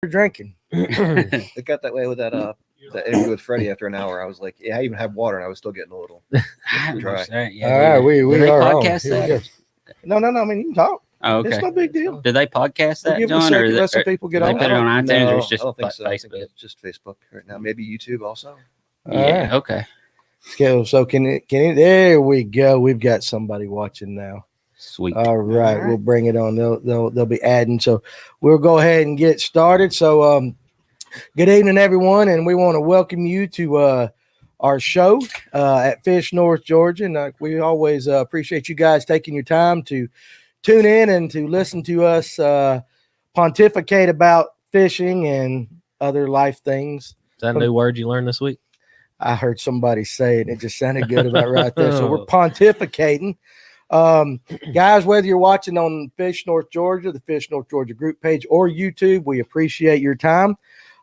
drinking. It got that way with that interview with Freddie. After an hour, I was like, "Yeah, I even had water, and I was still getting a little dry." Yeah, all right, we are podcast that. No. I mean, you can talk. Oh, okay. It's no big deal. Did they podcast that, we'll John? Or let some people get they on. put it on iTunes, or it's just I don't think so. Facebook? I think it's just Facebook right now. Maybe YouTube also. Yeah. Okay. So can it? There we go. We've got somebody watching now. Sweet. All right, we'll bring it on. They'll be adding. So we'll go ahead and get started. So good evening, everyone, and we want to welcome you to our show at Fish North, Georgia. And we always appreciate you guys taking your time to tune in and to listen to us pontificate about fishing and other life things. Is that a new word you learned this week? I heard somebody say it, and it just sounded good about right there. So we're pontificating. Guys, whether you're watching on Fish North Georgia, the Fish North Georgia group page, or YouTube, we appreciate your time.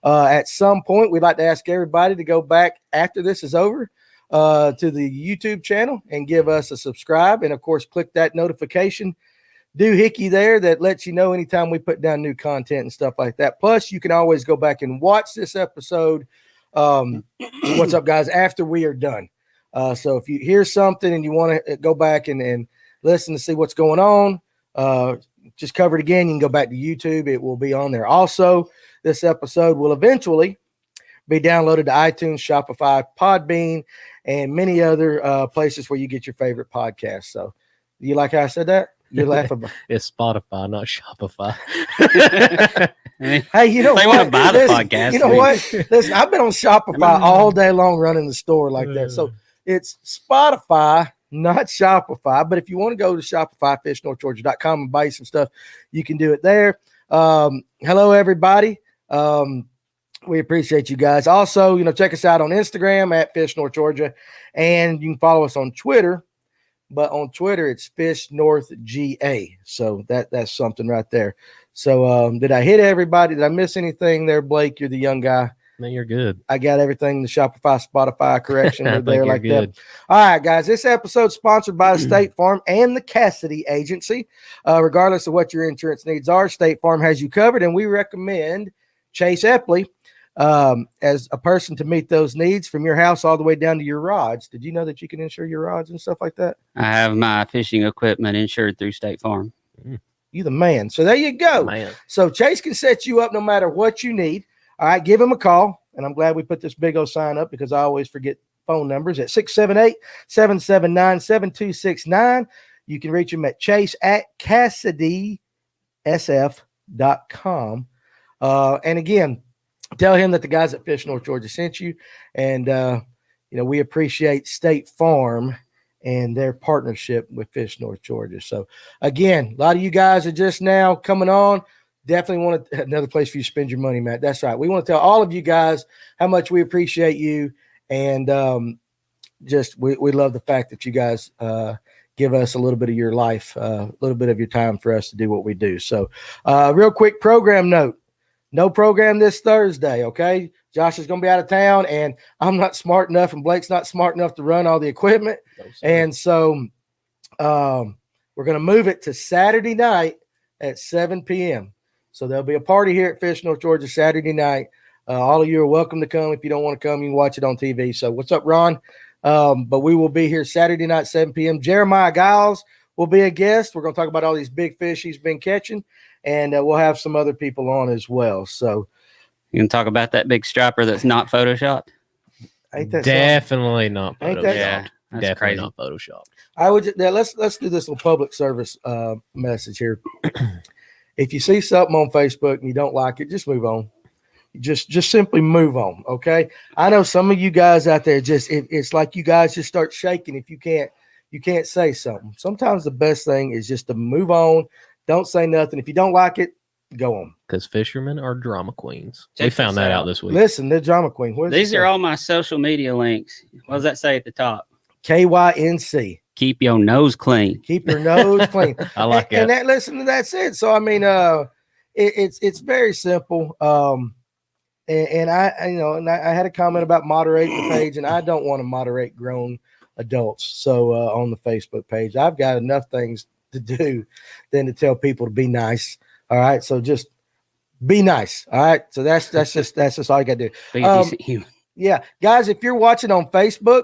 At some point, we'd like to ask everybody to go back after this is over to the YouTube channel and give us a subscribe. And, of course, click that notification doohickey there that lets you know anytime we put down new content and stuff like that. Plus, you can always go back and watch this episode. What's up, guys, after we are done. So if you hear something and you want to go back and listen to see what's going on, just cover it again. You can go back to YouTube. It will be on there. Also, this episode will eventually be downloaded to iTunes, Shopify, Podbean, and many other places where you get your favorite podcasts. So you like how I said that? You're laughing. It's Spotify, not Shopify. Hey, you know they what? Want to buy the podcast. You know what? Listen, I've been on Shopify all day long running the store like that. So it's Spotify, not Shopify. But if you want to go to Shopify, fishnorthgeorgia.com and buy you some stuff, you can do it there. Hello, everybody. We appreciate you guys. Also, check us out on Instagram at Fish North Georgia, and you can follow us on Twitter. But on Twitter, it's Fish North GA. So that's something right there. So did I hit everybody? Did I miss anything there, Blake? You're the young guy. No, you're good. I got everything. The Shopify, Spotify correction were there like good. that. All right, guys. This episode is sponsored by State Farm and the Cassidy Agency. Regardless of what your insurance needs are, State Farm has you covered, and we recommend Chase Epley as a person to meet those needs from your house all the way down to your rods. Did you know that you can insure your rods and stuff like that? I have my fishing equipment insured through State Farm. You the man. So there you go. Man. So Chase can set you up no matter what you need. All right, give him a call. And I'm glad we put this big old sign up because I always forget phone numbers at 678-779-7269. You can reach him at Chase at CassidySF.com. And again, tell him that the guys at Fish North Georgia sent you. And, we appreciate State Farm and their partnership with Fish North Georgia. So, again, a lot of you guys are just now coming on. Definitely want another place for you to spend your money, Matt. That's right. We want to tell all of you guys how much we appreciate you. And we love the fact that you guys give us a little bit of your life, a little bit of your time for us to do what we do. So, real quick program note. No program this Thursday, okay? Josh is going to be out of town, and I'm not smart enough, and Blake's not smart enough to run all the equipment. And so we're going to move it to Saturday night at 7 p.m. So there'll be a party here at Fish North Georgia Saturday night. All of you are welcome to come. If you don't want to come, you can watch it on TV. So what's up, Ron? But we will be here Saturday night, 7 p.m. Jeremiah Giles will be a guest. We're going to talk about all these big fish he's been catching. And we'll have some other people on as well. So you can talk about that big striper that's not photoshopped. Ain't that definitely not photoshopped? Yeah, that's definitely crazy. Not photoshopped. I would let's do this little public service message here. If you see something on Facebook and you don't like it, just move on. Just simply move on. Okay. I know some of you guys out there it's like you guys just start shaking if you can't say something. Sometimes the best thing is just to move on. Don't say nothing. If you don't like it, go on. Because fishermen are drama queens. Check we found that out this week. Listen, they're drama queen. These are all my social media links. What does that say at the top? KYNC. Keep your nose clean. Keep your nose clean. I like that. And that's it. So I mean, it's very simple. And I had a comment about moderating the page, and I don't want to moderate grown adults. So on the Facebook page, I've got enough things to do than to tell people to be nice. All right. So just Be nice. All right. So that's just all you got to do. Be a decent human. Yeah, guys, if you're watching on Facebook,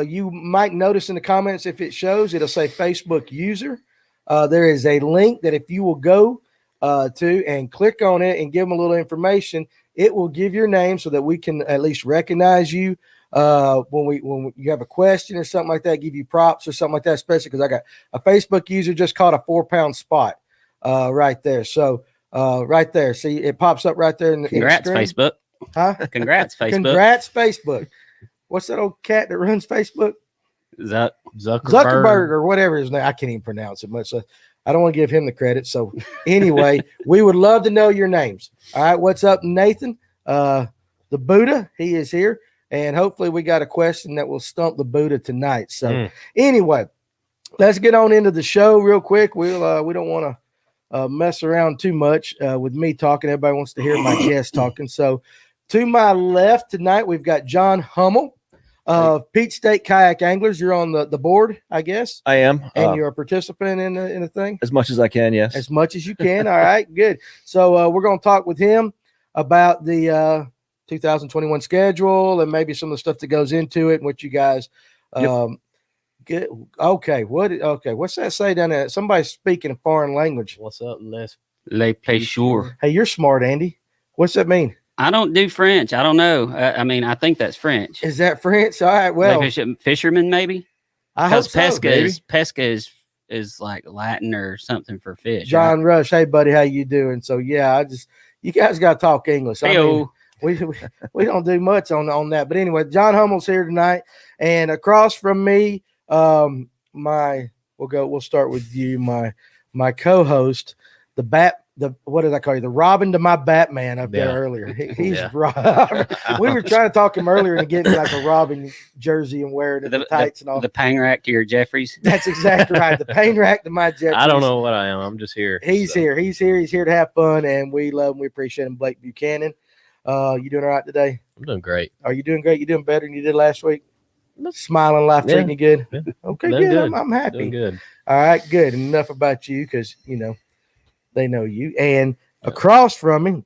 you might notice in the comments if it shows, it'll say Facebook user. There is a link that if you will go to and click on it and give them a little information, it will give your name so that we can at least recognize you when you have a question or something like that, give you props or something like that, especially because I got a Facebook user just caught a 4-pound spot right there. So right there, see, it pops up right there. Congrats, Facebook. Huh? Congrats, Facebook. Congrats, Facebook. What's that old cat that runs Facebook? Zuckerberg. or whatever his name. I can't even pronounce it much. So I don't want to give him the credit. So anyway, we would love to know your names. All right. What's up, Nathan? The Buddha, he is here. And hopefully we got a question that will stump the Buddha tonight. So anyway, let's get on into the show real quick. We don't want to mess around too much with me talking. Everybody wants to hear my guest talking. So to my left tonight, we've got John Hummel of Peach State Kayak Anglers. You're on the board, I guess. I am. And you're a participant in the thing? As much as I can, yes. As much as you can. All right, good. So we're going to talk with him about the 2021 schedule and maybe some of the stuff that goes into it and what you guys get. Okay, what's that say down there? Somebody's speaking a foreign language. What's up, Les? Le pêcheur. Hey, you're smart, Andy. What's that mean? I don't do French. I don't know. I mean, I think that's French. Is that French? All right, well. Fisherman, maybe? I hope so. Pesca is like Latin or something for fish. John Rush, hey, buddy, how you doing? So, yeah, you guys got to talk English. I mean, we don't do much on that. But anyway, John Hummel's here tonight. And across from me, we'll start with you, my co-host, what did I call you? The Robin to my Batman up there earlier. He's Robin. We were trying to talk him earlier and get like a Robin jersey and wear it at the tights and all. The pain rack to your Jeffries. That's exactly right. The pain rack to my Jeffries. I don't know what I am. I'm just here. He's here. He's here to have fun, and we love him. We appreciate him. Blake Buchanan. You doing all right today? I'm doing great. Are you doing great? You doing better than you did last week? Smiling, life treating you good? Yeah. Okay, good. I'm happy. Doing good. All right, good. Enough about you because, they know you. And across from him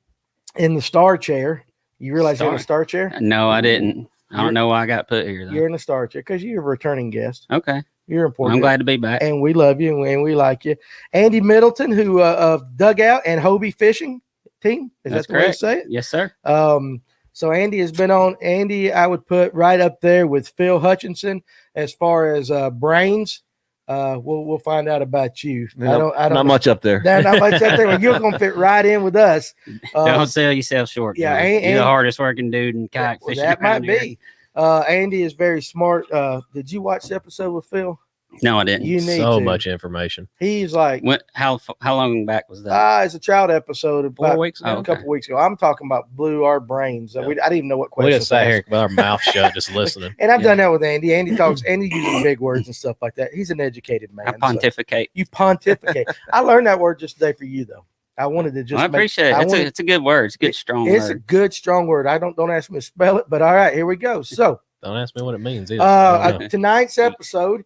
in the star chair, you realize you're in a star chair? No, I didn't. I don't know why I got put here, though. You're in a star chair because you're a returning guest. Okay. You're important. I'm glad to be back. And we love you and we like you. Andy Middleton, who of Dugout and Hobie Fishing Team. That's the way to say it? Yes, sir. So Andy has been on. Andy, I would put right up there with Phil Hutchinson as far as brains. We'll find out about you. I don't not much up there. Not much up there. Well, you're gonna fit right in with us. Don't sell yourself short. Yeah, you're the hardest working dude in kayak fishing. That might be. Andy is very smart. Did you watch the episode with Phil? No, I didn't. You need so much information. He's like, how long back was that? It's a child episode about 4 weeks ago. a couple weeks ago. I'm talking about blew our brains. I didn't even know what question. We just sat here with our mouth shut, just listening. And I've done that with Andy. Andy talks. Andy uses big words and stuff like that. He's an educated man. I pontificate. So you pontificate. I learned that word just today for you, though. I wanted to just. I appreciate it. It's a good word. It's a good strong word. It's a good strong word. Don't ask me to spell it, but all right, here we go. So don't ask me what it means either. Tonight's episode.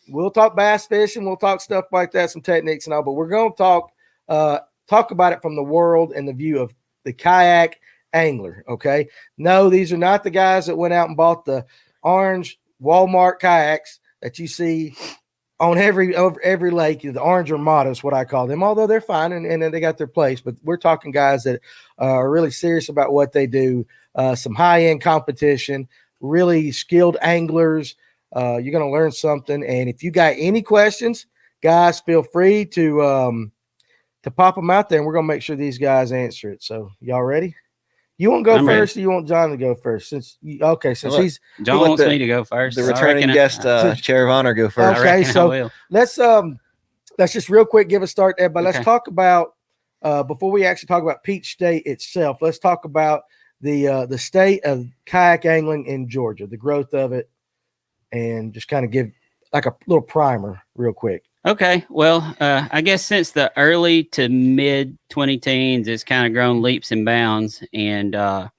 We'll talk bass fishing. We'll talk stuff like that, some techniques and all, but we're going to talk about it from the world and the view of the kayak angler. Okay. No, these are not the guys that went out and bought the orange Walmart kayaks that you see on every lake. The orange Armada is what I call them, although they're fine and they got their place, but we're talking guys that are really serious about what they do. Some high-end competition, really skilled anglers. You're going to learn something. And if you got any questions, guys, feel free to pop them out there, and we're going to make sure these guys answer it. So y'all ready? You want to go first, or you want John to go first? Since John wants me to go first. The returning guest, chair of honor, go first. Okay, so let's just real quick give a start there. But let's talk about before we actually talk about Peach State itself. Let's talk about the state of kayak angling in Georgia, the growth of it. And just kind of give like a little primer real quick. Okay. Well, I guess since the early to mid 2010s, it's kind of grown leaps and bounds. And I'm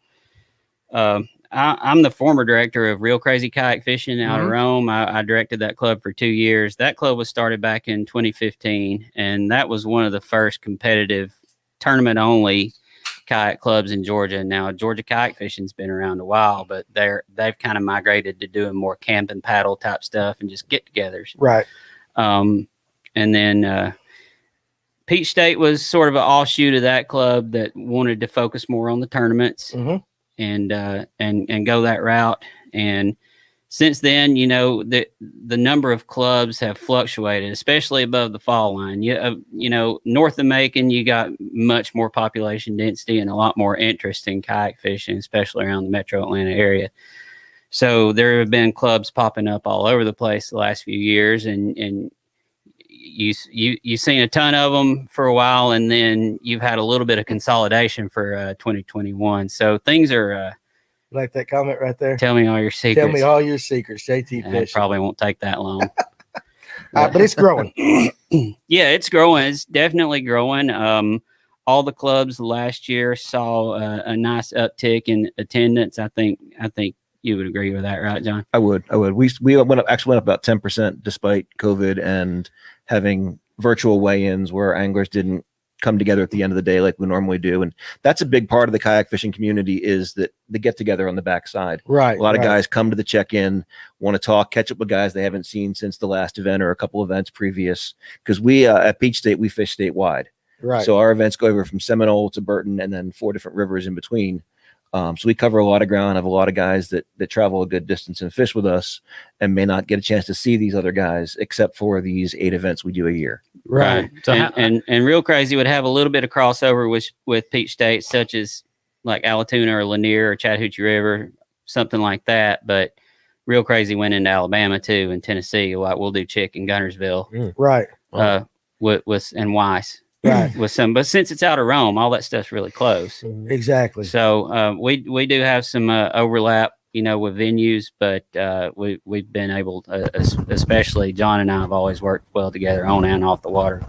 the former director of Real Crazy Kayak Fishing out of Rome. I directed that club for 2 years. That club was started back in 2015. And that was one of the first competitive tournament only kayak clubs in Georgia. Now, Georgia kayak fishing's been around a while, but they've kind of migrated to doing more camp and paddle type stuff and just get-togethers. Right. And then Peach State was sort of an offshoot of that club that wanted to focus more on the tournaments and go that route. And since then, the number of clubs have fluctuated, especially above the fall line. North of Macon, you got much more population density and a lot more interest in kayak fishing, especially around the metro Atlanta area. So there have been clubs popping up all over the place the last few years, and you've seen a ton of them for a while, and then you've had a little bit of consolidation for 2021. So things are. Like that comment right there. Tell me all your secrets. Tell me all your secrets, JT Fish. It probably won't take that long. But it's growing. Yeah, it's growing. It's definitely growing. All the clubs last year saw a nice uptick in attendance. I think you would agree with that, right, John? I would. We went up about 10% despite COVID and having virtual weigh-ins where anglers didn't come together at the end of the day like we normally do. And that's a big part of the kayak fishing community, is that they get together on the backside. Right. A lot of guys come to the check-in, want to talk, catch up with guys they haven't seen since the last event or a couple events previous. Because we at Peach State, we fish statewide. Right. So our events go over from Seminole to Burton and then 4 different rivers in between. So we cover a lot of ground, have a lot of guys that travel a good distance and fish with us and may not get a chance to see these other guys except for these 8 events we do a year. Right. So and Real Crazy would have a little bit of crossover with Peach State, such as like Alatoona or Lanier or Chattahoochee River, something like that. But Real Crazy went into Alabama too, and Tennessee. Like we'll do Chick in Gunnersville. Right. With and Weiss. Right. With some, but since it's out of Rome, all that stuff's really close. Exactly. So we do have some overlap, with venues, but we've been able, especially John and I have always worked well together on and off the water,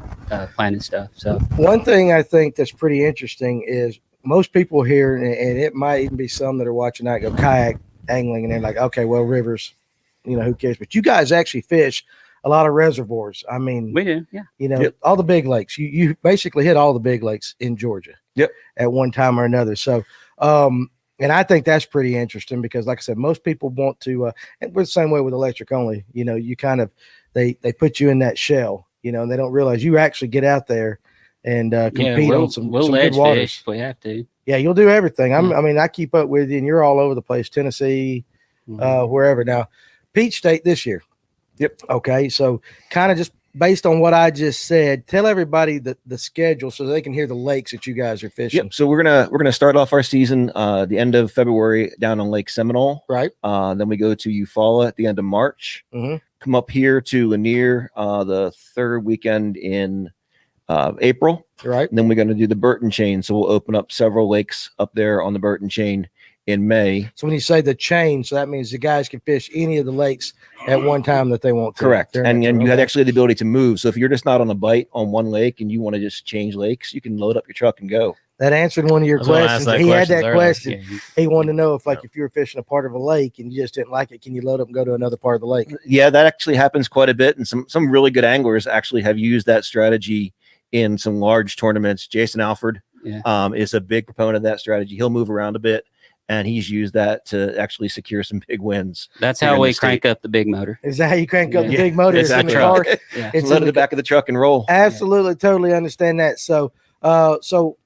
planning stuff. So one thing I think that's pretty interesting is most people here, and it might even be some that are watching that go kayak angling, and they're like, okay, well, rivers, who cares? But you guys actually fish a lot of reservoirs. I mean, we do, yeah. All the big lakes. You basically hit all the big lakes in Georgia. Yep. At one time or another. So, and I think that's pretty interesting because, like I said, most people want to. And we're the same way with electric only. You kind of they put you in that shell. And they don't realize you actually get out there and compete on some good waters. Fish if we have to. Yeah, you'll do everything. I mean, I keep up with you, and you're all over the place. Tennessee, wherever. Now, Peach State this year. Yep. Okay. So kind of just based on what I just said, tell everybody the schedule so they can hear the lakes that you guys are fishing. Yep. So we're gonna start off our season the end of February down on Lake Seminole. Right. Then we go to Eufaula at the end of March. Come up here to Lanier the 3rd weekend in April. Right. And then we're gonna do the Burton chain. So we'll open up several lakes up there on the Burton chain in May. So when you say the chain, so that means the guys can fish any of the lakes at one time that they want to. Correct. And you have actually the ability to move. So if you're just not on a bite on one lake and you want to just change lakes, you can load up your truck and go. That answered one of your questions. He had that question. Yeah. He wanted to know if if you were fishing a part of a lake and you just didn't like it, can you load up and go to another part of the lake? Yeah, that actually happens quite a bit. And some really good anglers actually have used that strategy in some large tournaments. Jason Alford is a big proponent of that strategy. He'll move around a bit. And he's used that to actually secure some big wins. That's how we crank up the big motor. Is that how you crank up the big motor? It's in the car. Yeah. It's load in the back of the truck and roll. Absolutely, totally understand that. So, so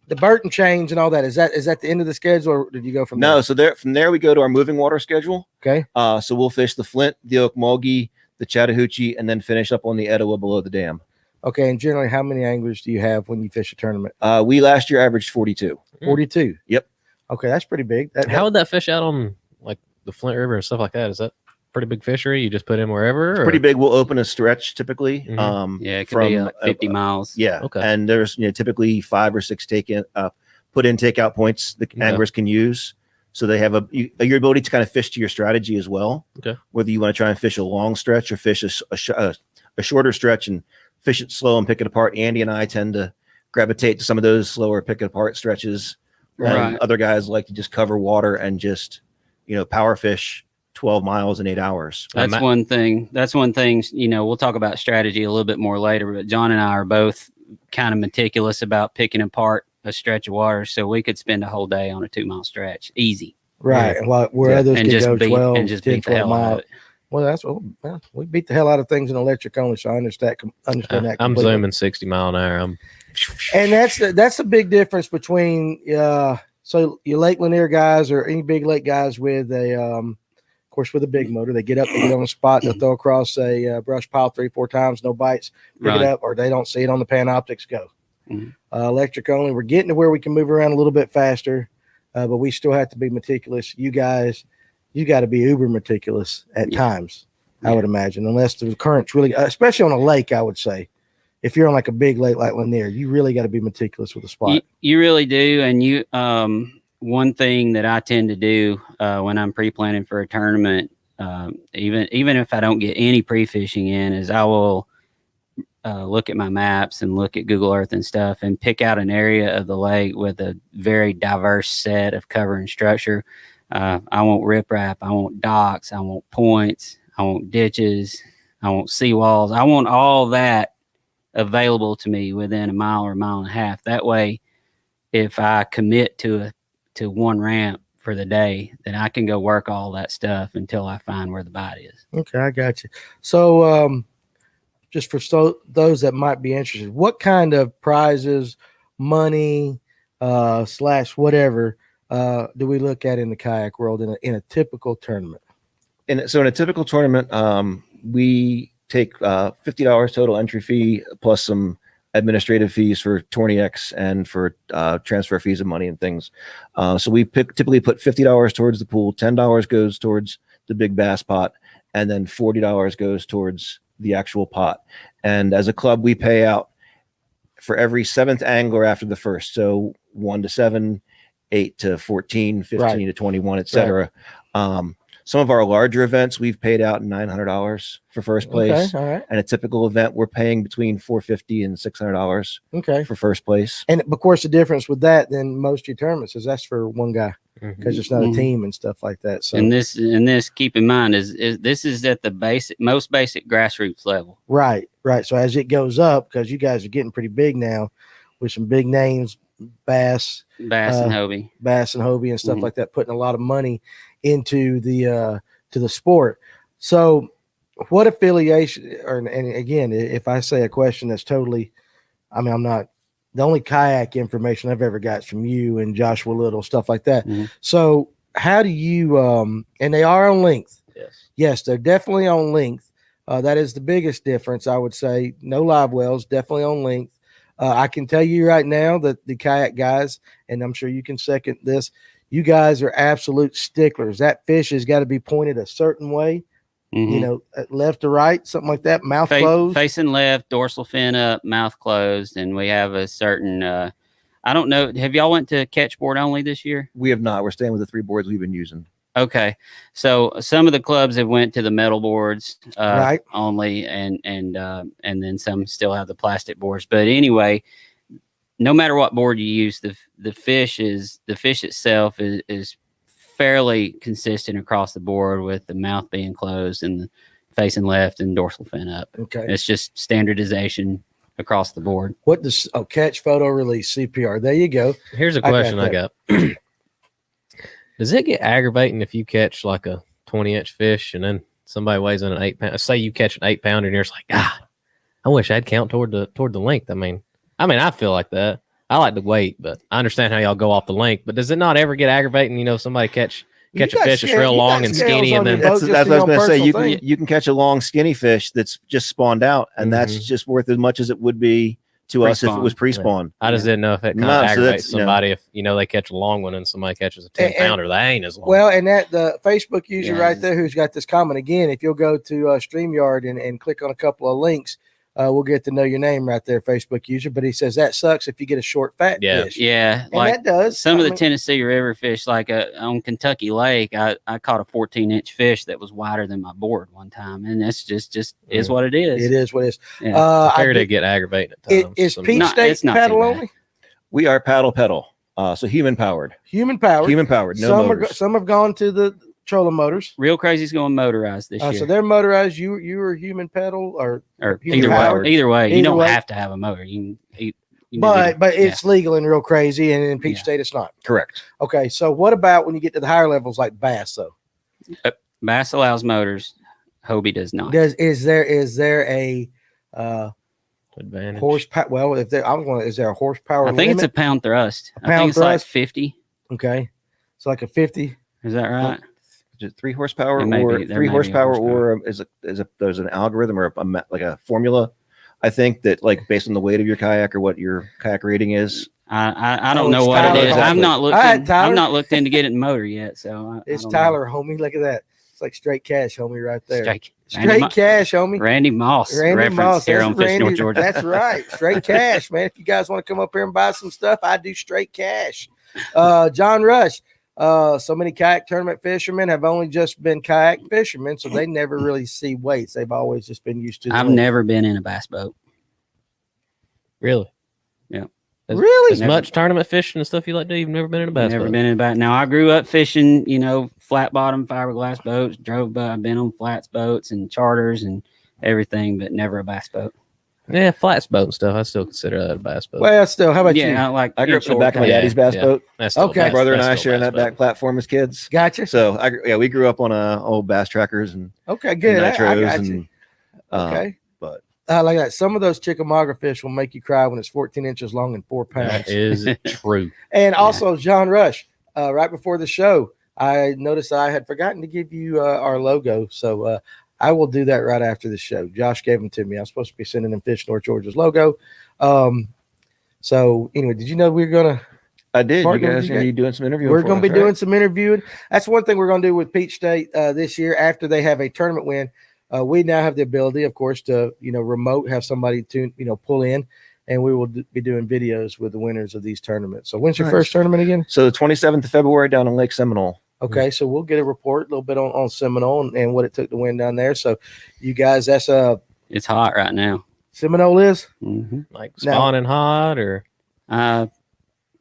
the Burton chains and all that, is that the end of the schedule, or did you go from there? No, so from there we go to our moving water schedule. Okay. So we'll fish the Flint, the Okmulgee, the Chattahoochee, and then finish up on the Etowah below the dam. Okay, and generally, how many anglers do you have when you fish a tournament? We last year averaged 42. 42. Yep. Okay, that's pretty big. How would that fish out on like the Flint River and stuff like that? Is that pretty big fishery? You just put in wherever? It's pretty big. We'll open a stretch typically. It could be like 50 miles. Yeah. Okay. And there's typically 5 or 6 put in takeout points the anglers can use. So they have your ability to kind of fish to your strategy as well. Okay. Whether you want to try and fish a long stretch or fish a shorter stretch and fish it slow and pick it apart. Andy and I tend to gravitate to some of those slower pick it apart stretches. And other guys like to just cover water and just, power fish 12 miles in 8 hours. That's one thing. We'll talk about strategy a little bit more later, but John and I are both kind of meticulous about picking apart a stretch of water, so we could spend a whole day on a 2-mile stretch, easy. Right. And where Yeah. others And could just go beat 12, and just 10, beat the 12 hell out of miles. it. Well, well, we beat the hell out of things in electric only, so I understand that. I'm completely. zooming 60 mile an hour. And that's the big difference between so your Lake Lanier guys or any big lake guys with a of course with a big motor. They get up, they get on the spot, they'll throw across a brush pile 3-4 times, no bites, pick Right. it up, or they don't see it on the Panoptics, go. Mhm. Electric only, we're getting to where we can move around a little bit faster, but we still have to be meticulous. You guys, you got to be uber meticulous at times, I would imagine, unless the current's really, especially on a lake, I would say. If you're on like a big lake like Lanier, you really got to be meticulous with the spot. You really do. And one thing that I tend to do when I'm pre-planning for a tournament, even if I don't get any pre-fishing in, is I will look at my maps and look at Google Earth and stuff and pick out an area of the lake with a very diverse set of cover and structure. I want riprap, I want docks, I want points, I want ditches, I want seawalls. I want all that available to me within a mile or a mile and a half. That way, if I commit to one ramp for the day, then I can go work all that stuff until I find where the bite is. Okay, I got you. So, just for those that might be interested, what kind of prizes, money, / whatever, do we look at in the kayak world in a typical tournament? So in a typical tournament, we take $50 total entry fee plus some administrative fees for Tournex and for transfer fees of money and things. So we typically put $50 towards the pool, $10 goes towards the big bass pot, and then $40 goes towards the actual pot. And as a club, we pay out for every 7th angler after the first. So 1 to 7, 8 to 14, 15 to 21, etc. Some of our larger events, we've paid out $900 for first place. Okay, all right. And a typical event, we're paying between $450 and $600 for first place. And of course, the difference with that than most of your tournaments is that's for one guy because it's not a team and stuff like that. So and this keep in mind is this is at the most basic grassroots level. Right. So as it goes up, because you guys are getting pretty big now with some big names, Bass and Hobie, and stuff like that, putting a lot of money into the to the sport. So what affiliation, and again, if I say a question that's totally, I'm not, the only kayak information I've ever got is from you and Joshua Little, stuff like that. So how do you, and they are on length. Yes, they're definitely on length. That is the biggest difference, I would say. No live wells, definitely on length. I can tell you right now that the kayak guys, and I'm sure you can second this, you guys are absolute sticklers. That fish has got to be pointed a certain way, left to right, something like that, mouth closed. Facing left, dorsal fin up, mouth closed, and we have a certain, I don't know, have y'all went to catch board only this year? We have not. We're staying with the 3 boards we've been using. Okay, so some of the clubs have went to the metal boards only, and then some still have the plastic boards. But anyway, no matter what board you use, the fish itself is fairly consistent across the board with the mouth being closed and the facing left and dorsal fin up. Okay, it's just standardization across the board. What does catch, photo, release, CPR? There you go. Here's a question I got. Does it get aggravating if you catch like a 20-inch fish and then somebody weighs in an 8-pound? Say you catch an 8-pounder and you're just like, I wish I'd count toward the length. I mean, I feel like that. I like the weight, but I understand how y'all go off the length. But does it not ever get aggravating? Somebody catch a fish that's real long and skinny, and then that's what I was going to say. You can catch a long, skinny fish that's just spawned out, and that's just worth as much as it would be to us if it was pre-spawn. I just didn't know if it kind of aggravates somebody if they catch a long one and somebody catches a 10-pounder. That ain't as long. Well, and that the Facebook user right there who's got this comment again, if you'll go to StreamYard and click on a couple of links, we'll get to know your name right there, Facebook user. But he says that sucks if you get a short, fat fish. Yeah, and like that does. Some of the Tennessee River fish, like on Kentucky Lake, I caught a 14-inch fish that was wider than my board one time, and that's just is what it is. It is what it is. Yeah. I figured it get aggravating at times. Is Peach State paddle only? We are paddle pedal, so human powered. Human powered. No motors. Some have gone to the trolling motors. Real Crazy's going motorized this year. So they're motorized. You were human pedal or human either powered? way. Either way, you Either don't way. have to have a motor. You can But it's legal in Real Crazy, and in Peach State it's not. Correct. Okay, so what about when you get to the higher levels like Bass though? Bass allows motors. Hobie does not. Is there a Advantage. horsepower? Well, is there a horsepower? I think it's a limit? pound thrust. I Pound think it's like thrust? 50. Okay, so like a 50. Is that right? Is it 3 horsepower There may or be- there 3 may be a horsepower, horsepower. or there's an algorithm or like a formula? I think that like based on the weight of your kayak or what your kayak rating is. I Oh, don't know it's what Tyler it is. Exactly. I've not looked. All right, Tyler. I've not looked in to get it in motor yet. So It's I don't know. Tyler, homie. Look at that. It's like straight cash, homie, right there. Straight Straight cash, homie. Randy Moss Randy reference Moss. here That's on Fish Randy. North Georgia. That's right. Straight cash, man. If you guys want to come up here and buy some stuff, I do straight cash. John Rush. So many kayak tournament fishermen have only just been kayak fishermen, so they never really see weights. They've always just been used to. I've never been in a bass boat. Really? Yeah. Really? As much tournament fishing and stuff you like to do, you've never been in a bass Never boat? been in a boat. Now I grew up fishing, flat bottom fiberglass boats. I've been on flats boats and charters and everything, but never a bass boat. Yeah, flats boat and stuff. I still consider that a bass boat. Well, still, how about you? Yeah, I grew up in the back of my Yeah, daddy's bass yeah. boat. That's still a Okay. My bass- brother and that's I still a sharing bass that back boat. platform as kids. Gotcha. So we grew up on old bass trackers and Okay, good. I nitros got you. and Okay. but Like that. Some of those Chickamauga fish will make you cry when it's 14 inches long and 4 pounds. That is true. And also, John Rush, right before the show, I noticed I had forgotten to give you our logo. So I will do that right after the show. Josh gave them to me. I'm supposed to be sending them Fish North Georgia's logo. So anyway, did you know we were going to? I did. You Partner, guys you are you doing some interviewing? We're for going to us, be right? doing some interviewing. That's one thing we're going to do with Peach State this year after they have a tournament win. We now have the ability, of course, to remote have somebody to pull in, and we will be doing videos with the winners of these tournaments. So when's your Nice. first tournament again? So the 27th of February down in Lake Seminole. Okay, so we'll get a report a little bit on Seminole and what it took to win down there. So you guys, that's It's hot right now. Seminole is. Mm-hmm. Like spawning hot or I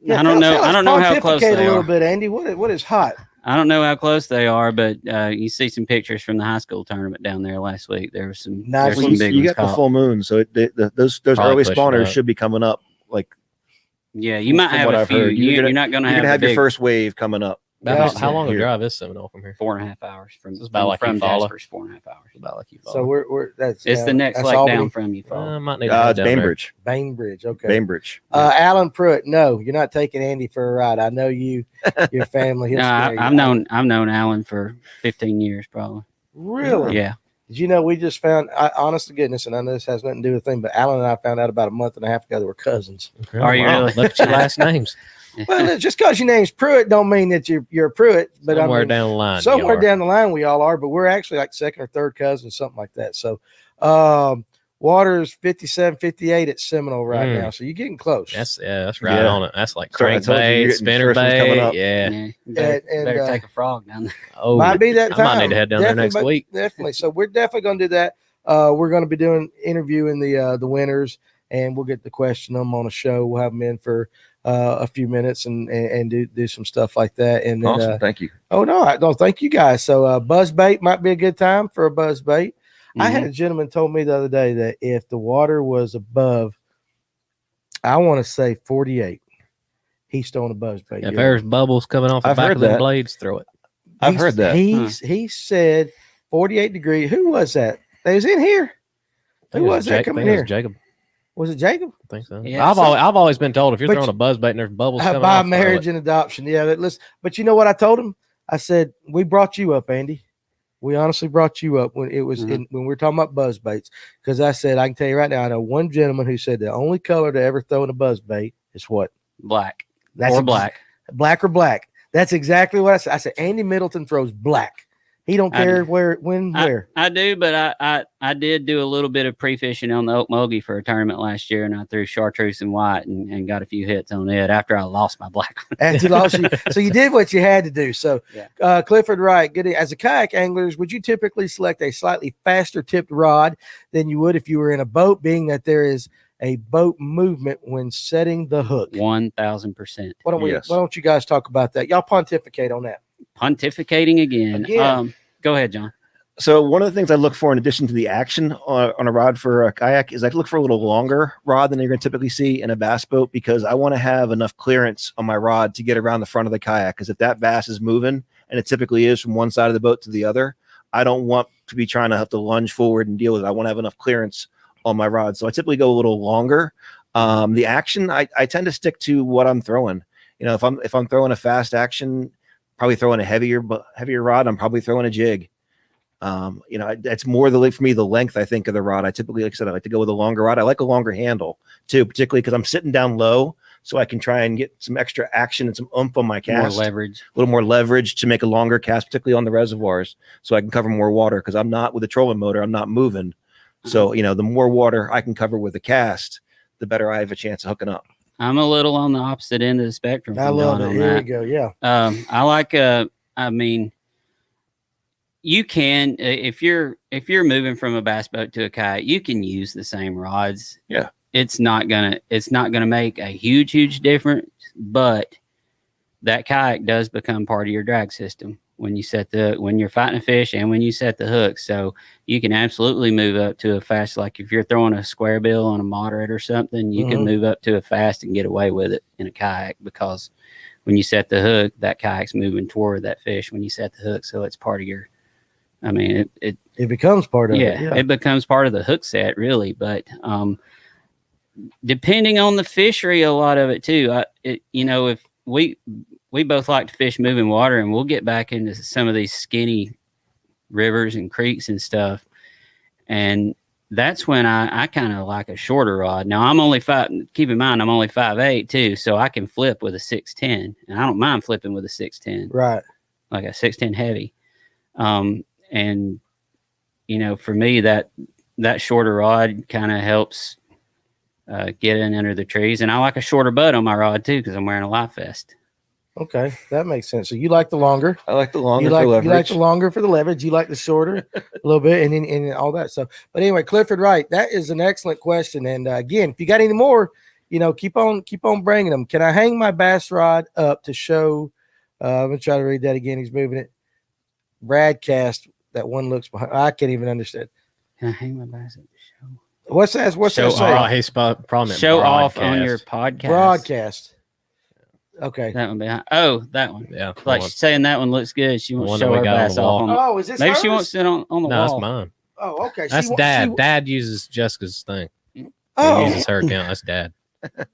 Yeah, don't know. tell us, I don't know how close pontificate they a little are. bit, Andy. What is hot? I don't know how close they are, but you see some pictures from the high school tournament down there last week. There was some, Nice there's ones. some big You ones got the caught. full moon, so those Probably early pushing spawners up. should be coming up. Like Yeah, you might from have what a I've few. heard, You're not going to you're gonna have a your big first wave coming up. Yeah. how long a Here. drive is Seminole from here? 4.5 hours from It's about like from Eufaula. Jasper's 4.5 hours. About like you. So we're that's It's the next that's lake Albany. down from you. Fall. might need to head It's down there. Bainbridge. Bainbridge. Okay. Bainbridge. Alan Pruitt, no, you're not taking Andy for a ride. I know you, your family. No, history. I've known Alan for 15 years probably. Really? Yeah. Did you know we just found? Honest to goodness, and I know this has nothing to do with thing, but Alan and I found out about a month and a half ago that we're cousins. Are you really? Look at your last names. Well, just because your name's Pruitt don't mean that you're a Pruitt. But Somewhere I mean, down the line. somewhere you are. down the line we all are, but we're actually like second or third cousins, something like that. So water's 57, 58 at Seminole right Mm. now. So you're getting close. That's right Yeah. on it. That's like Sorry, I told you, crankbait, you're getting spinner first ones coming bait. up. Yeah. You better, And, better uh, take a frog down there. Oh, might be that I time. might need to head down there next Definitely, week. Definitely. So we're definitely going to do that. We're going to be interviewing the winners, and we'll get to question them on a show. We'll have them in for a few minutes and do some stuff like that. And then, Awesome. Thank you. I don't thank you guys. So buzz bait might be a good time for a buzz bait. I had a gentleman told me the other day that if the water was above, I want to say 48, he's throwing a buzz bait. If there's bubbles coming off the I've back heard of the that. blades, throw it. I've heard that. He said 48 degrees. Who was that? They was in here. I Who think it was that Jake- I coming think it was here? Jacob. Was it Jacob? I think so. Yeah, I've always been told if you're But throwing a buzz bait and there's bubbles coming By off, throw marriage it. and adoption. Yeah, listen. But you know what I told him? I said, we brought you up, Andy. We honestly brought you up when it was when we were talking about buzz baits. Because I said, I can tell you right now, I know one gentleman who said the only color to ever throw in a buzz bait is what? Black. That's Or black. Black or black. That's exactly what I said. I said, Andy Middleton throws black. He don't I care do. where. I do, but I did do a little bit of pre-fishing on the Okmulgee for a tournament last year, and I threw chartreuse and white and got a few hits on it after I lost my black one. After you lost you. So you did what you had to do. So Clifford Wright, good. As a kayak anglers, would you typically select a slightly faster tipped rod than you would if you were in a boat, being that there is a boat movement when setting the hook? 1,000%. Why don't Yes. why don't you guys talk about that? Y'all pontificate on that. pontificating again. Go ahead, John. So one of the things I look for in addition to the action on a rod for a kayak is I look for a little longer rod than you're going to typically see in a bass boat, because I want to have enough clearance on my rod to get around the front of the kayak. Because if that bass is moving, and it typically is from one side of the boat to the other, I don't want to be trying to have to lunge forward and deal with it. I want to have enough clearance on my rod. So I typically go a little longer. The action, I tend to stick to what I'm throwing. You know, if I'm throwing a fast action, probably throwing a heavier rod, I'm probably throwing a jig. You know, it's more for me, the length, I think, of the rod. I typically, like I said, I like to go with a longer rod. I like a longer handle too, particularly because I'm sitting down low, so I can try and get some extra action and some oomph on my cast. More leverage. A little more leverage to make a longer cast, particularly on the reservoirs, so I can cover more water, because I'm not with a trolling motor, I'm not moving. So, you know, the more water I can cover with a cast, the better I have a chance of hooking up. I'm a little on the opposite end of the spectrum. I love it. Here we go. Yeah. I like, I mean, you can, if you're moving from a bass boat to a kayak, you can use the same rods. Yeah. It's not gonna make a huge difference, but that kayak does become part of your drag system when you're fighting a fish and when you set the hook. So you can absolutely move up to a fast, like if you're throwing a square bill on a moderate or something, you can move up to a fast and get away with it in a kayak, because when you set the hook, that kayak's moving toward that fish when you set the hook. So it's part of your, I mean, it becomes part of it. Yeah. It becomes part of the hook set, really. But depending on the fishery, a lot of it too. You know, if we both like to fish moving water, and we'll get back into some of these skinny rivers and creeks and stuff, and that's when I kind of like a shorter rod. Now keep in mind, I'm only 5'8" too, so I can flip with a 6'10", and I don't mind flipping with a 6'10", right? Like a 6'10" heavy. And you know, for me, that shorter rod kind of helps get in under the trees, and I like a shorter butt on my rod too, because I'm wearing a life vest. Okay, that makes sense. So you like the longer? I like the longer for leverage. You like the longer for the leverage. You like the shorter a little bit, and all that stuff. But anyway, Clifford Wright, that is an excellent question. And again, if you got any more, you know, keep on bringing them. Can I hang my bass rod up to show? I'm gonna try to read that again. He's moving it. Broadcast. That one looks behind. I can't even understand. Can I hang my bass up to show? What's that? What's that say? Oh, he's probably show off on your podcast. Broadcast. Okay. That one behind. Oh, that one. Yeah. Like she's saying that one looks good. She wants to show her bass off on. Oh, is this? Maybe hers? she wants it on the wall. No, that's mine. Oh, okay. That's Dad. Dad uses Jessica's thing. Oh, he uses her account. That's Dad.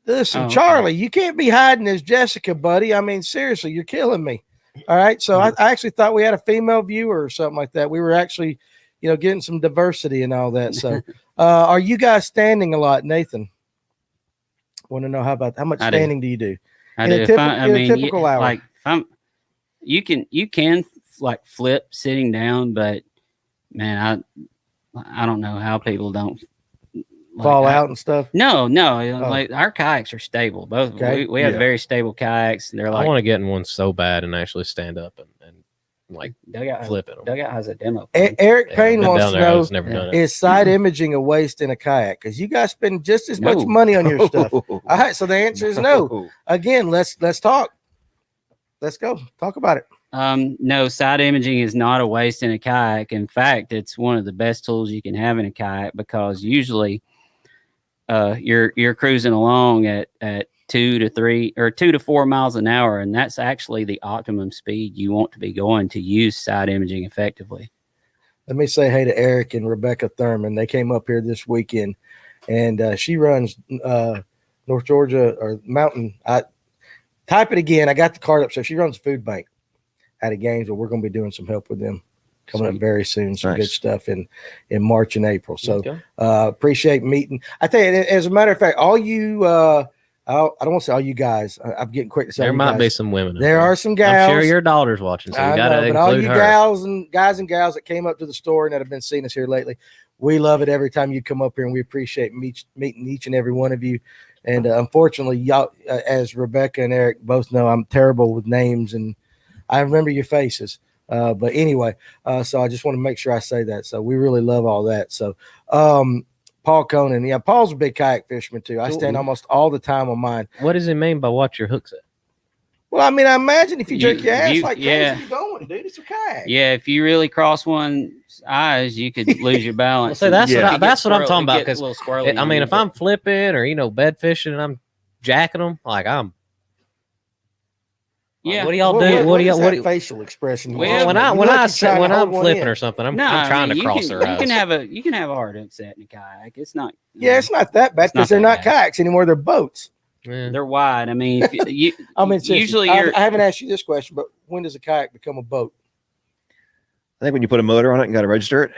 Listen, Charlie, you can't be hiding as Jessica, buddy. I mean, seriously, you're killing me. All right. So I actually thought we had a female viewer or something like that. We were actually, you know, getting some diversity and all that. So are you guys standing a lot, Nathan? Want to know how much standing do you do? I do. Typical hour. Like you can like flip sitting down, but man, I don't know how people don't fall out and stuff. No, like our kayaks are stable. Both we have very stable kayaks. They're like, I want to get in one so bad and actually stand up and like flip it. Dugout has a demo. Eric Payne wants to know, never is side imaging a waste in a kayak? Because you guys spend just as much money on your stuff. All right, so the answer is no. Again, let's talk. Let's go. Talk about it. No, side imaging is not a waste in a kayak. In fact, it's one of the best tools you can have in a kayak, because usually you're cruising along at 2 to 3 or 2 to 4 miles an hour, and that's actually the optimum speed you want to be going to use side imaging effectively. Let me say hey to Eric and Rebecca Thurman. They came up here this weekend, and she runs North Georgia or Mountain. I type it again. I got the card up. So she runs food bank out of Gainesville. We're going to be doing some help with them coming up very soon. Some good stuff in March and April. So appreciate meeting. I tell you, as a matter of fact, all you I don't want to say all you guys. I'm getting quick to say there might be some women. There are some gals. I'm sure your daughter's watching, so you got to include all you her. guys and gals that came up to the store and that have been seeing us here lately, we love it every time you come up here, and we appreciate meeting each and every one of you. And unfortunately, y'all, as Rebecca and Eric both know, I'm terrible with names, and I remember your faces. But anyway, so I just want to make sure I say that. So we really love all that. So Paul Conan, yeah, Paul's a big kayak fisherman too. I stand almost all the time on mine. What does it mean by watch your hooks at? Well, I mean, I imagine if you jerk your ass you- like yeah. crazy, you're going, dude. It's a kayak. Yeah, if you really cross one's eyes, you could lose your balance. So that's Yeah. that's what I'm talking about. Because Because I mean, if I'm flipping or bed fishing and I'm jacking them, like I'm. yeah, What do y'all do? What do is y'all? that What do you, facial expression? Well, when I'm flipping or something, I'm trying to cross their eyes. You can have a hard hook set in a kayak. It's not. Yeah, it's not that bad It's not because they're that not bad. kayaks anymore. They're boats. Yeah. They're wide. I mean, if you I mean, seriously, usually I you're. haven't asked you this question, but when does a kayak become a boat? I think when you put a motor on it and got to register it.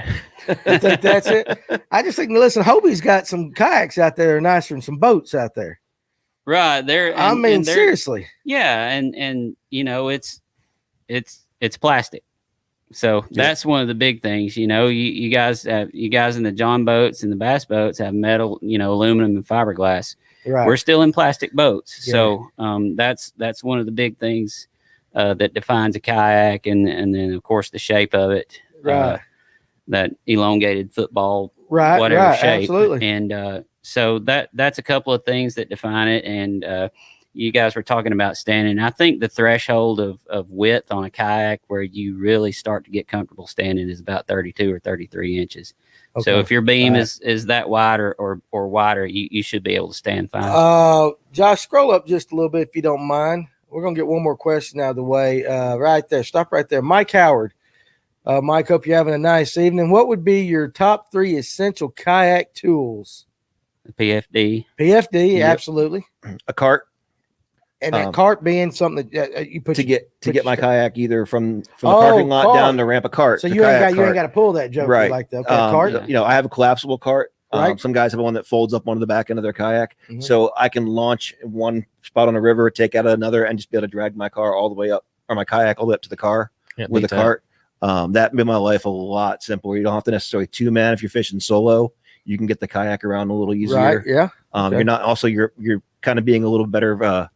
You think that's it? I just think, listen, Hobie's got some kayaks out there that are nicer than some boats out there. Right there. I mean, seriously. Yeah, and it's plastic. So that's one of the big things. You guys in the John boats and the bass boats have metal, aluminum and fiberglass. Right. We're still in plastic boats. Yeah. So that's one of the big things that defines a kayak, and then of course the shape of it. Right. That elongated football, Right. whatever Right. shape. Absolutely. And so that's a couple of things that define it. And you guys were talking about standing. I think the threshold of width on a kayak where you really start to get comfortable standing is about 32 or 33 inches. Okay. So if your beam Right. is that wide or wider, you should be able to stand fine. Josh, scroll up just a little bit if you don't mind. We're gonna get one more question out of the way. Right there. Stop right there. Mike Howard. Mike, hope you're having a nice evening. What would be your top 3 essential kayak tools? PFD. PFD, Yep. absolutely. A cart And that cart being something that you put to get my kayak either from the Oh, parking lot cart. down the ramp. A cart. So the you ain't kayak cart. got to pull that joke Right. like that. Okay, cart. I have a collapsible cart. Right. Some guys have one that folds up onto the back end of their kayak, Mhm. so I can launch in one spot on the river, take out another, and just be able to drag my car all the way up, or my kayak all the way up to the car with a cart. That made my life a lot simpler. You don't have to necessarily 2-man if you're fishing solo. You can get the kayak around a little easier. Right. Yeah. Okay. You're not also you're kind of being a little better, a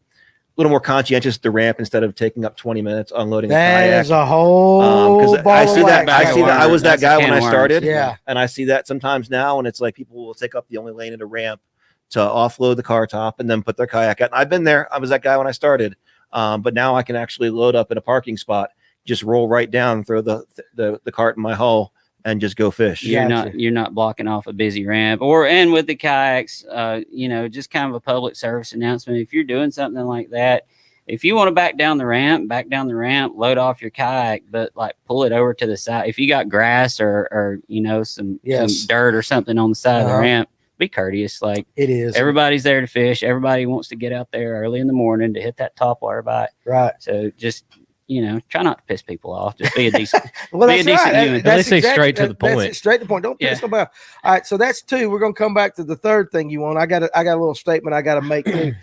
little more conscientious at the ramp instead of taking up 20 minutes unloading a kayak. That is a whole. Because I see that. I see that. I was that That's a guy can when I of worms. started. Yeah. And I see that sometimes now, and it's like people will take up the only lane at a ramp to offload the car top and then put their kayak out. And I've been there. I was that guy when I started. But now I can actually load up in a parking spot, just roll right down, throw the cart in my hull, and just go fish. Yeah. You're not blocking off a busy ramp. And with the kayaks, just kind of a public service announcement. If you're doing something like that, if you want to back down the ramp, load off your kayak, but like pull it over to the side. If you got grass or some dirt or something on the side of the ramp, be courteous. Like It is. everybody's there to fish. Everybody wants to get out there early in the morning to hit that topwater bite. Right. So just try not to piss people off. Just be a decent. Well, Be a that's decent right. human. Let's say straight to the That's point. it, straight to the point. Don't piss Yeah. nobody off. All right, so that's 2. We're gonna come back to the third thing you want. I got a little statement I got to make too.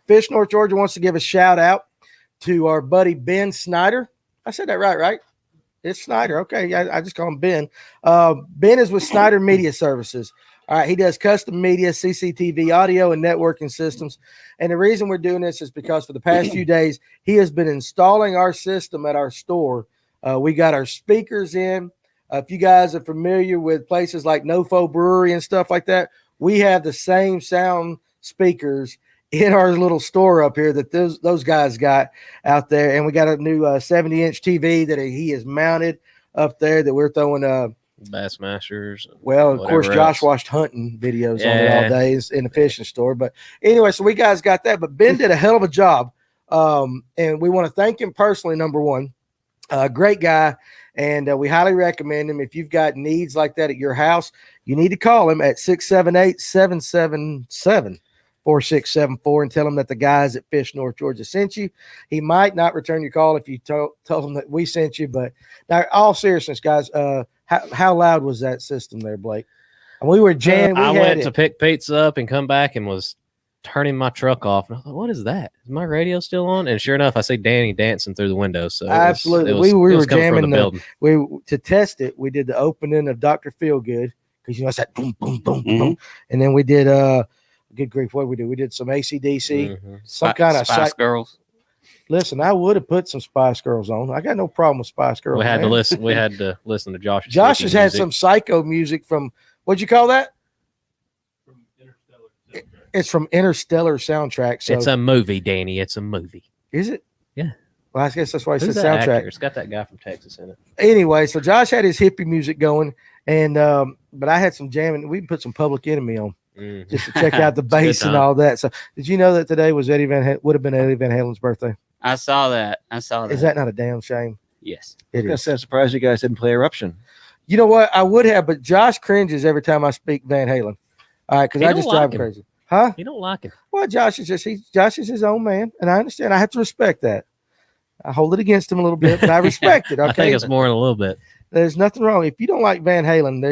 Fish North Georgia wants to give a shout out to our buddy Ben Snyder. I said that right? It's Snyder. Okay, I just call him Ben. Ben is with Snyder Media Services. All right, he does custom media, CCTV, audio, and networking systems. And the reason we're doing this is because for the past few days, he has been installing our system at our store. We got our speakers in. If you guys are familiar with places like Nofo Brewery and stuff like that, we have the same sound speakers in our little store up here that those guys got out there. And we got a new 70-inch TV that he has mounted up there that we're throwing Bassmasters. well, of course, whatever Josh else. watched hunting videos on it all Yeah. days in the fishing store. But anyway, so we guys got that. But Ben did a hell of a job. And we want to thank him personally, number one. Great guy. And we highly recommend him. If you've got needs like that at your house, you need to call him at 678-777-4674 and tell him that the guys at Fish North Georgia sent you. He might not return your call if you told him that we sent you. But now, all seriousness, guys, how loud was that system there, Blake? And we were jamming. I went to pick pizza up and come back and was turning my truck off. And I thought, what is that? Is my radio still on? And sure enough, I see Danny dancing through the window. So Absolutely. we We were coming from jamming the building. we to test it. We did the opening of Dr. Feelgood because it's that boom, boom, boom, boom, and then we did good grief. What we did? We did some AC/DC, Mhm. some kind of Spice Girls. Listen, I would have put some Spice Girls on. I got no problem with Spice Girls. We had to man. listen. We had to listen to Josh. Josh has had some psycho music from what'd you call that? It's from Interstellar soundtrack. So It's a movie, Danny. It's a movie. Is it? Yeah. Well, I guess that's why he Who's said that soundtrack. actor? It's got that guy from Texas in it. Anyway, so Josh had his hippie music going, and but I had some jamming. We put some Public Enemy on just to check out the It's a good bass and time. all that. So, did you know that today was would have been Eddie Van Halen's birthday? I saw that. Is that not a damn shame? Yes. It I'm is. surprised you guys didn't play Eruption. You know what? I would have, but Josh cringes every time I speak Van Halen. All right, because He I don't just like drive him him. crazy. Huh? You don't like him. Well, Josh is his own man, and I understand. I have to respect that. I hold it against him a little bit, but I respect it. Okay, I think it's more than a little bit. There's nothing wrong. If you don't like Van Halen,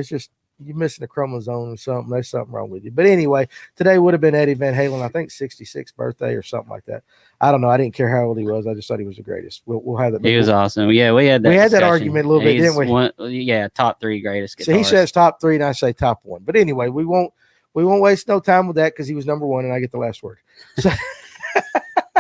you're missing a chromosome or something. There's something wrong with you. But anyway, today would have been Eddie Van Halen, I think 66th birthday or something like that. I don't know. I didn't care how old he was. I just thought he was the greatest. We'll have that. He was awesome. Yeah, we had that. We had that discussion. argument a little bit, He's didn't we? Yeah, top 3 greatest guitarists. So he says top 3, and I say top 1. But anyway, we won't waste no time with that because he was number 1, and I get the last word. So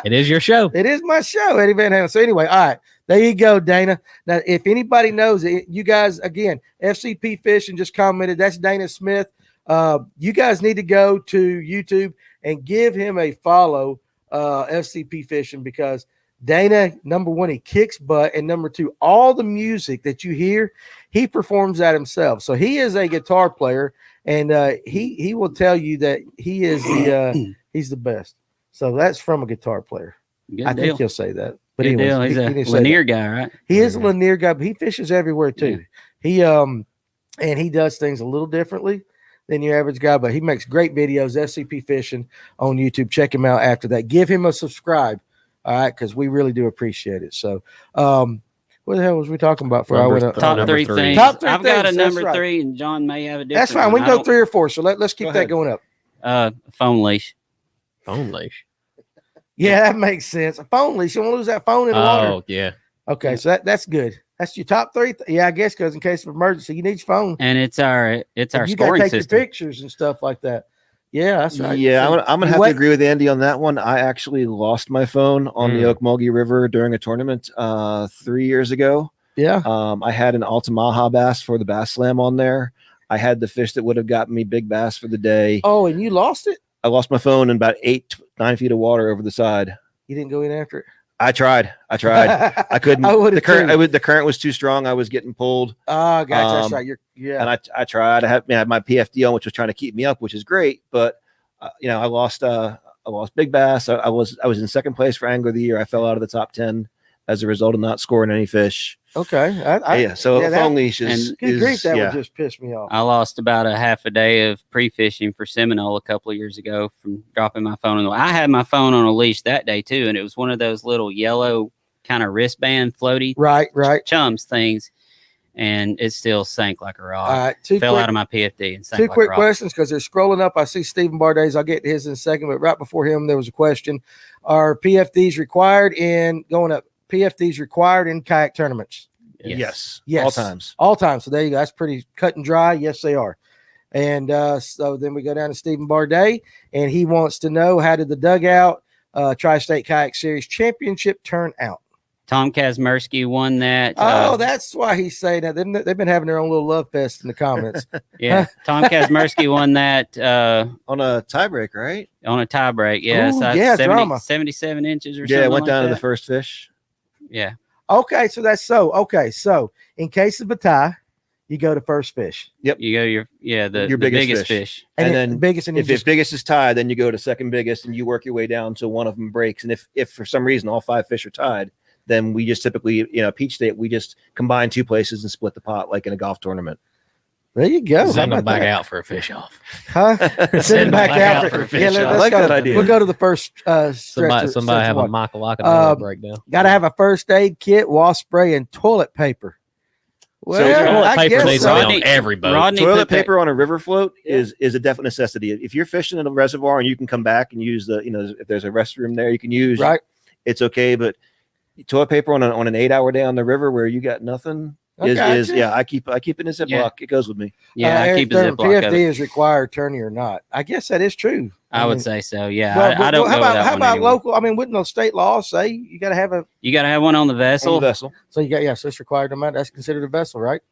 It is your show. it is my show, Eddie Van Halen. So anyway, all right. There you go, Dana. Now, if anybody knows it, you guys, again, FCP Fishing just commented. That's Dana Smith. You guys need to go to YouTube and give him a follow, FCP Fishing, because Dana, number 1, he kicks butt, and number 2, all the music that you hear, he performs that himself. So he is a guitar player, and he will tell you that he is he's the best. So that's from a guitar player. Good I deal. think he'll say that. But Good anyways, deal. He's a didn't say Lanier that. guy, right? He is a Lanier guy, but he fishes everywhere too. He and he does things a little differently than your average guy, but he makes great videos. FCP Fishing on YouTube. Check him out after that. Give him a subscribe, all right, because we really do appreciate it. So, what the hell was we talking about? For I went up? Top Number 3 3. things. Top 3 I've got a things, that's number right. 3, and John may have a different. That's fine. We one. can go 3 or 4. So let's keep Go that ahead. going up. Phone leash. Phone leash. Yeah, that makes sense. A phone leash. You want to lose that phone in the water? Oh, yeah. Okay, so that's good. That's your top 3. Yeah, I guess because in case of emergency, you need your phone. And it's our And you gotta scoring take system. your pictures and stuff like that. Yeah, that's right. Yeah, So I'm gonna you have wait- to agree with Andy on that one. I actually lost my phone on the Okmulgee River during a tournament 3 years ago. Yeah. I had an Altamaha bass for the Bass Slam on there. I had the fish that would have gotten me big bass for the day. Oh, and you lost it? I lost my phone in about 9 feet of water over the side. You didn't go in after it? I tried. I couldn't. I would the have current. The current was too strong. I was getting pulled. Oh, gotcha. That's Um, right. Yeah. And I tried. I had my PFD on, which was trying to keep me up, which is great. But I lost big bass. I was in second place for Angler of the Year. I fell out of the top 10 as a result of not scoring any fish. Okay. So yeah, phone leash is good grief, that yeah. would just piss me off. I lost about a half a day of pre-fishing for Seminole a couple of years ago from dropping my phone. I had my phone on a leash that day too, and it was one of those little yellow kind of wristband floaty Right. chums things, and it still sank like a rock. All right. Fell out of my PFD and sank 2 like quick a rock. questions because they're scrolling up. I see Stephen Barday's. I'll get to his in a second, but right before him, there was a question. Are PFDs required in kayak tournaments? Yes. Yes. All times. All time. So there you go. That's pretty cut and dry. Yes, they are. And so then we go down to Stephen Barday, and he wants to know, how did the Dugout Tri-State Kayak Series Championship turn out? Tom Kazmersky won that. That's why he's saying that. They've been having their own little love fest in the comments. Yeah, Tom Kazmersky won that On a tiebreak, right? on a tie break. Yeah, Ooh, so that's yeah, drama. 77 inches or Yeah, something. it went like down to that. the first fish. Yeah. Okay, so that's so. Okay, so in case of a tie, you go to first fish. You go the biggest fish. And then then biggest, and you If just biggest is tied, then you go to second biggest and you work your way down until one of them breaks. And if for some reason all 5 fish are tied, then we just typically, Peach State, we just combine 2 places and split the pot like in a golf tournament. there you go. How Send them about back that? out for a fish off. Huh? Send them back out for a fish. off. I Let's like go. that idea. We'll go to the first stretch. Somebody have a Michael breakdown. Got to have a first aid kit, wasp spray, and toilet paper. Well, Toilet I paper guess needs so. to be on every boat. Rodney Toilet put that- paper on a river float is a definite necessity. If you're fishing in a reservoir and you can come back and use if there's a restroom there, you can use. Right. It's okay, but toilet paper on an 8-hour day on the river where you got nothing is gotcha. I keep it in a Ziploc. Yeah. It goes with me. Yeah, I Eric keep a Thurman, Ziploc of PFD it. is required, tourney or not. I guess that is true. I would mean, say so. Yeah, well, I don't how go about with that how one about anymore. local? I mean, wouldn't the state law say you got to have a? You got to have one on the On vessel. the vessel. So you got so it's required no matter. That's considered a vessel, right?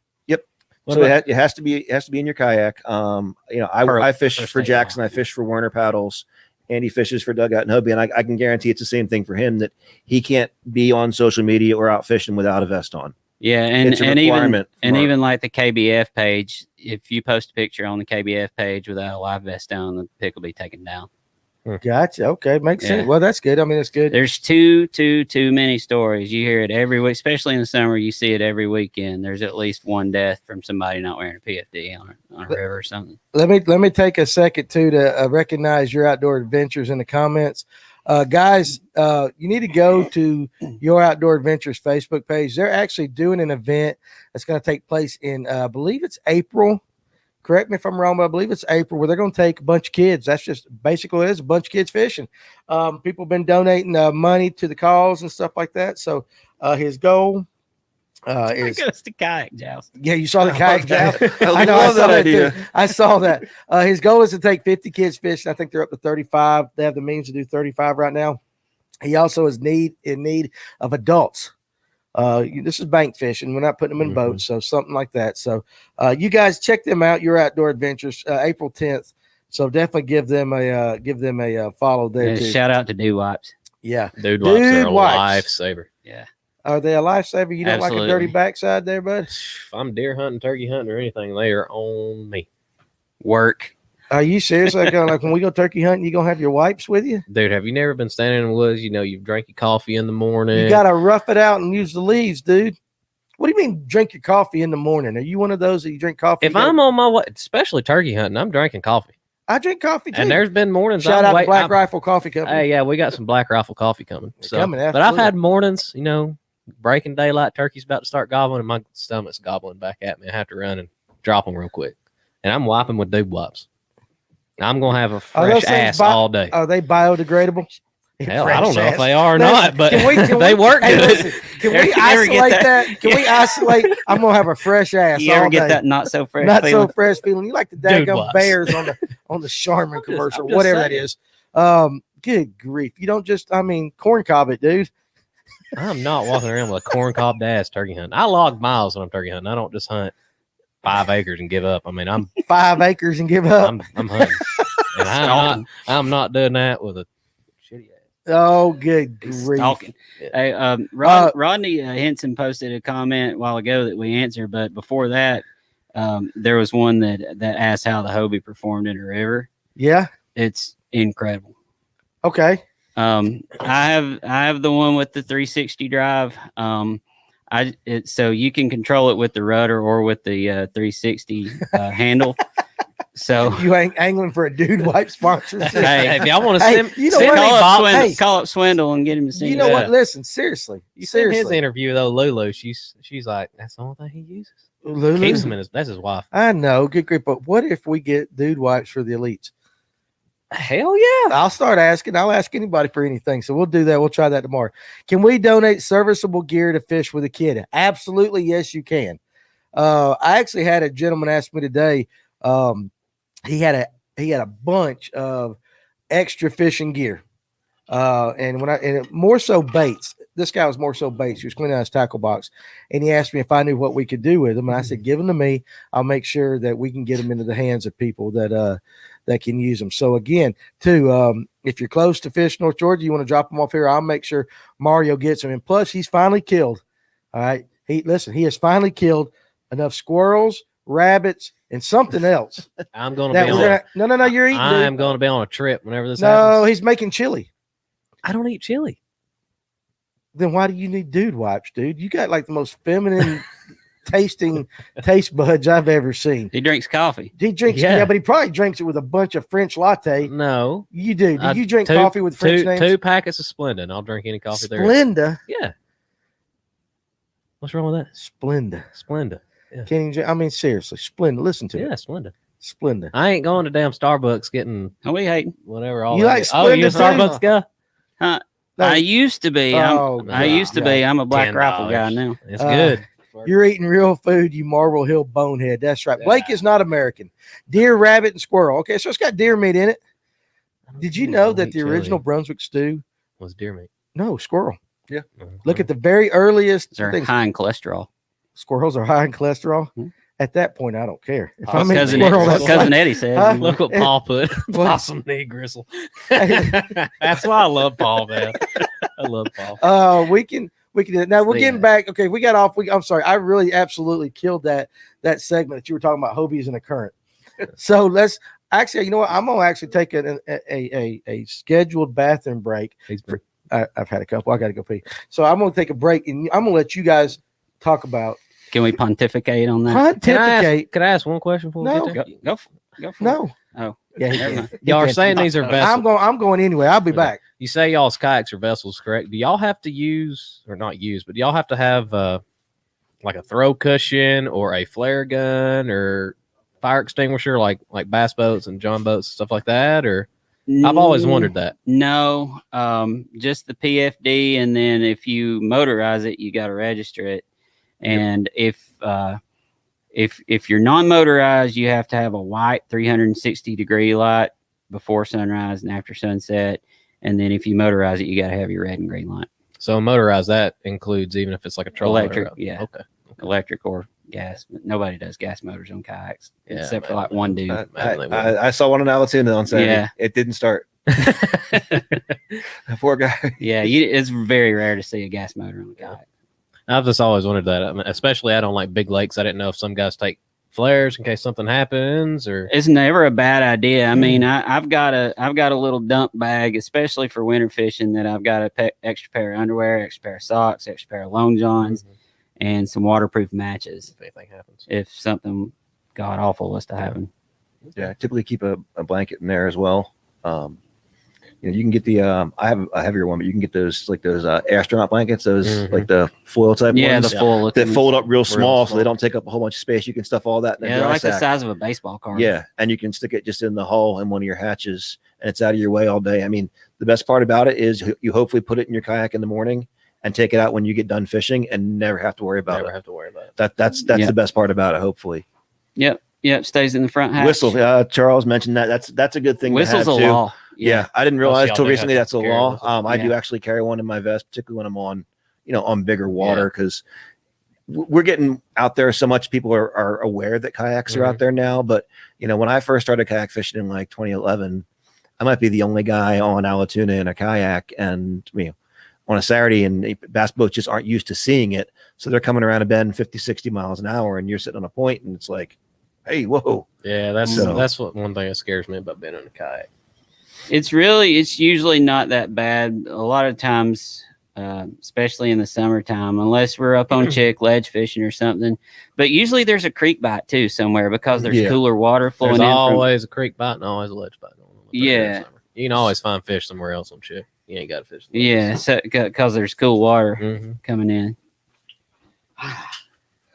So it has to be in your kayak. I fish First for state Jackson. law. I fish for Werner paddles, Andy fishes for Dugout and Hobie, and I can guarantee it's the same thing for him, that he can't be on social media or out fishing without a vest on. Yeah, It's a requirement from our- even like the KBF page, if you post a picture on the KBF page without a live vest on, the pic will be taken down. Gotcha. Okay, makes Yeah. sense. Well, that's good. I mean, it's good. There's too many stories. You hear it every week, especially in the summer. You see it every weekend. There's at least one death from somebody not wearing a PFD on a river or something. Let me take a second too to recognize your outdoor adventures in the comments. Guys, you need to go to Your Outdoor Adventures Facebook page. They're actually doing an event that's going to take place in, I believe it's April. Correct me if I'm wrong, but I believe it's April, where they're going to take a bunch of kids. That's just basically what it is, a bunch of kids fishing. People have been donating money to the cause and stuff like that. So his goal is Goes to kayak joust. yeah, you saw the kayak joust. I know, I love saw that that too. idea. I saw that. His goal is to take 50 kids fishing. I think they're up to 35. They have the means to do 35 right now. He also is in need of adults. This is bank fishing. We're not putting them in boats, so something like that. So you guys check them out. Your Outdoor Adventures, April 10th. So definitely give them a follow there Yeah, too. shout out to Dew Wipes. Yeah, Dude wipes are Dude a wipes. lifesaver. Yeah. are they a lifesaver? You don't like a dirty Absolutely. backside there, bud? If I'm deer hunting, turkey hunting, or anything, they are on me. Work. Are you serious? Like when we go turkey hunting, you gonna have your wipes with you? Dude, have you never been standing in the woods? You know, you've drank your coffee in the morning. You gotta rough it out and use the leaves, dude. What do you mean drink your coffee in the morning? Are you one of those that you drink coffee? If I'm on my way, especially turkey hunting, I'm drinking coffee. I drink coffee too. And there's been mornings. Shout I'm out to Black I'm- Rifle Coffee Company. Hey, yeah, we got some Black Rifle coffee coming. So, coming, but I've absolutely. had mornings, you know, breaking daylight, turkey's about to start gobbling, and my stomach's gobbling back at me. I have to run and drop them real quick. And I'm wiping with Dude Wipes. I'm going to have a Are those fresh things ass all day. Are they biodegradable? Hell, Fresh I don't know ass. if they are or Listen, not, but can they we- work hey, good. listen, can we You ever get isolate that? Can we isolate? I'm gonna have a fresh ass. You ever all get day. that not so fresh Not feeling? so fresh feeling. You like the Dude daggum Wipes. bears on the Charmin I'm commercial, just whatever that saying. is. Good grief! You don't just, corn cob it, dude. I'm not walking around with a corn cob ass turkey hunting. I log miles when I'm turkey hunting. I don't just hunt 5 acres and give up. I mean, I'm 5 acres and give up. I'm hunting, and I'm not doing that with a shitty ass. Oh, good grief! Stalking. Hey, Rodney Henson posted a comment a while ago that we answered, but before that, there was one that asked how the Hobie performed in a river. Yeah. It's incredible. Okay. I have the one with the 360 drive. So you can control it with the rudder or with the 360 handle. So You ain't angling for a Dude Wipe sponsorship. Hey, if y'all want to Hey, send, you know send what? me Bob, call up Swindle and get him to send You know it. what? Listen, seriously. you seen his Seriously. interview though, Lulu. She's like, that's the only thing he uses. Lulu? Keeps him in his. That's his wife. I know, good grief. But what if we get Dude Wipes for the elites? Hell yeah! I'll start asking. I'll ask anybody for anything. So we'll do that. We'll try that tomorrow. Can we donate serviceable gear to fish with a kid? Absolutely. Yes, you can. I actually had a gentleman ask me today. He had a bunch of extra fishing gear. And more so baits. This guy was more so baits. He was cleaning out his tackle box, and he asked me if I knew what we could do with them. And I said, give them to me. I'll make sure that we can get them into the hands of people that can use them. So again, too, if you're close to Fish North Georgia, you want to drop them off here, I'll make sure Mario gets them. And plus, he's finally killed. All right. He has finally killed enough squirrels, rabbits, and something else. I'm gonna that be we're on. gonna, no, you're eating. I Dude. am going to be on a trip whenever this No, happens. he's making chili. I don't eat chili. Then why do you need Dude Wipes, dude? You got like the most feminine tasting taste buds I've ever seen. He drinks coffee. He drinks, Yeah. but he probably drinks it with a bunch of French latte. No, You do. Do you drink two- coffee with French names? two packets of Splenda, and I'll drink any coffee there is. Splenda. Yeah. What's wrong with that? Splenda. Splenda. Can't even, I mean, seriously, Splenda. Listen to Yeah, it. Splenda. Splenda. I ain't going to damn Starbucks getting Oh, we hating. whatever. All You that like is. Oh, you a Splenda too? Starbucks guy? No, I used to be. Oh, I used to God. be. I'm a Black Rifle $10. guy now. It's Uh, good. You're eating real food, you Marble Hill bonehead. That's right. Yeah. Blake is not American. Deer, rabbit, and squirrel. Okay, so it's got deer meat in it. Did you know that the original Brunswick stew? was deer meat? No, squirrel. Mhm. Look at the very earliest They're things. high in cholesterol. Squirrels are high in cholesterol. Hmm. at that point, I don't care. If Oh, I'm in cousin, squirrel, Eddie, that's cousin like, Eddie said. Huh? Look what Paul put. What? Possum knee gristle. That's why I love Paul, man. I love Paul. we can do it. Now we're Stay getting at it. back. Okay, we got off. I'm sorry. I really absolutely killed that segment that you were talking about Hobies in the current. So let's actually, you know what? I'm gonna actually take a scheduled bathroom break. I've had a couple. I got to go pee. So I'm gonna take a break, and I'm gonna let you guys talk about Can we pontificate on that? pontificate. Can I ask one question before we No. get there? Go for it. No. Oh, Yeah, he never can. mind. He Y'all are can. saying these are vessels. I'm going anyway. I'll be Okay. back. You say y'all's kayaks are vessels, correct? Do y'all have to use, or not use, but do y'all have to have like a throw cushion or a flare gun or fire extinguisher like bass boats and john boats, stuff like that? Or I've always wondered that. No, just the PFD, and then if you motorize it, you got to register it. And if you're non-motorized, you have to have a white 360-degree light before sunrise and after sunset. And then if you motorize it, you got to have your red and green light. So motorized, that includes even if it's like a trolling Electric, motor. yeah. Okay. Electric or gas. Nobody does gas motors on kayaks Yeah, except for man. like one dude. I saw one in Alatoona on Saturday. Yeah. It didn't start. Poor guy. Yeah, it's very rare to see a gas motor on a kayak. I've just always wondered that. I mean, especially I don't like big lakes. I didn't know if some guys take flares in case something happens, or It's never a bad idea. I mean, I've got a little dump bag, especially for winter fishing, that I've got a extra pair of underwear, extra pair of socks, extra pair of long johns, and some waterproof matches if anything happens. if something god awful was to happen. Yeah, I typically keep a blanket in there as well. You can get the I have a heavier one, but you can get those astronaut blankets, those like the foil type Yeah, ones the full that fold up real small, so small. they don't take up a whole bunch of space. You can stuff all that in a Yeah, dry like the sack. size of a baseball card. Yeah, and you can stick it just in the hull in one of your hatches, and it's out of your way all day. I mean, the best part about it is you hopefully put it in your kayak in the morning and take it out when you get done fishing, and never have to worry about Never it. have to worry about it. That's Yeah. the best part about it. Hopefully, Yep. Stays in the front hatch. whistle. Charles mentioned that. That's a good thing. Whistle's to a have too. law. Yeah, I didn't Most realize y'all till do recently have that's a to carry law. whistles. I do actually carry one in my vest, particularly when I'm on, on bigger water, because we're getting out there so much. People are aware that kayaks are out there now. But when I first started kayak fishing in like 2011, I might be the only guy on Alatoona in a kayak, and on a Saturday, and bass boats just aren't used to seeing it, so they're coming around a bend 50, 60 miles an hour, and you're sitting on a point, and it's like, hey, whoa. Yeah, that's So- what one thing that scares me about being on a kayak. It's usually not that bad. A lot of times, especially in the summertime, unless we're up on chick ledge fishing or something. But usually there's a creek bite too somewhere because there's Yeah. cooler water flowing There's in. always a creek bite and always a ledge bite. Yeah. You can always find fish somewhere else on chick. You ain't got to fish. Yeah, because there's cool water Mm-hmm. coming in.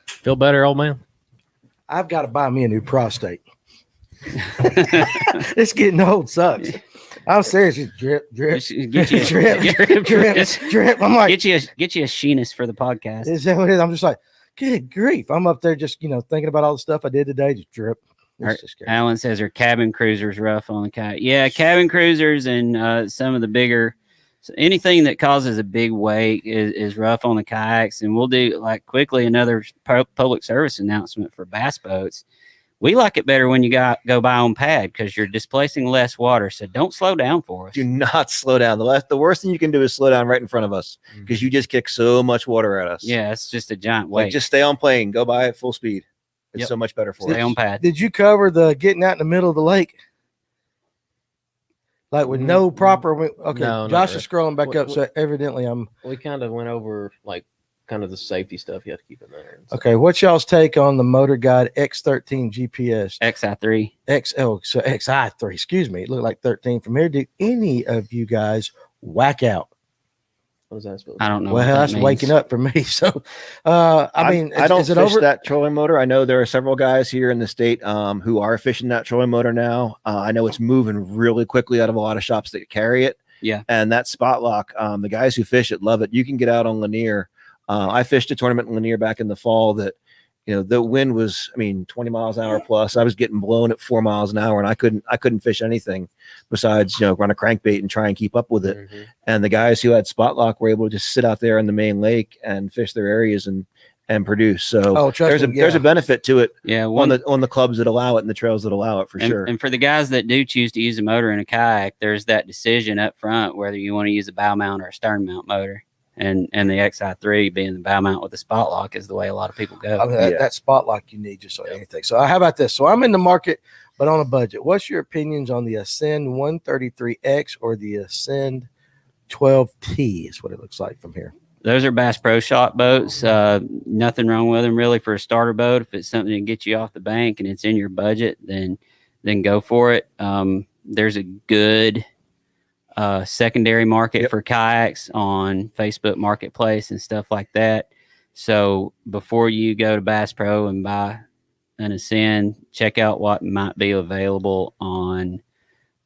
Feel better, old man? I've got to buy me a new prostate. It's getting old. Sucks. I'm serious. Just drip, drip, Just get you, drip, drip, just drip. I'm like, get you a sheenus for the podcast. is that what it is? I'm just like, good grief. I'm up there just, thinking about all the stuff I did today. Just drip. It's just crazy. Alan says her cabin cruisers rough on the kayak. Yeah, cabin cruisers and some of the bigger, anything that causes a big wake is rough on the kayaks. And we'll do quickly another public service announcement for bass boats. We like it better when you go by on pad because you're displacing less water. So don't slow down for us. Do not slow down. The worst thing you can do is slow down right in front of us, because you just kick so much water at us. Yeah, it's just a giant wake. Just stay on plane. Go by at full speed. It's Yep. so much better for Stay us. on pad. Did you cover the getting out in the middle of the lake? Like with no proper. Okay, No, not Josh really. is scrolling back What- up. So evidently I'm. We kind of went over kind of the safety stuff you have to keep in there. Okay, what's y'all's take on the Motor Guide X13 GPS? XI3. So XI3, excuse me. It looked like 13 from here. Did any of you guys whack out? What is that supposed I don't know. Well, what that that's means. waking up for me. So, I mean, I don't is it fish over? that trolling motor. I know there are several guys here in the state who are fishing that trolling motor now. I know it's moving really quickly out of a lot of shops that carry it. Yeah. And that spot lock, the guys who fish it love it. You can get out on Lanier. I fished a tournament in Lanier back in the fall that, the wind was, 20 miles an hour plus. I was getting blown at 4 miles an hour, and I couldn't fish anything besides, run a crankbait and try and keep up with it. Mm-hmm. And the guys who had spot lock were able to just sit out there in the main lake and fish their areas and and produce. So Oh, trust me, there's a benefit to it Yeah, on the clubs that allow it and the trails that allow it for sure. And for the guys that do choose to use a motor in a kayak, there's that decision up front whether you want to use a bow mount or a stern mount motor. And the XI3 being the bow mount with the spot lock is the way a lot of people go. I mean, that spot lock you need just on anything. So how about this? So I'm in the market, but on a budget. What's your opinions on the Ascend 133X or the Ascend 12T is what it looks like from here? Those are Bass Pro Shop boats. Nothing wrong with them really for a starter boat. If it's something that gets you off the bank and it's in your budget, then go for it. There's a good secondary market for kayaks on Facebook Marketplace and stuff like that. So before you go to Bass Pro and buy an Ascend, check out what might be available on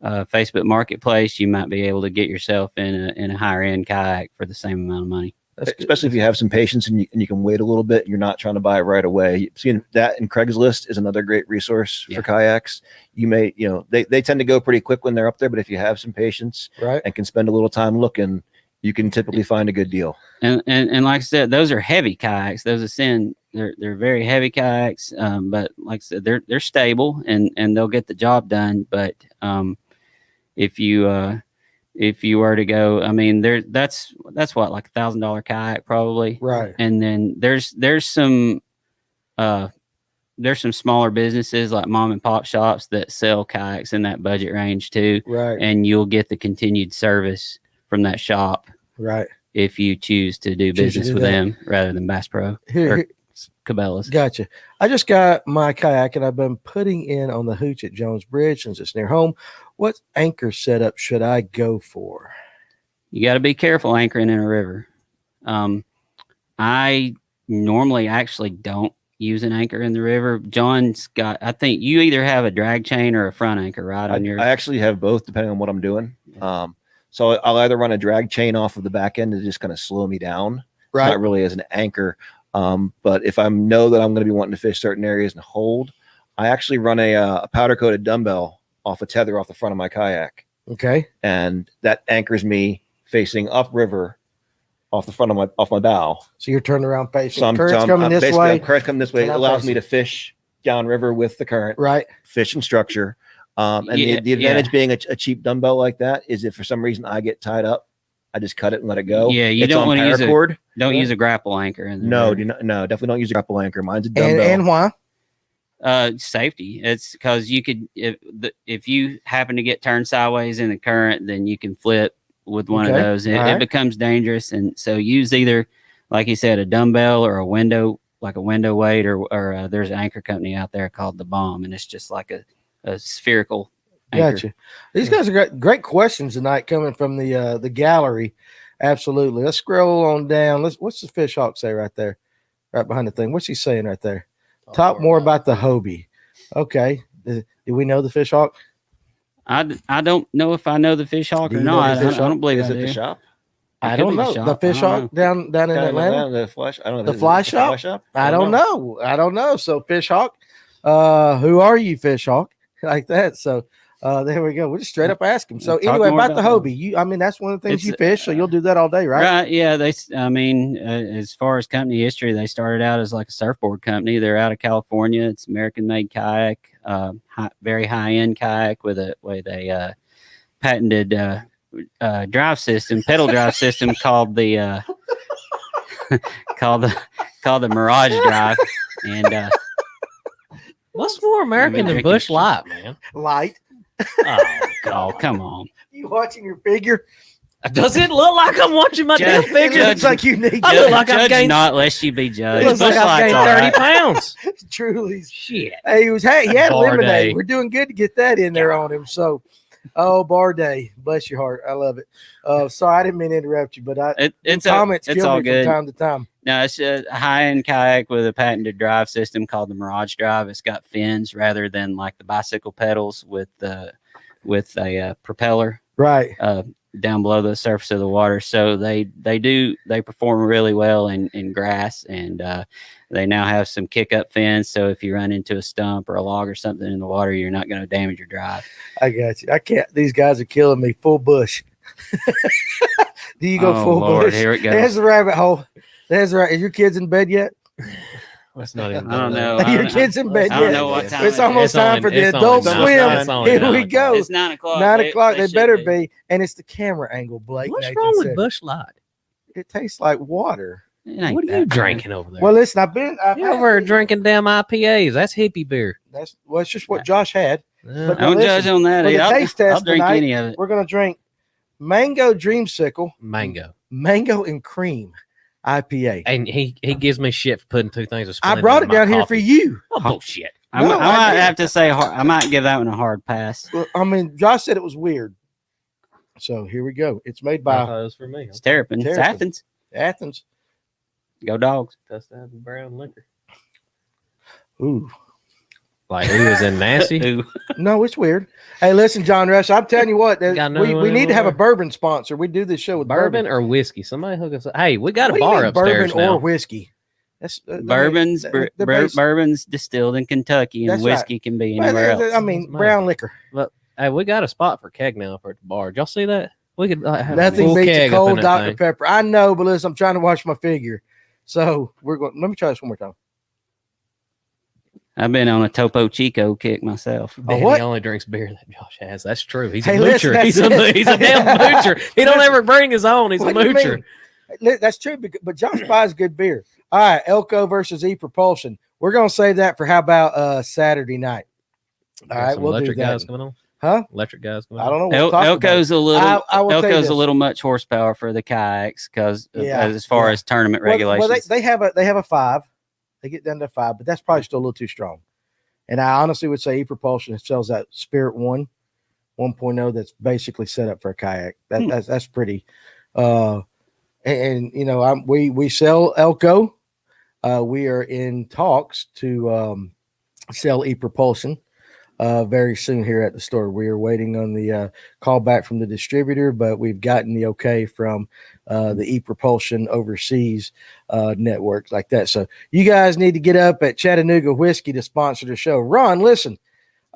Facebook Marketplace. You might be able to get yourself in a higher end kayak for the same amount of money. Especially if you have some patience and you can wait a little bit and you're not trying to buy it right away. Seeing that in Craigslist is another great resource for kayaks. You may, they tend to go pretty quick when they're up there, but if you have some patience and can spend a little time looking, you can typically find a good deal. And like I said, those are heavy kayaks. Those Ascend, they're very heavy kayaks, but like I said, they're stable and they'll get the job done. But if you were to go, I mean, that's what, like $1,000 kayak probably, right? And then there's some smaller businesses like mom and pop shops that sell kayaks in that budget range too, right? And you'll get the continued service from that shop, right? If you choose to do business with them rather than Bass Pro or Cabela's. Gotcha. I just got my kayak and I've been putting in on the hooch at Jones Bridge since it's near home. What anchor setup should I go for? You got to be careful anchoring in a river. I normally actually don't use an anchor in the river. John's got, I think you either have a drag chain or a front anchor, right? On yours. I actually have both depending on what I'm doing. So I'll either run a drag chain off of the back end to just kind of slow me down. Right. Not really as an anchor. But if I know that I'm going to be wanting to fish certain areas and hold, I actually run a powder coated dumbbell off a tether off the front of my kayak. Okay. And that anchors me facing upriver off the front of my bow. So you're turned around facing. So current's coming this way. Current's coming this way. It allows me to fish downriver with the current. Right. Fish and structure. And the advantage being a cheap dumbbell like that is if for some reason I get tied up, I just cut it and let it go. Yeah, you don't want to use a grapple ancher. Definitely don't use a grapple anchor. Mine's a dumbbell. And why? Safety. It's because you could, if you happen to get turned sideways in the current, then you can flip with one of those. It becomes dangerous, and so use either, like you said, a dumbbell or a window, like a window weight, or there's an anchor company out there called The Bomb, and it's just like a spherical anchor. Gotcha. These guys are great questions tonight coming from the gallery. Absolutely. Let's scroll on down. What's the fish hawk say right there, right behind the thing? What's he saying right there? Talk more about the Hobie. Okay. Do we know the fish hawk? I don't know if I know the fish hawk or not. I don't believe it. Is it the shop? I don't know. The fish hawk down in Atlanta. The flash. I don't know. The fly shop. I don't know. So fish hawk. Who are you, fish hawk? Like that. So there we go. We'll just straight up ask him. So anyway, about the Hobie, that's one of the things you fish. So you'll do that all day, right? Right. Yeah. As far as company history, they started out as like a surfboard company. They're out of California. It's American made kayak, very high end kayak with a patented drive system, pedal drive system called the Mirage Drive. And what's more American than Bush Light, man? Light. Oh, come on. You watching your figure? Does it look like I'm watching my damn figure? It looks like you need. I look like I've gained, not lest you be judged. It looks like I've gained 30 pounds. Truly, shit. Hey, he had Bar lemonade. day. We're doing good to get that in there on him. So, bar day, bless your heart. I love it. Sorry, I didn't mean to interrupt you, but comments kill all me good. from time to time. No, it's a high-end kayak with a patented drive system called the Mirage Drive. It's got fins rather than like the bicycle pedals with a propeller right down below the surface of the water. So they perform really well in grass, and they now have some kick-up fins. So if you run into a stump or a log or something in the water, you're not going to damage your drive. I got you. I can't. These guys are killing me. Full bush. Do you go full Lord, bush? Here it goes. There's the rabbit hole. There's right. Is your kids in bed yet? Let's not even. I don't know. Your kid's in bed. I don't Yeah. know what time It's it almost is. time for the It's Adult only Swim. nine- it's only Here 9 we o'clock. go. It's 9 o'clock. 9 o'clock. They should better be. And it's the camera angle, Blake. What's Nathan wrong said. with Busch Light? It tastes like water. It ain't What are that you bad. drinking over there? Well, listen, I've you're over there drinking damn IPAs. That's hippie beer. it's just what Josh had. But Don't listen, judge on that. for the I'll taste test I'll drink tonight, any of it. We're gonna drink mango dreamsicle, Mango. and cream IPA. And he gives me shit for putting 2 things of I Splenda brought in it my down here for coffee. you. Oh, bullshit. I No, might I did. have to say I might give that one a hard pass. Well, I mean, Josh said it was weird. So here we go. It's made I by thought it was for me. It's Terrapin. It's Terrapin. Athens. Athens. Go Dogs. That's that brown liquor. Ooh. Like who is in nasty? Ooh. No, it's weird. Hey, listen, John Rush, I'm telling you what, Got no we need to have a anymore? bourbon sponsor. We do this show with Bourbon or whiskey? Somebody hook us up. Hey, we got What a do you bar mean, upstairs bourbon now. or whiskey. That's Bourbon's bourbon's distilled in Kentucky, and That's right. whiskey can be anywhere else. I mean, brown liquor. Hey, we got a spot for keg now up at the bar. Did y'all see that? We could have a Nothing full beats a keg up in cold that Dr. thing. Pepper. I know, but listen, I'm trying to watch my figure. So we're going. Let me try this one more time. I've been on a Topo Chico kick myself. Danny what? only drinks beer that Josh has. That's true. He's Hey, a listen, moocher. that's He's a it. damn moocher. He don't ever bring his own. He's What a do you moocher. mean? That's true, but Josh buys good beer. All right, Elko versus E-Propulsion. We're going to save that for how about Saturday night? All right, Some we'll do electric that. guys coming on. Huh? Electric guys coming I on. don't know. We'll talk about Elko's it. a little. I will tell you Elko's a this. little much horsepower for the kayaks because Yeah, as far as tournament regulations. Well, they have a 5. They get down to 5, but that's probably still a little too strong. And I honestly would say E-Propulsion sells that Spirit 1.0 that's basically set up for a kayak. That's pretty. And you know, we sell Elko. We are in talks to sell E-Propulsion very soon here at the store. We are waiting on the call back from the distributor, but we've gotten the okay from the E-Propulsion overseas networks like that. So you guys need to get up at Chattanooga Whiskey to sponsor the show. Ron, listen,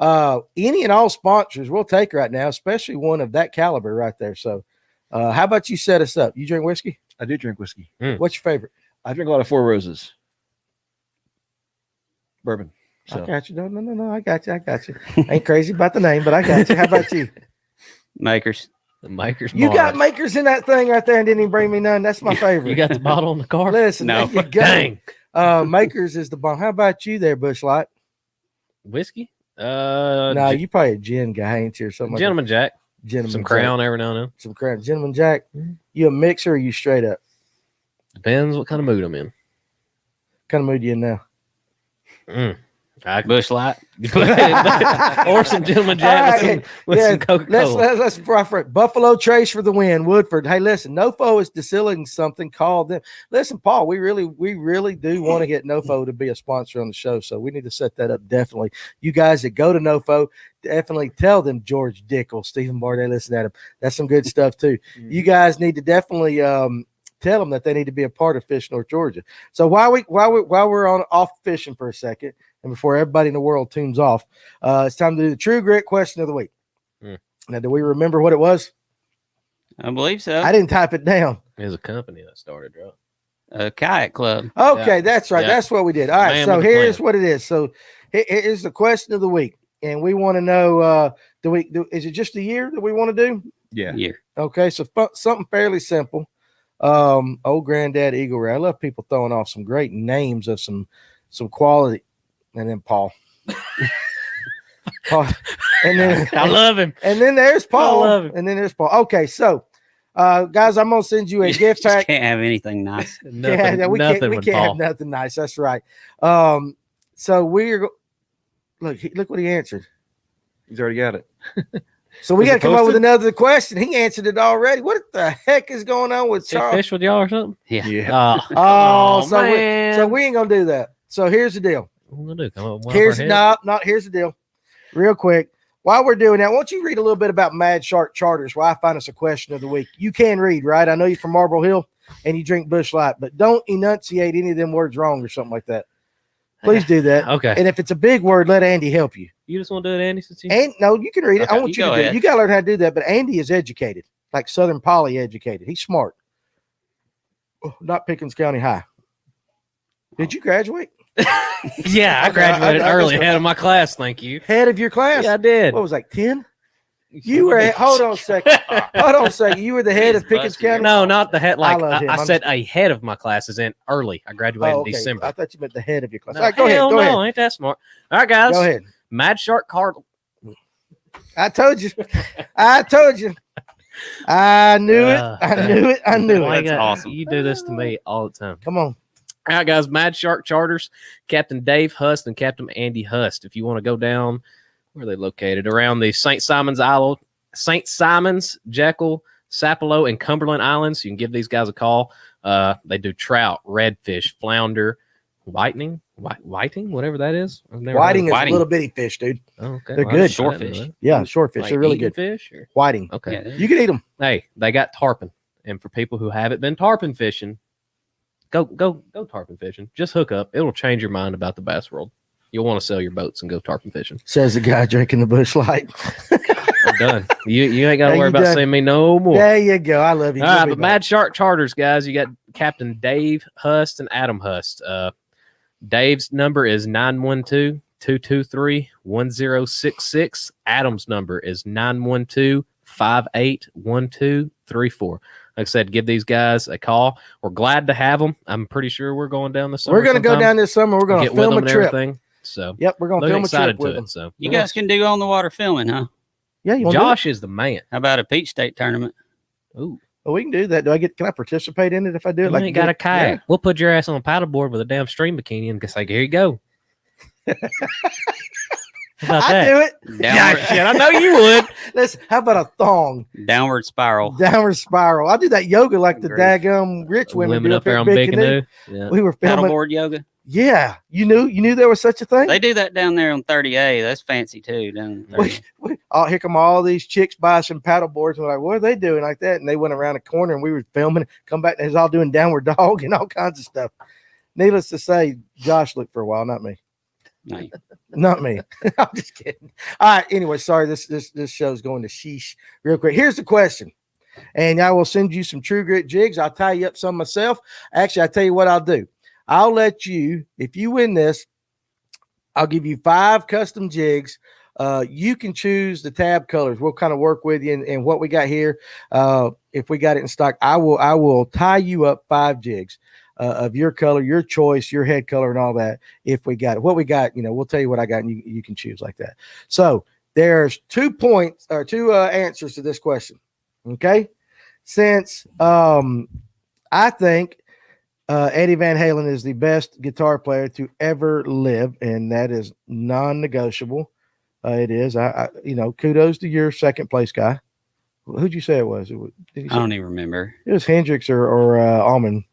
any and all sponsors we'll take right now, especially one of that caliber right there. So how about you set us up? You drink whiskey? I do drink whiskey. What's your favorite? I drink a lot of Four Roses. Bourbon. So I got you. No. I got you. Ain't crazy about the name, but I got you. How about you? Makers. The Makers. You got Mars. makers in that thing right there and didn't even bring me none. That's my favorite. You got the bottle in the car? Listen, No. there you go. Dang. Makers is the bomb. How about you there, Busch Light? Whiskey? No, you probably a gin guy, ain't you, or something? Gentleman Jack. Like Gentleman Some Jack. Crown every now and then. Some Crown. Gentleman Jack. Mhm. You a mixer or you straight up? Depends what kind of mood I'm in. Kind of mood you in now? Bush Light. Or some Gentleman Jack All right. with Yeah, some Coca-Cola. Let's prefer it. Buffalo Trace for the win. Woodford. Hey, listen, Nofo is distilling something called them. Listen, Paul, we really do want to get Nofo to be a sponsor on the show, so we need to set that up. Definitely, you guys that go to Nofo, definitely tell them George Dickel, Stephen Bardet, listen at him. That's some good stuff too. You guys need to definitely tell them that they need to be a part of Fish North Georgia. So while we're on off fishing for a second, and before everybody in the world tunes off, it's time to do the True Grit question of the week. Now, do we remember what it was? I believe so. I didn't type it down. There's a company that started, right? A kayak club. Okay, that's right. Yeah. That's what we did. All right, Man so with the here's plan. what it is. So here's the question of the week, and we want to know: is it just a year that we want to do? yeah. Year. Okay, so something fairly simple. Old Granddad Eagle Ray. I love people throwing off some great names of some quality, and then Paul. Paul, and then I love him. and then there's Paul, I love him. and then there's Paul. Okay, so guys, I'm gonna send you a gift Just pack. can't have anything nice. Nothing, we nothing can't with have Paul. nothing nice. That's right. So look what he answered. He's already got it. So we Was got it to come up with posted? another question. He answered it already. What the heck is going on with Did he Charles? fish with y'all or something? Yeah. Oh, so man. we ain't gonna do that. So here's the deal. What we gonna do? Come up with one Here's of our heads? here's the deal. Real quick. While we're doing that, why don't you read a little bit about Mad Shark Charters where I find us a question of the week? You can read, right? I know you're from Marble Hill and you drink Busch Light, but don't enunciate any of them words wrong or something like that. Please do that. Okay. And if it's a big word, let Andy help you. You just want to do it, Andy? Since you And no, you can read it. Okay, I want you you to go do it. ahead. You got to learn how to do that. But Andy is educated, like Southern Poly educated. He's smart. Oh, not Pickens County High. Did you graduate? Yeah, I graduated early, head of my class. Thank you. Head of your class? Yeah, I did. What was like 10? You were hold on a second. Hold on a second. You were the head He's of Pickens busted. County? No, not the head. Like love him. I I'm said, just- a head of my classes in early. I graduated Oh, in okay. December. I thought you meant the head of your class. No, All right, go ahead. hell Go no, ahead. ain't that smart. All right, guys. Go ahead. Mad Shark card. I told you. I told you. I knew it. I knew it. I knew Why it. you That's got- awesome. You do this to me all the time. Come on. All right, guys. Mad Shark Charters, Captain Dave Hust and Captain Andy Hust. If you want to go down, where are they located? Around the St. Simon's Island, St. Simon's, Jekyll, Sapelo, and Cumberland Islands. You can give these guys a call. They do trout, redfish, flounder, whiting, whatever that is. I've never heard Whiting of is it. a Whiting. little bitty fish, dude. Oh, okay. They're I good. didn't know Shortfish. that. Yeah, shortfish. Like They're really eating good. fish. Or? Whiting. Okay. Yeah, You can eat them. Hey, they got tarpon, and for people who haven't been tarpon fishing, go tarpon fishing. Just hook up. It'll change your mind about the bass world. You'll want to sell your boats and go tarpon fishing. Says the guy drinking the Bush Light. I'm done. You ain't got Yeah, to worry you about done. seeing me no more. There you go. I love you. All You'll right, be but back. Mad Shark Charters, guys. You got Captain Dave Hust and Adam Hust. Dave's number is 912-223-1066. Adam's number is 912-581234. Like I said, give these guys a call. We're glad to have them. I'm pretty sure we're going down this summer. We're going to go sometime. down this summer. We're going to Get with film them a and trip. everything. So Yep, we're going to looking film a excited trip with to them. it. So You guys can do on the water filming, huh? Yeah, you want Josh is the man. How about a Peach State tournament? Ooh, Well, we can do that. Can I participate in it if I do it? you ain't got a kayak. Yeah. We'll put your ass on a paddleboard with a damn stream bikini and just like, here you go. How about I that? do it. Downward, Shit, I know you would. Let's. How about a thong? downward spiral. Downward spiral. I'll do that yoga like the Great. daggum rich women Women do up there at on Big Big Canoe. Canoe. Yeah. We were filming. Paddleboard yoga. Yeah, you knew there was such a thing. They do that down there on 30A. That's fancy too. Down there. Here come all these chicks buy some paddle boards. And we're like, what are they doing like that? And they went around a corner and we were filming. Come back and they was all doing downward dog and all kinds of stuff. Needless to say, Josh looked for a while, not me. No. Not me. I'm just kidding. All right. Anyway, sorry. This show's going to sheesh real quick. Here's the question. And I will send you some True Grit jigs. I'll tie you up some myself. Actually, I'll tell you what I'll do. I'll let you, if you win this, I'll give you 5 custom jigs. You can choose the tab colors. We'll kind of work with you and what we got here. If we got it in stock, I will tie you up 5 jigs of your color, your choice, your head color, and all that. If we got it, what we got, we'll tell you what I got, and you can choose like that. So there's 2 points or 2 answers to this question. Okay, since I think Eddie Van Halen is the best guitar player to ever live, and that is non-negotiable. It is. I kudos to your second place guy. Who'd you say it was? Did you I say don't even remember. it was Hendrix or Allman?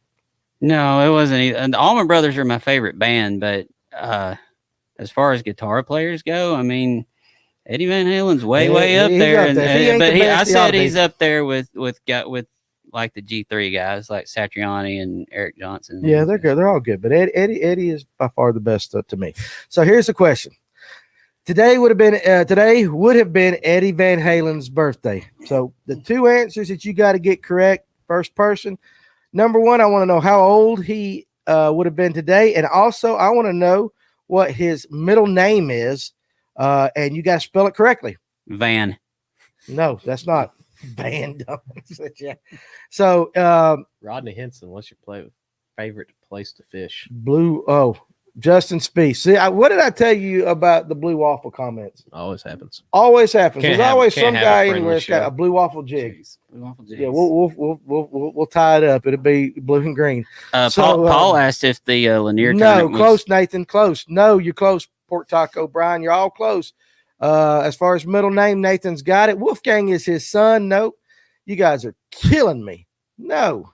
No, it wasn't. The Allman Brothers are my favorite band, but as far as guitar players go, I mean, Eddie Van Halen's way up he's there. up there. If he ain't But the best, I he ought said to be. he's up there with like the G3 guys, like Satriani and Eric Johnson. Yeah, they're good. They're all good, but Eddie is by far the best to me. So here's the question. Today would have been Eddie Van Halen's birthday. So the 2 answers that you got to get correct, first person. Number 1, I want to know how old he would have been today, and also I want to know what his middle name is, and you got to spell it correctly. Van. No, that's not Van. So Rodney Henson, what's your favorite place to fish? Justin Spieth. See, what did I tell you about the blue waffle comments? Always happens. Always happens. Can't There's have- always can't some have a guy friendly anywhere that's got show. a blue waffle jig. Jeez. Awful Yeah, jeez. we'll tie it up. It'll be blue and green. So, Paul asked if the Lanier No, tournament was- close, Nathan. Close. No, you're close. Pork Taco Brian, you're all close. As far as middle name, Nathan's got it. Wolfgang is his son. Nope. You guys are killing me. No.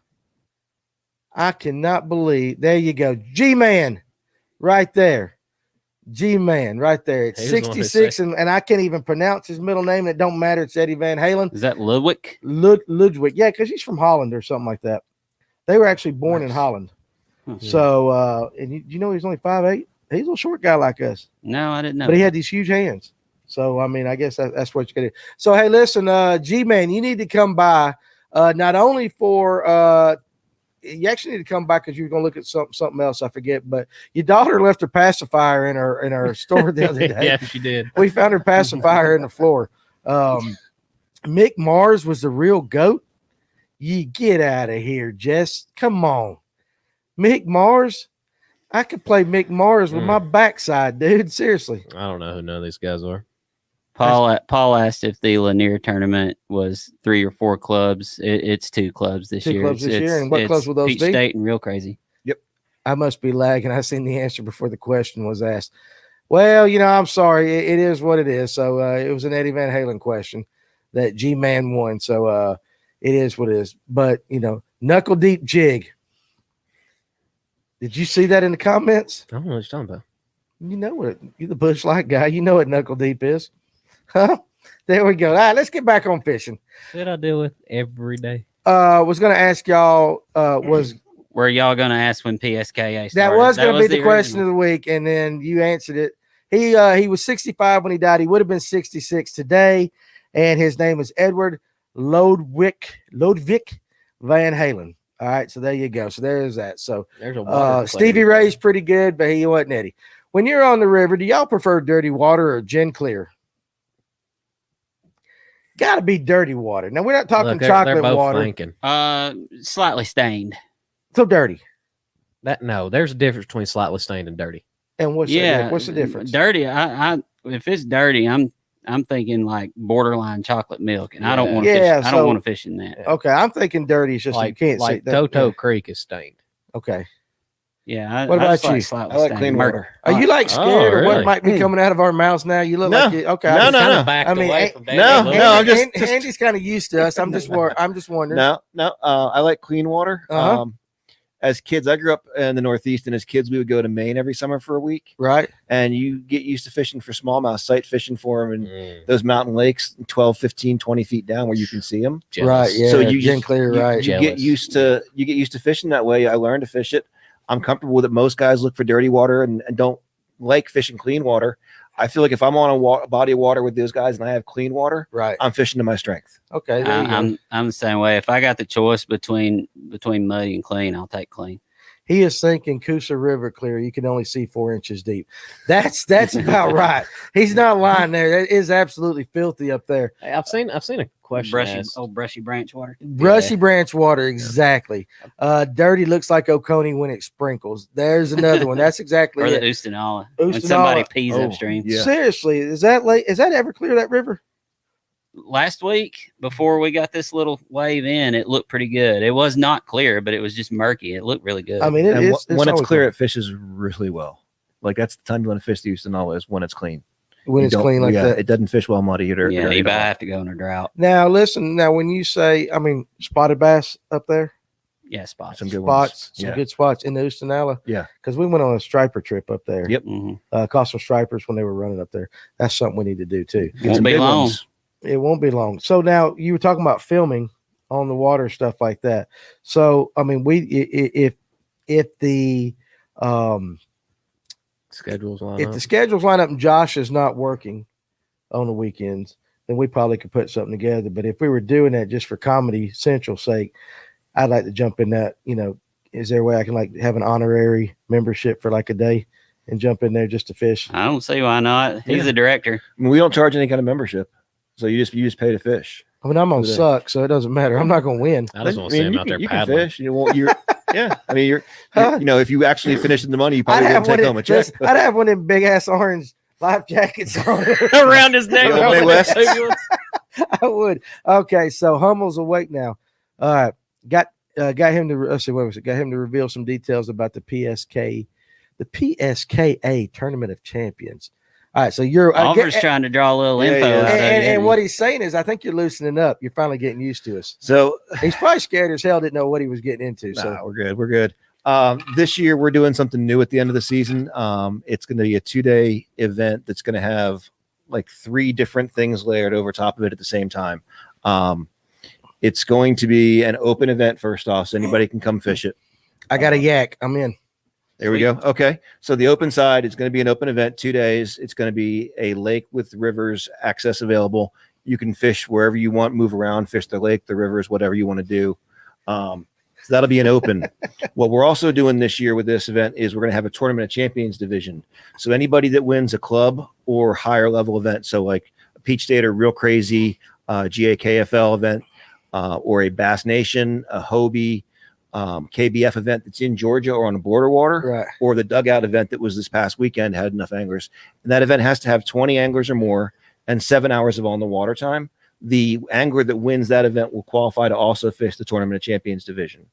I cannot believe. There you go. G-Man. Right there. G-Man right there. It's He was the one who 66, and I can't even pronounce his middle name. It don't matter. It's Eddie Van Halen. Is that Ludwig? Ludwig. Yeah, because he's from Holland or something like that. They were actually born in Holland. So, and you know he's only 5'8"? He's a little short guy like us. No, I didn't know. But he had these huge hands. So, I mean, I guess that's what you got to do. So, hey, listen, G-Man, you need to come by not only for you actually need to come back because you were going to look at something else. I forget, but your daughter left her pacifier in her store the other day. Yeah, she did. We found her pacifier in the floor. Mick Mars was the real GOAT. You get out of here, Jess. Come on. Mick Mars? I could play Mick Mars with my backside, dude. Seriously. I don't know who none of these guys are. Paul asked if the Lanier tournament was 3 or 4 clubs. It's 2 clubs this year. 2 clubs this year. And what clubs will those Peach be? State and Real Crazy. Yep. I must be lagging. I seen the answer before the question was asked. Well, I'm sorry. It is what it is. So it was an Eddie Van Halen question that G-Man won. So it is what it is. But, knuckle deep jig. Did you see that in the comments? I don't know what you're talking about. You know what? You're the Bush Light guy. You know what knuckle deep is. Huh? There we go. All right, let's get back on fishing. That I deal with every day. Was going to ask y'all, Were y'all going to ask when PSKA started? that was going to be the question original. of the week, and then you answered it. He was 65 when he died. He would have been 66 today, and his name is Edward Lodvik Van Halen. All right, so there you go. So there's that. So There's a water Stevie Ray's pretty good, but he wasn't Eddie. When you're on the river, do y'all prefer dirty water or gin clear? Got to be dirty water. Now we're not talking Look, chocolate they're both water. thinking. Slightly stained. So dirty. There's a difference between slightly stained and dirty. And what's the difference? Dirty. If it's dirty, I'm thinking like borderline chocolate milk, and I don't want to fish. I don't want to fish in that. Okay, I'm thinking dirty. It's just you can't see that. Toto Creek is stained. Okay. Yeah. What about you? Slightly I like stained. clean water. Are you like scared of what really? might be coming out of our mouths now? You look No. like you, okay. No, I just- no. Backed I mean, away from no, Danny. no, I'm just- Andy's kind of used to us. I'm just wondering. No. I like clean water. Uh-huh. As kids, I grew up in the Northeast, and as kids, we would go to Maine every summer for a week. Right. And you get used to fishing for smallmouth, sight fishing for them, and those mountain lakes 12, 15, 20 feet down where you can see them. Right. Yeah. So you gin just- clear. You, Right. you get used to fishing that way. I learned to fish it. I'm comfortable with it. Most guys look for dirty water and don't like fishing clean water. I feel like if I'm on a body of water with those guys and I have clean water, Right. I'm fishing to my strength. Okay. There you go. I'm the same way. If I got the choice between muddy and clean, I'll take clean. He is thinking Coosa River clear. You can only see 4 inches deep. That's about right. He's not lying there. That is absolutely filthy up there. Hey, I've seen a question asked. Brushy branch water. Brushy branch water, exactly. Dirty looks like Oconee when it sprinkles. There's another one. That's exactly Or the it. Oostanala. When Oostanala. somebody pees Oh, upstream. yeah. Seriously, is that ever clear, that river? Last week, before we got this little wave in, it looked pretty good. It was not clear, but it was just murky. It looked really good. I mean, And it's when it's always clear, it fishes really well. Like that's the time you want to fish the Houston is when it's clean. when You it's don't- clean like yeah, that. It doesn't fish well muddy either. yeah, you have to go in a drought. Now, listen. Now, when you say, I mean, spotted bass up there, Yeah, spots. Some good ones. spots, some Yeah. good spots in the Oostanala. Yeah. Because we went on a striper trip up there. Yep. Mhm. Caught some stripers when they were running up there. That's something we need to do too. Get Won't some be big long. ones. It won't be long. So now you were talking about filming on the water, stuff like that. So I mean, if the Schedules line if up. the schedules line up and Josh is not working on the weekends, then we probably could put something together. But if we were doing that just for Comedy Central's sake, I'd like to jump in that. Is there a way I can like have an honorary membership for like a day and jump in there just to fish? I don't see why not. He's the director. I mean, we don't charge any kind of membership, so you just pay to fish. I mean, I'm on Okay. suck, so it doesn't matter. I'm not going to win. I just want to I see mean, him you out can- there you can paddling. fish. You're yeah. I mean, you're Huh? if you actually finished in the money, you I'd probably have, wouldn't one take of, home a check. listen, I'd have one of them big ass orange life jackets on. Around his neck. The old Midwest. I would. Okay, so Hummel's awake now. All right, got him to let's see, what was it? Got him to reveal some details about the PSKA Tournament of Champions. All right, so you're Oliver's trying to draw a little Yeah, info yeah. out of it. and what he's saying is, I think you're loosening up. You're finally getting used to us. So He's probably scared as hell. Didn't know what he was getting into. So we're good. We're good. This year we're doing something new at the end of the season. It's going to be a 2-day event that's going to have like 3 different things layered over top of it at the same time. It's going to be an open event first off, so anybody can come fish it. I got a yak. I'm in. There we go. Okay. So the open side is going to be an open event, 2 days. It's going to be a lake with rivers access available. You can fish wherever you want, move around, fish the lake, the rivers, whatever you want to do. So that'll be an open. What we're also doing this year with this event is we're going to have a Tournament of Champions division. So anybody that wins a club or higher level event, so like a Peach State or Real Crazy GAKFL event, or a Bass Nation, a Hobie, KBF event that's in Georgia or on the border water, Right. or the dugout event that was this past weekend had enough anglers. And that event has to have 20 anglers or more and 7 hours of on the water time. The angler that wins that event will qualify to also fish the Tournament of Champions division.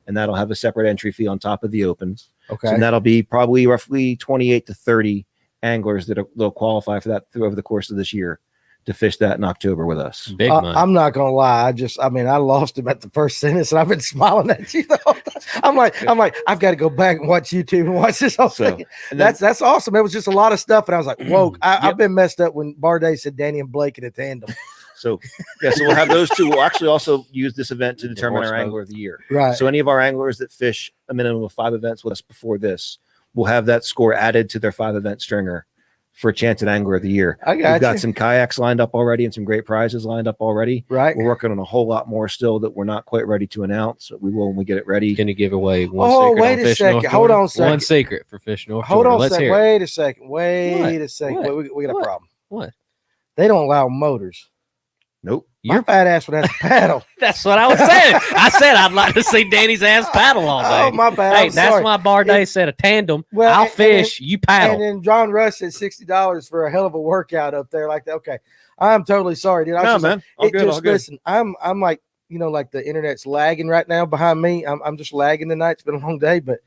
And that'll have a separate entry fee on top of the open. Okay. So that'll be probably roughly 28 to 30 anglers that'll qualify for that over the course of this year to fish that in October with us. Big money. I'm not gonna lie. I lost him at the first sentence, and I've been smiling at you the whole time. I'm like, I've got to go back and watch YouTube and watch this whole thing. And then- That's awesome. It was just a lot of stuff, and I was like, whoa. I've been messed up when Barday said Danny and Blake in a tandem. So we'll have those two. We'll actually also use this event to determine our horse angler of the year. Right. So any of our anglers that fish a minimum of 5 events with us before this will have that score added to their 5-event stringer for a chance at angler of the year. We've got some kayaks lined up already and some great prizes lined up already. Right. We're working on a whole lot more still that we're not quite ready to announce. We will when we get it ready. Can you give away one Oh, secret? wait on a Fish second. North Hold Georgia? on a second. One secret for Fish North Hold Georgia. on a Let's second. hear it. Wait a second. Wait a second. What? We got a What? problem. What? They don't allow motors. Nope. My fat ass would have to paddle. That's what I was saying. I said I'd like to see Danny's ass paddle all day. Oh, my bad. Hey, I'm that's sorry. why Barday said a tandem. Well, I'll and fish, you paddle. And then John Rush said $60 for a hell of a workout up there like that. Okay. I'm totally sorry, dude. I was No, just man. like, All good. All good. Listen, I'm like, like the internet's lagging right now behind me. I'm just lagging tonight. It's been a long day, but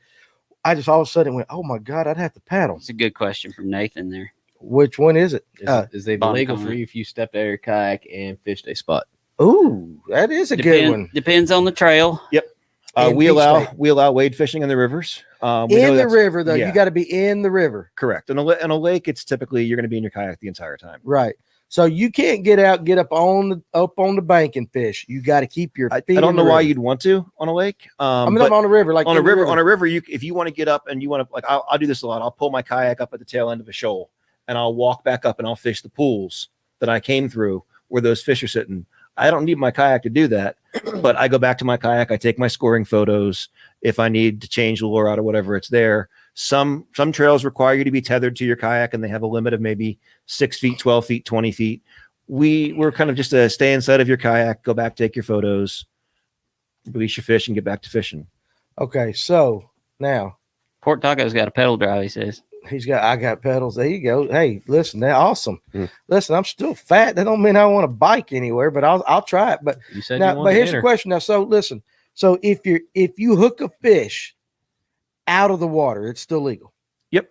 I just all of a sudden went, oh my God, I'd have to paddle. It's a good question from Nathan there. Which one is it? Is it bottom illegal for comment. you if you stepped out of your kayak and fished a spot? Ooh, that is a good one. Depends on the trail. In We Peach allow State. wade fishing in the rivers. We know In the that's- river, though, yeah. you got to be in the river. Correct. In a lake, it's typically you're going to be in your kayak the entire time. Right. So you can't get up on the bank and fish. You got to keep your I feet. don't in know the why river. you'd want to on a lake. I'm but on a river, like on a in the river, if you want to get up and you want to, like, I'll do this a lot. I'll pull my kayak up at the tail end of a shoal and I'll walk back up and I'll fish the pools that I came through where those fish are sitting. I don't need my kayak to do that, but I go back to my kayak. I take my scoring photos. If I need to change the lure out or whatever, it's there. Some trails require you to be tethered to your kayak and they have a limit of maybe 6 feet, 12 feet, 20 feet. We're kind of just to stay inside of your kayak, go back, take your photos, release your fish and get back to fishing. Okay, so now Port Taco's got a pedal drive, he says. I got pedals. There you go. Hey, listen, they're awesome. Mm. Listen, I'm still fat. That don't mean I want to bike anywhere, but I'll try it. But You said now, you but wanted here's to the question now. So listen, so if you hook a fish out of the water, it's still legal. Yep.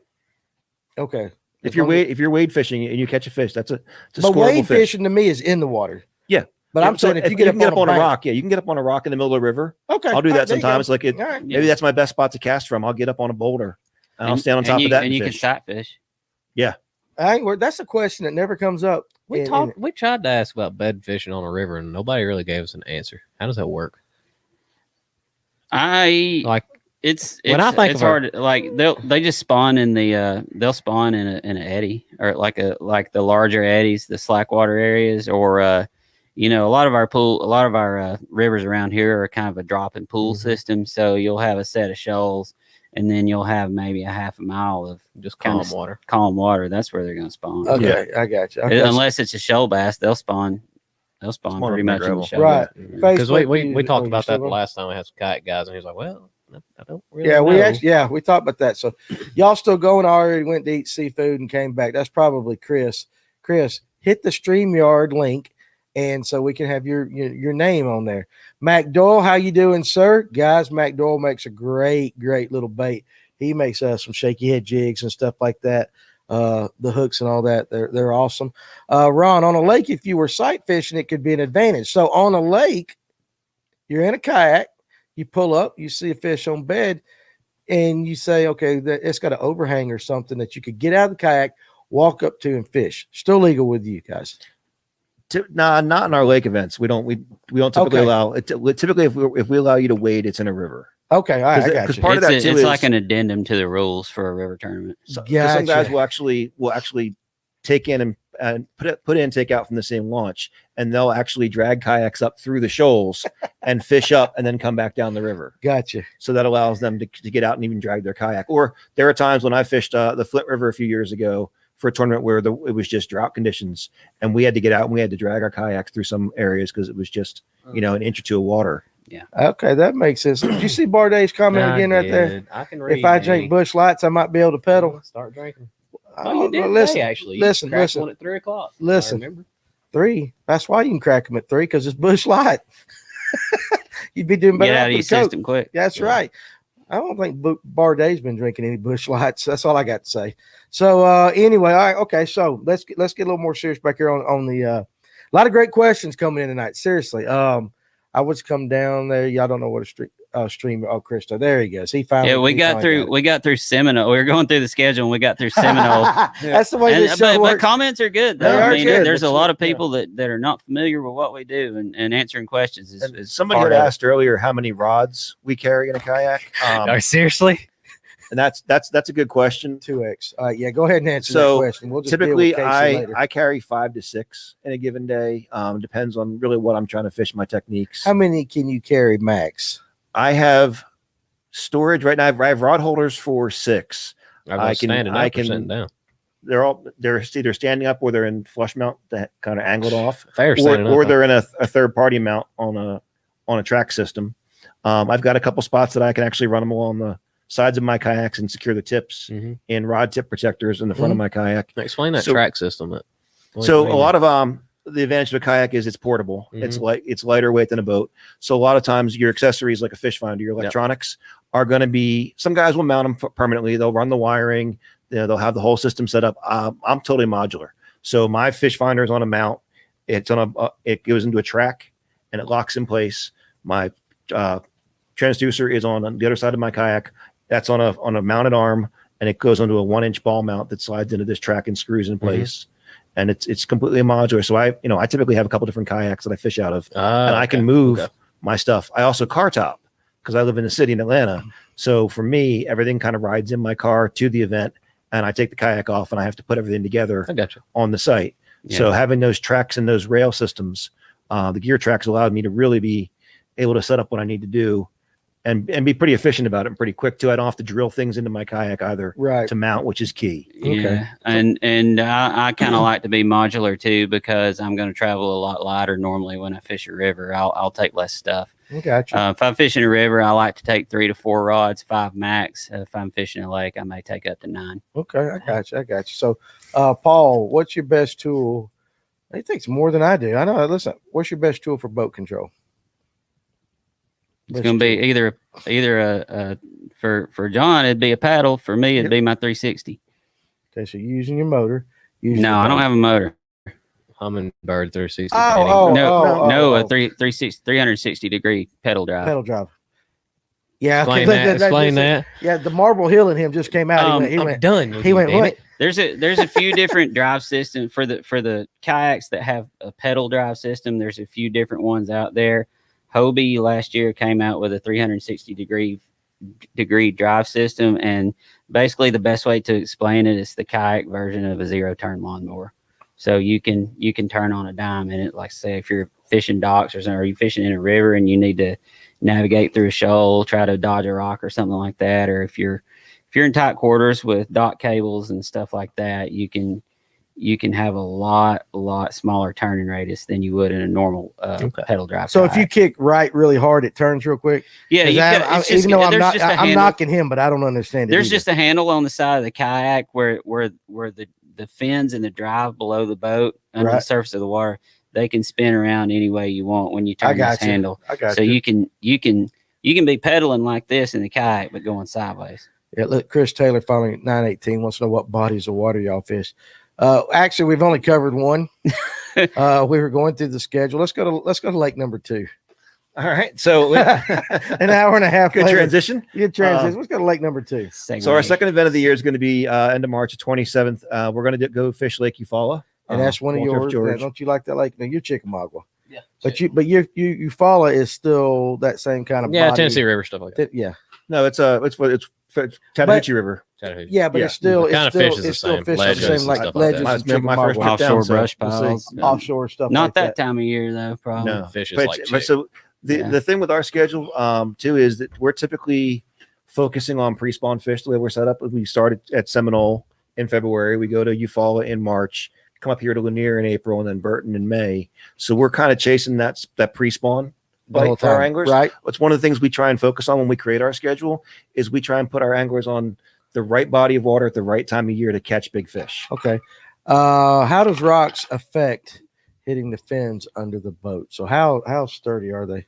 Okay. If you're wade fishing and you catch a fish, it's a But scoreable wade fish. fishing to me is in the water. Yeah. But I'm saying if you get up on a a bank- rock, you can get up on a rock in the middle of the river. Okay. I'll do all right, that there you go. sometimes. Like All right. maybe that's my best spot to cast from. I'll get up on a boulder and I'll stand on top of that and you can fish. sight fish. That's a question that never comes up. We tried to ask about bed fishing on a river and nobody really gave us an answer. How does that work? Like It's When I think it's of hard. Like they just spawn in the they'll spawn in an eddy or like the larger eddies, the slack water areas, or a lot of our rivers around here are kind of a drop and pool system. So you'll have a set of shoals, and then you'll have maybe a half a mile of just kinda calm water. calm water. That's where they're going to spawn. Okay, I got you. Okay. Unless it's a shoal bass, they'll spawn. They'll spawn Spawn pretty in the much in the gravel. shoal. Right. Because Facebook, we talked you about still that the going? last time we had some kayak guys, and he was like, "Well, I don't really." Yeah, know. we talked about that. So y'all still going? I already went to eat seafood and came back. That's probably Chris. Chris, hit the StreamYard link, and so we can have your name on there. Mac Doyle, how you doing, sir? Guys, Mac Doyle makes a great little bait. He makes some shaky head jigs and stuff like that. The hooks and all that, they're awesome. Ron, on a lake, if you were sight fishing, it could be an advantage. So on a lake, you're in a kayak, you pull up, you see a fish on bed, and you say, okay, it's got an overhang or something that you could get out of the kayak, walk up to and fish. Still legal with you guys? Nah, not in our lake events. We don't typically Okay. allow it. Typically, if we allow you to wade, it's in a river. Okay, all right, I got Because you. part of that too It's is like an addendum to the rules for a river tournament. some Gotcha. guys will actually take in and take out from the same launch, and they'll actually drag kayaks up through the shoals and fish up and then come back down the river. Gotcha. So that allows them to get out and even drag their kayak. Or there are times when I fished the Flint River a few years ago for a tournament where it was just drought conditions, and we had to get out and we had to drag our kayaks through some areas because it was just, an inch or two of water. Yeah. Okay, that makes sense. Did you see Barday's comment again right there? I can read. If I drink Busch Lights, I might be able to pedal. Start drinking. Oh, you did listen, today, actually. listen. One at 3:00. Listen. I remember. 3. That's why you can crack them at 3 because it's Busch Light. You'd be doing better. Get out of your with the Coke. system quick. That's right. I don't think Barday's been drinking any Busch Lights. That's all I got to say. So anyway, all right, okay. So let's get a little more serious back here on the. A lot of great questions coming in tonight. Seriously, I was come down there. Y'all don't know what a streamer. Oh, Christo, there he goes. He finally. Yeah, we got through Seminole. We were going through the schedule, and we got through Seminole. That's the way this show but works. comments are good. They are good. There's a lot of people that are not familiar with what we do, and answering questions is Somebody had asked earlier how many rods we carry in a kayak. Seriously? And that's a good question. 2x. Yeah, go ahead and answer that So question. We'll just typically deal with Casey later. I carry 5 to 6 in a given day. Depends on really what I'm trying to fish, my techniques. How many can you carry max? I have storage right now. I have rod holders for 6. I can down. They're either standing up or they're in flush mount that kind of angled off, or they're in a third party mount on a track system. I've got a couple spots that I can actually run them along the sides of my kayaks and secure the tips in rod tip protectors in the front of my kayak. Explain that track system. So a lot of the advantage of a kayak is it's portable. It's lighter weight than a boat. So a lot of times your accessories like a fish finder, your electronics are going to be, some guys will mount them permanently. They'll run the wiring. They'll have the whole system set up. I'm totally modular. So my fish finder is on a mount. It's on it goes into a track and it locks in place. My transducer is on the other side of my kayak. That's on a mounted arm, and it goes onto a 1-inch ball mount that slides into this track and screws in place. And it's completely modular. So I typically have a couple different kayaks that I fish out of, and I can move my stuff. I also car top because I live in the city in Atlanta. So for me, everything kind of rides in my car to the event, and I take the kayak off, and I have to put everything together on the site. Yeah. So having those tracks and those rail systems, the gear tracks allowed me to really be able to set up what I need to do. And be pretty efficient about it and pretty quick too. I don't have to drill things into my kayak either to mount, which is key. Yeah. And I kind of like to be modular too, because I'm going to travel a lot lighter normally when I fish a river. I'll take less stuff. Gotcha. If I'm fishing a river, I like to take 3 to 4 rods, 5 max. If I'm fishing a lake, I may take up to 9. Okay, I got you. So, Paul, what's your best tool? He thinks more than I do. I know. Listen, what's your best tool for boat control? It's going to be either for John, it'd be a paddle. For me, it'd be my 360. Okay, so you're using your motor. No, I don't have a motor. Humminbird 360. No, a 360 degree pedal drive. Pedal drive. Yeah, explain that. Yeah, the Marble Hill in him just came out. He went done. He went what? There's a few different drive systems for the kayaks that have a pedal drive system. There's a few different ones out there. Hobie last year came out with a 360 degree drive system, and basically the best way to explain it is the kayak version of a 0-turn lawnmower. So you can turn on a dime in it. Like say if you're fishing docks or something, or you're fishing in a river and you need to navigate through a shoal, try to dodge a rock or something like that, or if you're in tight quarters with dock cables and stuff like that, you can have a lot smaller turning radius than you would in a normal pedal drive. So kayak. if you kick right really hard, it turns real quick. Yeah, even though I'm knocking him, but I don't understand it. There's just a handle on the side of the kayak where the fins and the drive below the boat under the surface of the water, they can spin around any way you want when you turn this handle. So you can be pedaling like this in the kayak but going sideways. Yeah, look, Chris Taylor following at 918 wants to know what bodies of water y'all fish. Actually, we've only covered one. We were going through the schedule. Let's go to lake number 2. All right. So an hour and a half. Good later. transition. Good transition. Let's go to lake number 2. So our second event of the year is going to be end of March, the 27th. We're going to go fish Lake Eufaula. And that's one of yours. Don't you like that lake? No, you're Chickamauga. Yeah. But Eufaula is still that same kind of body. Tennessee River stuff like that. Yeah. No, it's Chattahoochee River. Chattahoochee. Yeah, but Yeah. it's still The kind of fish is the it's still same. fish the Ledges same and like stuff like ledges that. and chicken My first marble, trip down Offshore south. brush We'll see. piles. offshore stuff. Not like that time of year though, probably. No, Fish is but, like but chick. so Yeah. the thing with our schedule too is that we're typically focusing on pre-spawn fish. The way we're set up, we start at Seminole in February, we go to Eufaula in March, come up here to Lanier in April, and then Burton in May. So we're kind of chasing that pre-spawn The whole bite for our time, anglers. right? It's one of the things we try and focus on when we create our schedule is we try and put our anglers on the right body of water at the right time of year to catch big fish. Okay. How does rocks affect hitting the fins under the boat? So how sturdy are they?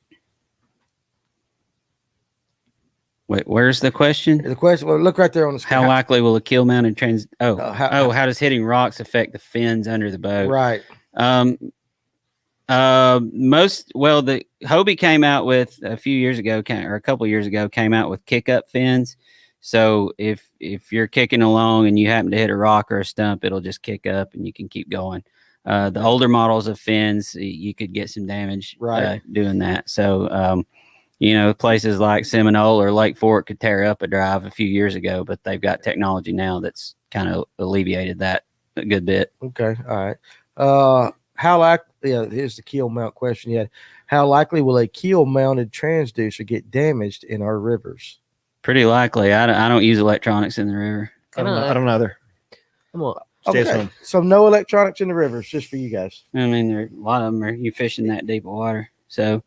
Wait, where's the question? The question. Well, look right there on the screen. How likely will a keel mounted how how does hitting rocks affect the fins under the boat? Right. The Hobie came out with a few years ago, or a couple of years ago, came out with kick up fins. So if you're kicking along and you happen to hit a rock or a stump, it'll just kick up and you can keep going. The older models of fins, you could get some damage doing that. So places like Seminole or Lake Fork could tear up a drive a few years ago, but they've got technology now that's kind of alleviated that a good bit. Okay. All right. Here's the keel mount question you had. How likely will a keel mounted transducer get damaged in our rivers? Pretty likely. I don't use electronics in the river. I don't either. Stay at home. So no electronics in the rivers, just for you guys. I mean, a lot of them are you fishing that deep of water. So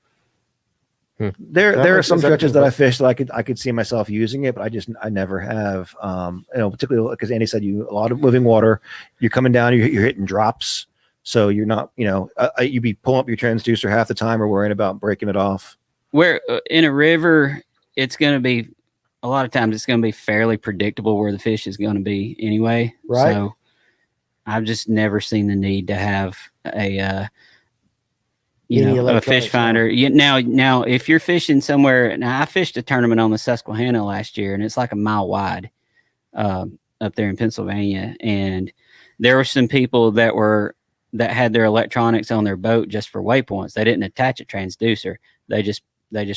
there are some stretches that I fished that I could see myself using it, but I never have. Particularly because Andy said a lot of moving water. You're coming down, you're hitting drops, so you're not. You'd be pulling up your transducer half the time or worrying about breaking it off. Where in a river, it's going to be a lot of times it's going to be fairly predictable where the fish is going to be anyway. Right. So I've just never seen the need to have a fish finder. Now, if you're fishing somewhere, now I fished a tournament on the Susquehanna last year, and it's like a mile wide up there in Pennsylvania, and there were some people that had their electronics on their boat just for waypoints. They didn't attach a transducer. They just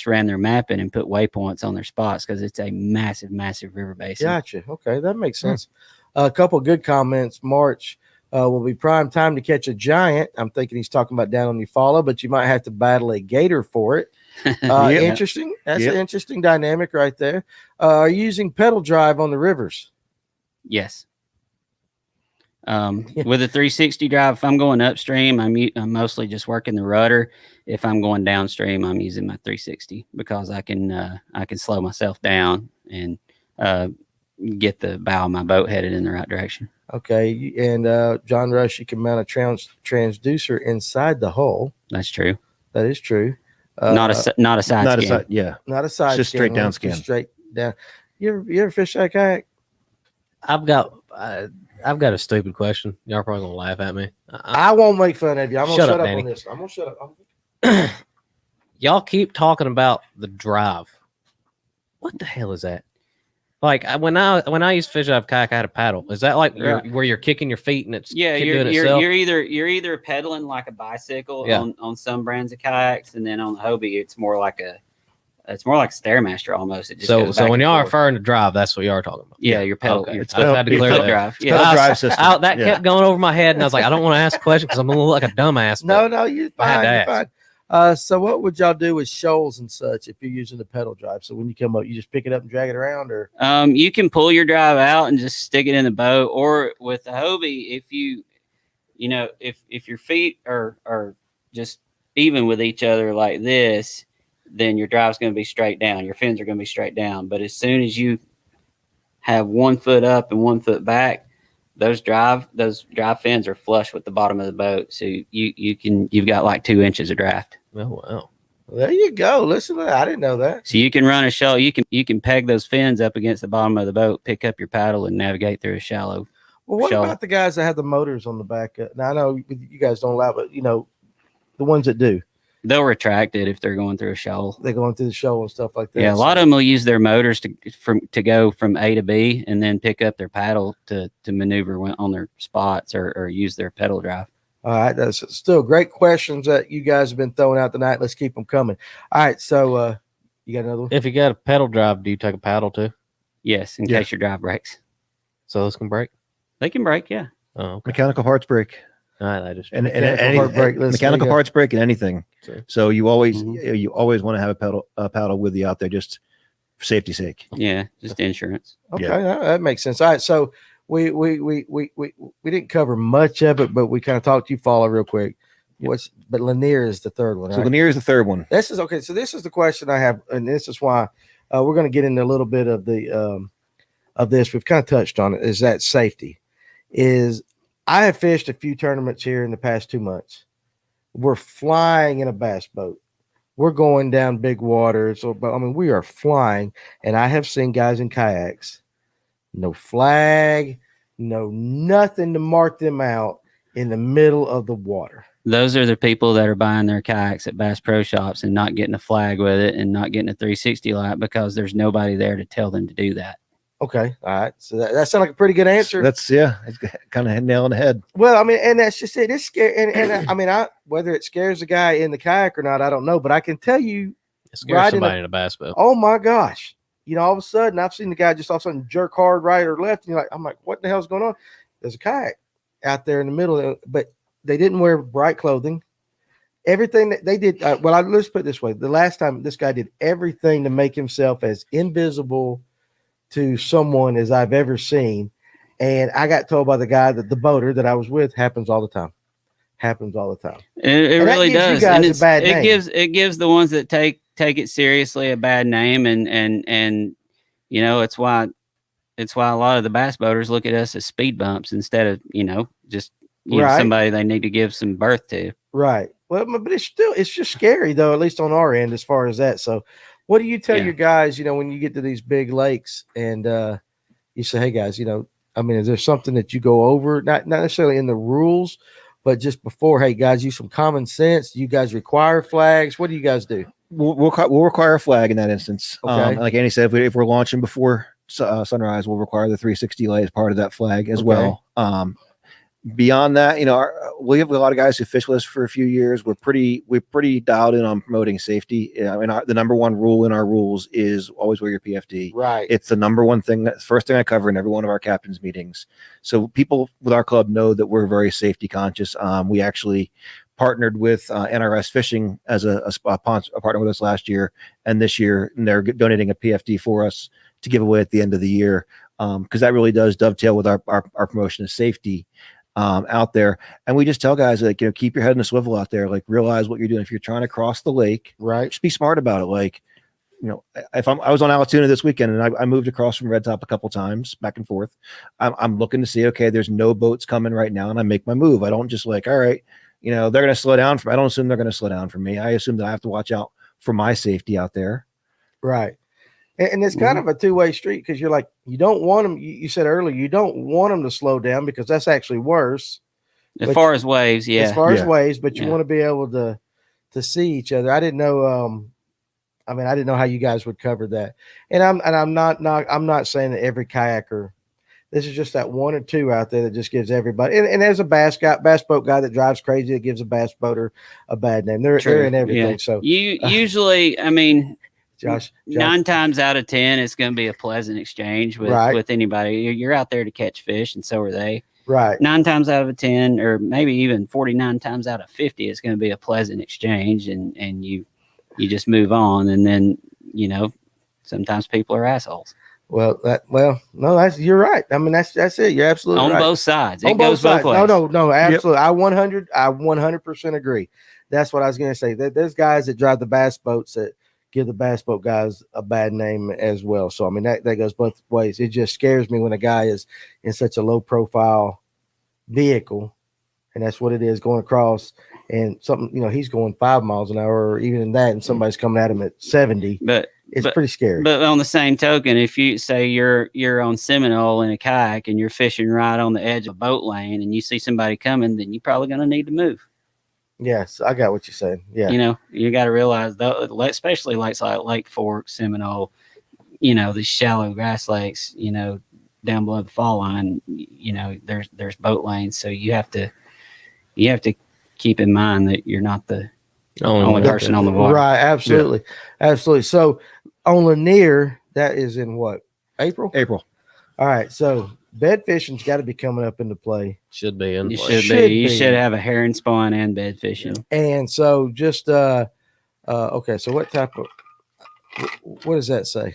ran their mapping and put waypoints on their spots because it's a massive, massive river basin. Gotcha. Okay, that makes sense. A couple of good comments. March will be prime time to catch a giant. I'm thinking he's talking about down on Eufaula, but you might have to battle a gator for it. Interesting. That's an interesting dynamic right there. Are you using pedal drive on the rivers? Yes. With a 360 drive, if I'm going upstream, I'm mostly just working the rudder. If I'm going downstream, I'm using my 360 because I can slow myself down and get the bow of my boat headed in the right direction. Okay, and John Rush, you can mount a transducer inside the hull. That's true. That is true. Not a side scan. Not a side. Just straight down scan. Just straight down. You ever fish that kayak? I've got a stupid question. Y'all probably gonna laugh at me. I won't make fun of you. I'm gonna shut up Danny. on this. I'm gonna shut up. Y'all keep talking about the drive. What the hell is that? Like when I used to fish out of kayak, I had a paddle. Is that like where you're kicking your feet and it's doing itself? You're either pedaling like a bicycle on some brands of kayaks, and then on the Hobie it's more like a Stairmaster almost. It just so when y'all are referring to drive, that's what y'all are talking about. Yeah, your pedal. Okay. It's I had to clear that. drive. Pedal drive system. That kept going over my head, and I was like, I don't want to ask a question because I'm gonna look like a dumbass. No, you're fine. You're fine. So what would y'all do with shoals and such if you're using the pedal drive? So when you come up, you just pick it up and drag it around, or you can pull your drive out and just stick it in the boat, or with the Hobie, if if your feet are just even with each other like this, then your drive's going to be straight down. Your fins are going to be straight down. But as soon as you have 1 foot up and 1 foot back, those drive fins are flush with the bottom of the boat. So you've got like 2 inches of draft. Oh wow. Well, there you go. Listen to that. I didn't know that. So you can run a shallow. You can peg those fins up against the bottom of the boat, pick up your paddle, and navigate through a shallow. Well, what about the guys that have the motors on the back? Now I know you guys don't allow, but the ones that do. They'll retract it if they're going through a shoal. They're going through the shoal and stuff like that. Yeah, a lot of them will use their motors to go from A to B and then pick up their paddle to maneuver on their spots or use their pedal drive. All right, that's still great questions that you guys have been throwing out tonight. Let's keep them coming. All right, so you got another one? If you got a pedal drive, do you take a paddle too? Yes, in case your drive breaks. So those can break. They can break, yeah. Oh, okay. Mechanical parts break. All right, I just And Mechanical mechanical parts break and anything. So- So you always Mhm. you always want to have a paddle with you out there just for safety's sake. Yeah, just insurance. Okay, Yeah. that makes sense. All right, so we didn't cover much of it, but we kind of talked to you, follow real quick. But Lanier is the third one. So Right? Lanier is the third one. This is okay. So this is the question I have, and this is why we're going to get into a little bit of the of this. We've kind of touched on it. Is that safety? Is I have fished a few tournaments here in the past 2 months. We're flying in a bass boat. We're going down big waters. But I mean, we are flying, and I have seen guys in kayaks, no flag, no nothing to mark them out in the middle of the water. Those are the people that are buying their kayaks at Bass Pro Shops and not getting a flag with it and not getting a 360 light because there's nobody there to tell them to do that. Okay, all right. So that sounds like a pretty good answer. It's kind of nail on the head. Well, I mean, and that's just it. It's scary, and I mean, whether it scares the guy in the kayak or not, I don't know. But I can tell you, It scares Riding somebody in a bass boat. oh my gosh, all of a sudden, I've seen the guy just all of a sudden jerk hard right or left, and I'm like, what the hell's going on? There's a kayak out there in the middle, but they didn't wear bright clothing. Everything that they did, let's put it this way: the last time this guy did everything to make himself as invisible to someone as I've ever seen. And I got told by the guy that the boater that I was with happens all the time. It really gives you does. guys And a bad name. it gives the ones that take it seriously a bad name. And it's why a lot of the bass boaters look at us as speed bumps instead of, just Right. somebody they need to give some birth to. Right. Well, but it's just scary though, at least on our end as far as that. So what do you tell Yeah. your guys, when you get to these big lakes and you say, hey guys, I mean, is there something that you go over, not necessarily in the rules, but just before, hey guys, use some common sense. Do you guys require flags? What do you guys do? We'll require a flag in that instance. Okay. Like Andy said, if we're launching before sunrise, we'll require the 360 light as part of that flag as Okay. well. Beyond that, we have a lot of guys who fish with us for a few years. We're pretty dialed in on promoting safety. The number one rule in our rules is always wear your PFD. Right. It's the number one thing, first thing I cover in every one of our captains meetings. So people with our club know that we're very safety conscious. We actually partnered with NRS Fishing as a partner with us last year and this year, and they're donating a PFD for us to give away at the end of the year, because that really does dovetail with our promotion of safety out there. And we just tell guys, like, keep your head in a swivel out there, like realize what you're doing. If you're trying to cross the lake, Right. just be smart about it. Like, if I was on Alatoona this weekend and I moved across from Red Top a couple times back and forth, I'm looking to see, okay, there's no boats coming right now, and I make my move. I don't just like, all right, they're going to slow down. I don't assume they're going to slow down for me. I assume that I have to watch out for my safety out there. Right. And it's kind of a two-way street, because you're like, you don't want them. You said earlier, you don't want them to slow down, because that's actually worse. As far as waves, yeah. As far as Yeah. waves, but you Yeah. want to be able to see each other. I didn't know. I didn't know how you guys would cover that. And I'm not saying that every kayaker. This is just that one or two out there that just gives everybody. And there's a bass boat guy that drives crazy that gives a bass boater a bad name. They're in everything. Yeah. So Usually, Josh, 9 times out of 10, it's going to be a pleasant exchange with anybody. You're out there to catch fish, and so are they. right. 9 times out of 10, or maybe even 49 times out of 50, it's going to be a pleasant exchange, and you just move on. And then, sometimes people are assholes No, you're right. I mean, that's it. You're absolutely on right. both sides. On It goes both ways. No, absolutely. I 100% agree. That's what I was going to say. There's guys that drive the bass boats that give the bass boat guys a bad name as well. So, I mean, that goes both ways. It just scares me when a guy is in such a low profile vehicle, and that's what it is, going across, and something, he's going 5 miles an hour or even in that, and somebody's coming at him at 70. It's pretty scary. But on the same token, if you say you're on Seminole in a kayak and you're fishing right on the edge of a boat lane and you see somebody coming, then you're probably going to need to move. Yes, I got what you're saying. Yeah. You got to realize, though, especially lakes like Lake Fork, Seminole, these shallow grass lakes, down below the fall line, there's boat lanes. So you have to keep in mind that you're not the only person on the water. Right. Absolutely. Yeah. Absolutely. So on Lanier, that is in what? April? April. All right. So bed fishing's got to be coming up into play. Should be in You play. should be. You be. should have a herring spawn and bed fishing. And so just okay, so what type of what does that say?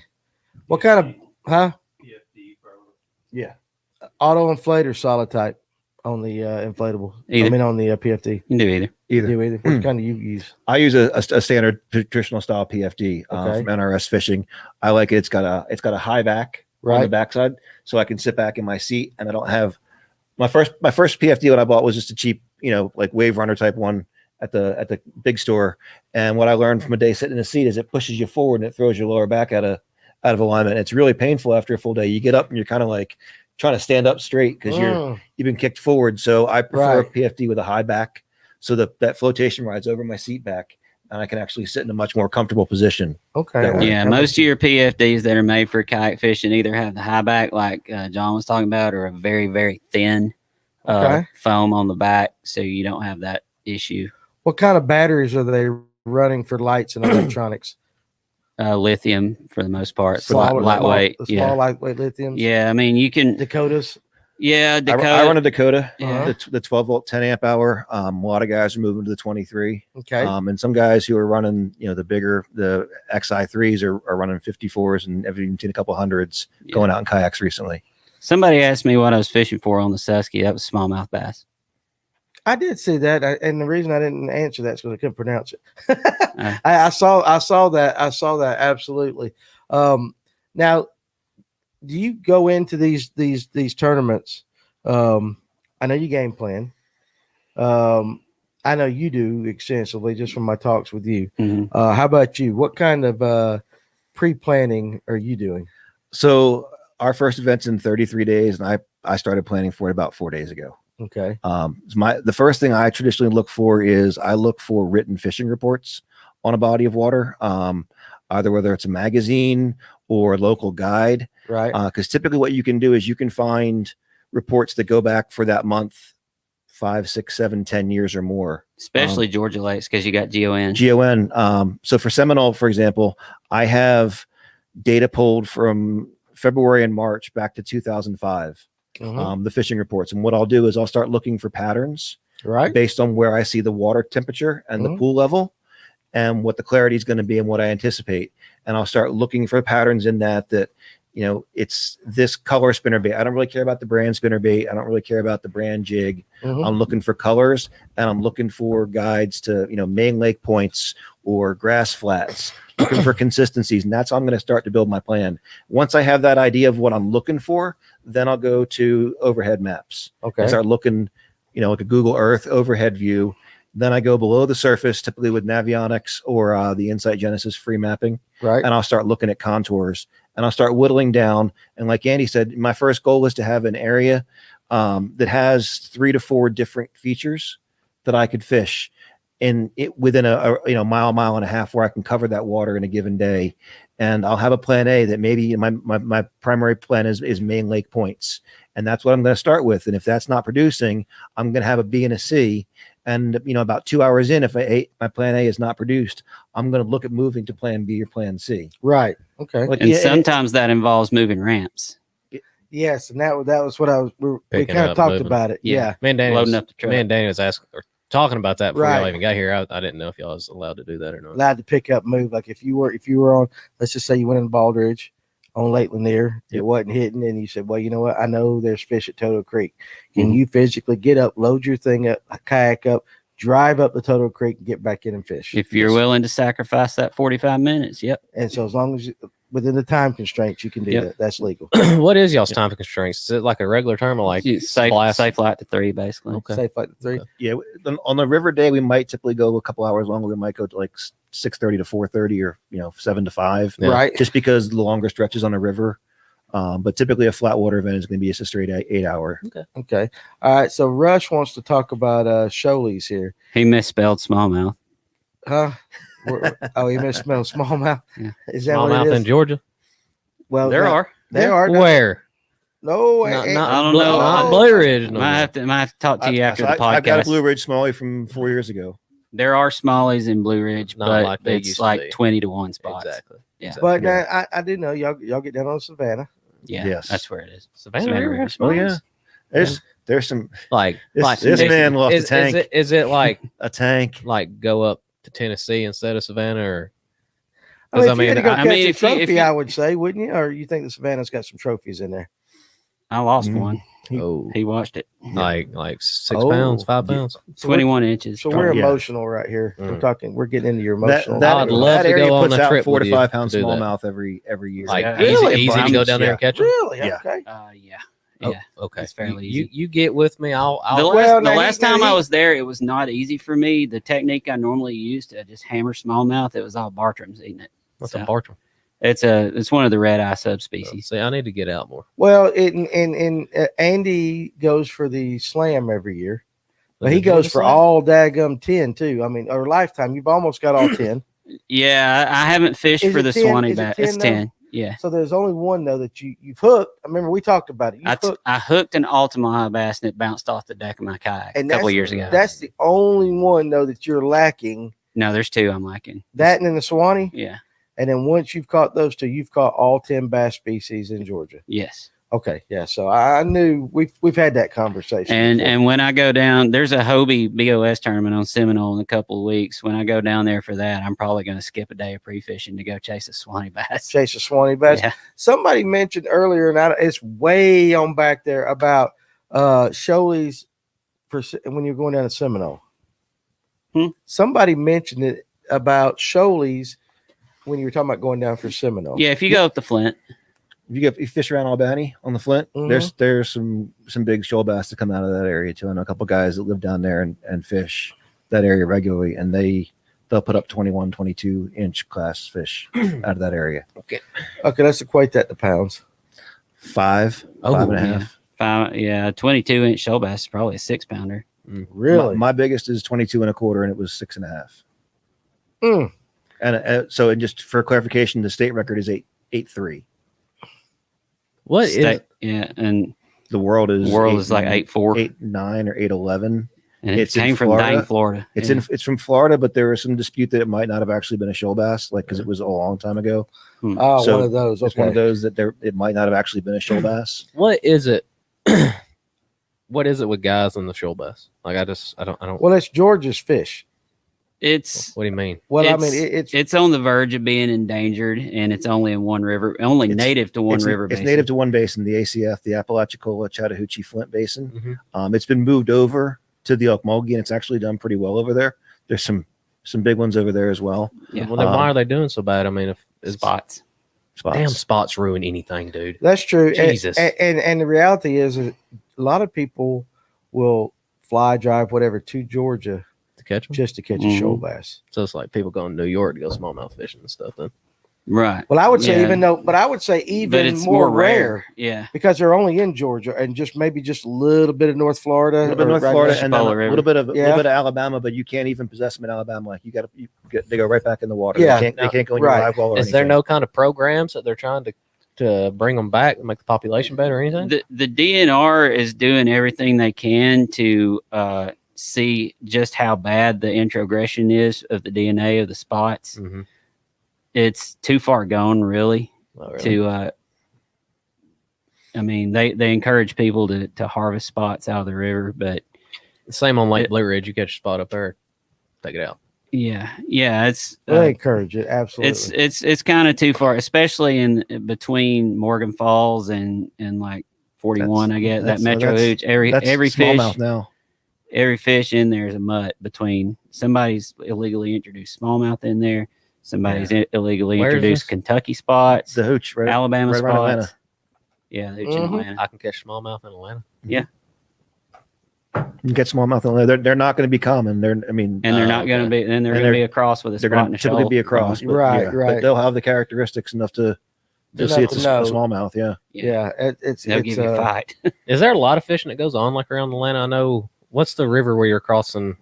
What kind of PFD probably. yeah. Auto inflate or solid type on the inflatable? Either. I mean on the PFD. You can do either. Either. Do either. What kind do you use? I use a standard traditional style PFD Okay. from NRS Fishing. I like it. It's got a high back on the Right. backside, so I can sit back in my seat, and I don't have my first PFD. What I bought was just a cheap, like Wave Runner type one at the big store. And what I learned from a day sitting in the seat is it pushes you forward and it throws your lower back out of alignment. It's really painful after a full day. You get up and you're kind of like trying to stand up straight because you've been kicked forward. So I prefer Right. a PFD with a high back, so that flotation rides over my seat back, and I can actually sit in a much more comfortable position. Okay. That way. Yeah, most of your PFDs that are made for kayak fishing either have the high back, like John was talking about, or a very, very thin Okay. foam on the back, so you don't have that issue. What kind of batteries are they running for lights and electronics? Lithium for the most part, Small- lightweight. Small, Yeah, lightweight lithiums. yeah. I mean, you can. Dakotas. Yeah, Dakota. I run a Dakota, Yeah. the 12 volt, 10 amp hour. A lot of guys are moving to the 23. Okay. And some guys who are running, the XI3s are running 54s, and I've even seen a couple hundreds going out in kayaks recently. Somebody asked me what I was fishing for on the Susky. That was smallmouth bass. I did see that, and the reason I didn't answer that is because I couldn't pronounce it. I saw that. I saw that absolutely. Now, do you go into these tournaments? I know you game plan. I know you do extensively just from my talks with you. Mhm. How about you? What kind of pre-planning are you doing? So our first event's in 33 days, and I started planning for it about 4 days ago. Okay. The first thing I traditionally look for is I look for written fishing reports on a body of water, either whether it's a magazine or a local guide. Right. Because typically what you can do is you can find reports that go back for that month 5, 6, 7, 10 years or more. Especially Georgia Lakes, because you got GON. GON. So for Seminole, for example, I have data pulled from February and March back to 2005. The fishing reports. And what I'll do is I'll start looking for patterns Right. based on where I see the water temperature and the pool level and what the clarity is going to be and what I anticipate. And I'll start looking for patterns in that it's this color spinnerbait. I don't really care about the brand spinnerbait. I don't really care about the brand jig. I'm looking for colors, and I'm looking for guides to, main lake points or grass flats, looking for consistencies. And that's how I'm going to start to build my plan. Once I have that idea of what I'm looking for, then I'll go to overhead maps. Okay. And start looking, like a Google Earth overhead view. Then I go below the surface, typically with Navionics or the Insight Genesis free mapping. Right. And I'll start looking at contours, and I'll start whittling down. And like Andy said, my first goal is to have an area that has 3 to 4 different features that I could fish in it within a mile and a half, where I can cover that water in a given day. And I'll have a plan A that maybe my primary plan is main lake points. And that's what I'm going to start with. And if that's not producing, I'm going to have a B and a C. And, about 2 hours in, if my plan A is not produced, I'm going to look at moving to plan B or plan C. Right. Okay. Like, And sometimes that involves moving ramps. Yes, and that was what we Picking kind of up, talked moving. about it. Yeah. Me and Danny Loading was, up the truck. me and Danny was asking or talking about that before y'all Right. even got here. I didn't know if y'all was allowed to do that or not. Allowed to pick up, move. Like if you were on, let's just say you went in Baldridge on Lake Lanier, it wasn't hitting, and you said, well, you know what? I know there's fish at Toto Creek. Can you physically get up, load your thing up, kayak up, drive up the Toto Creek, and get back in and fish? If you're willing to sacrifice that 45 minutes, yep. And so as long as within the time constraints, you can do that. That's legal. What is y'all's time constraints? Is it like a regular term or like Safe flight to 3, basically. Okay. Safe like the 3. Yeah. On the river day, we might typically go a couple hours longer. We might go to like 6:30 to 4:30 or 7 to 5. Yeah. Right. Just because the longer stretches on the river. But typically a flat water event is going to be just a straight 8 hour. Okay. All right. So Rush wants to talk about Shoalies here. He misspelled smallmouth. Huh? Oh, he misspelled smallmouth. Yeah. Is that what Smallmouth it is? in Georgia? Well, There are. There are. Where? No, I don't know. Not Blue Ridge. No Might have to talk to you after the I've got a podcast. Blue Ridge Smallie from 4 years ago. There are smallies in Blue Ridge, Not but like they it's used to like be. 20 to 1 spots. Exactly. Yeah. But now, I do know y'all get down on Savannah. Yeah, Yes. that's where it is. Savannah Savannah River River. has Oh yeah, spots? there's some. Like This man lost a tank. Is it like A tank. like go up to Tennessee instead of Savannah, or I mean, 'cause if you had to go I catch mean, a if you- trophy, I would say, wouldn't you? Or you think the Savannah's got some trophies in there? I lost Mm. one. oh, He watched it. like 6 Oh, pounds, 5 yeah. pounds? So we're- 21 inches. So we're Yeah. emotional right here. We're Mm. talking. We're getting into your That, emotional. that, I'd love that to area go on puts a out trip 4 to with you 5 pound to do that. smallmouth every year. Like Yeah. easy to go bunches, down there yeah. and catch them. Really? Yeah. Okay. Yeah. Oh, Yeah. okay. It's fairly you, easy. you get with me. I'll The Well, now last he- time now I he- was there, it was not easy for me. The technique I normally use to just hammer smallmouth, it was all Bartrams eating it. what's So, a Bartram? It's one of the red eye subspecies. See, I need to get out more. Well, Andy goes for the slam every year, but he Is it Georgia goes for Slam? all daggum 10 too. I mean, or lifetime. You've almost got all 10. Yeah, I haven't fished Is for it the 10? Swanee Is it bass. 10 It's now? 10. Yeah. So there's only one though that you've hooked. I remember we talked about it. I hooked an Ultima high bass and it bounced off the deck of my kayak And a couple that's- years ago. That's the only one though that you're lacking. No, there's two I'm liking. That and in the Swanee. Yeah. And then once you've caught those two, you've caught all 10 bass species in Georgia. Yes. Okay, yeah. So I knew we've had that conversation. And before. and when I go down, there's a Hobie BOS tournament on Seminole in a couple of weeks. When I go down there for that, I'm probably going to skip a day of pre-fishing to go chase a Swanee bass. chase a Swanee bass. Yeah. Somebody mentioned earlier, and it's way on back there about Sholey's when you're going down to Seminole. Somebody mentioned it about Sholey's when you were talking about going down for Seminole. Yeah, if you go up to Flint, If you fish around Albany on the Flint, Mhm. there's some big shoal bass that come out of that area too. I know a couple guys that live down there and fish that area regularly, and they'll put up 21, 22 inch class fish out of that area. Okay, let's equate that to pounds. 5 Oh, 5.5. yeah, 22-inch shoal bass is probably a 6-pounder. Really? My biggest is 22 1/4, and it was 6.5. Mm. And so, and just for clarification, the state record is 8.3. What is Yeah, and The world is like 8.4, 8.9 or 8.11. and it it's in came from Florida. dang Florida. It's Yeah. it's from Florida, but there was some dispute that it might not have actually been a shoal bass, like because it was a long time ago. Oh, So one of those. It's Okay. one of those that it might not have actually been a shoal bass. what is it? What is it with guys in the shoal bass? Like I don't. Well, it's Georgia's fish. It's What do you mean? Well, I It's- mean, it's on the verge of being endangered, and it's only in one river, only It's- native to one it's, river. It's basin. native to one basin, the ACF, the Apalachicola Chattahoochee Flint Basin. Mhm. It's been moved over to the Okmulgee, and it's actually done pretty well over there. There's some big ones over there as well. Yeah. Well, then why are they doing so bad? I mean, if it's spots. Spots. damn spots ruin anything, dude. that's true. Jesus. And the reality is a lot of people will fly, drive, whatever to Georgia To catch them. just to catch a Mhm. shoal bass. So it's like people going to New York to go smallmouth fishing and stuff. Then Right. Well, I would say Yeah. even But it's more rare Yeah. because they're only in Georgia and just maybe just a little bit of North Florida, A little bit or North right Florida, next to and then Polar a River. little bit of Yeah. Alabama, but you can't even possess them in Alabama. Like they go right back in the water. Yeah. They can't go in your Right. live well or is there anything. no kind of programs that they're trying to bring them back and make the population better or anything? The DNR is doing everything they can to see just how bad the introgression is of the DNA of the spots. Mm-hmm. It's too far gone, really. Oh, really? To I mean, they encourage people to harvest spots out of the river, but Same on Lake Blue Ridge. You catch a spot up there, take it out. yeah, it's I encourage it absolutely. it's kind of too far, especially in between Morgan Falls and like 41. I get that that's- Metro that's- Hooch. Every That's fish, smallmouth now. every fish in there is a mutt between somebody's illegally introduced smallmouth in there, somebody's illegally Where is introduced this? Kentucky spots, The hooch, right? Alabama right spots. around Atlanta. Yeah, the hooch in Mhm. Atlanta. I can catch smallmouth in Atlanta. You can get smallmouth on there. They're not going to be common. And they're not going to be. Then they're And going to they're- be across with a They're spot going in to the typically shoal. be across, but, Right, yeah, right. But they'll have the characteristics enough to Enough see it's to know. a smallmouth. Yeah. yeah, it's They'll give you a fight. Is there a lot of fishing that goes on like around Atlanta? I know. What's the river where you're crossing,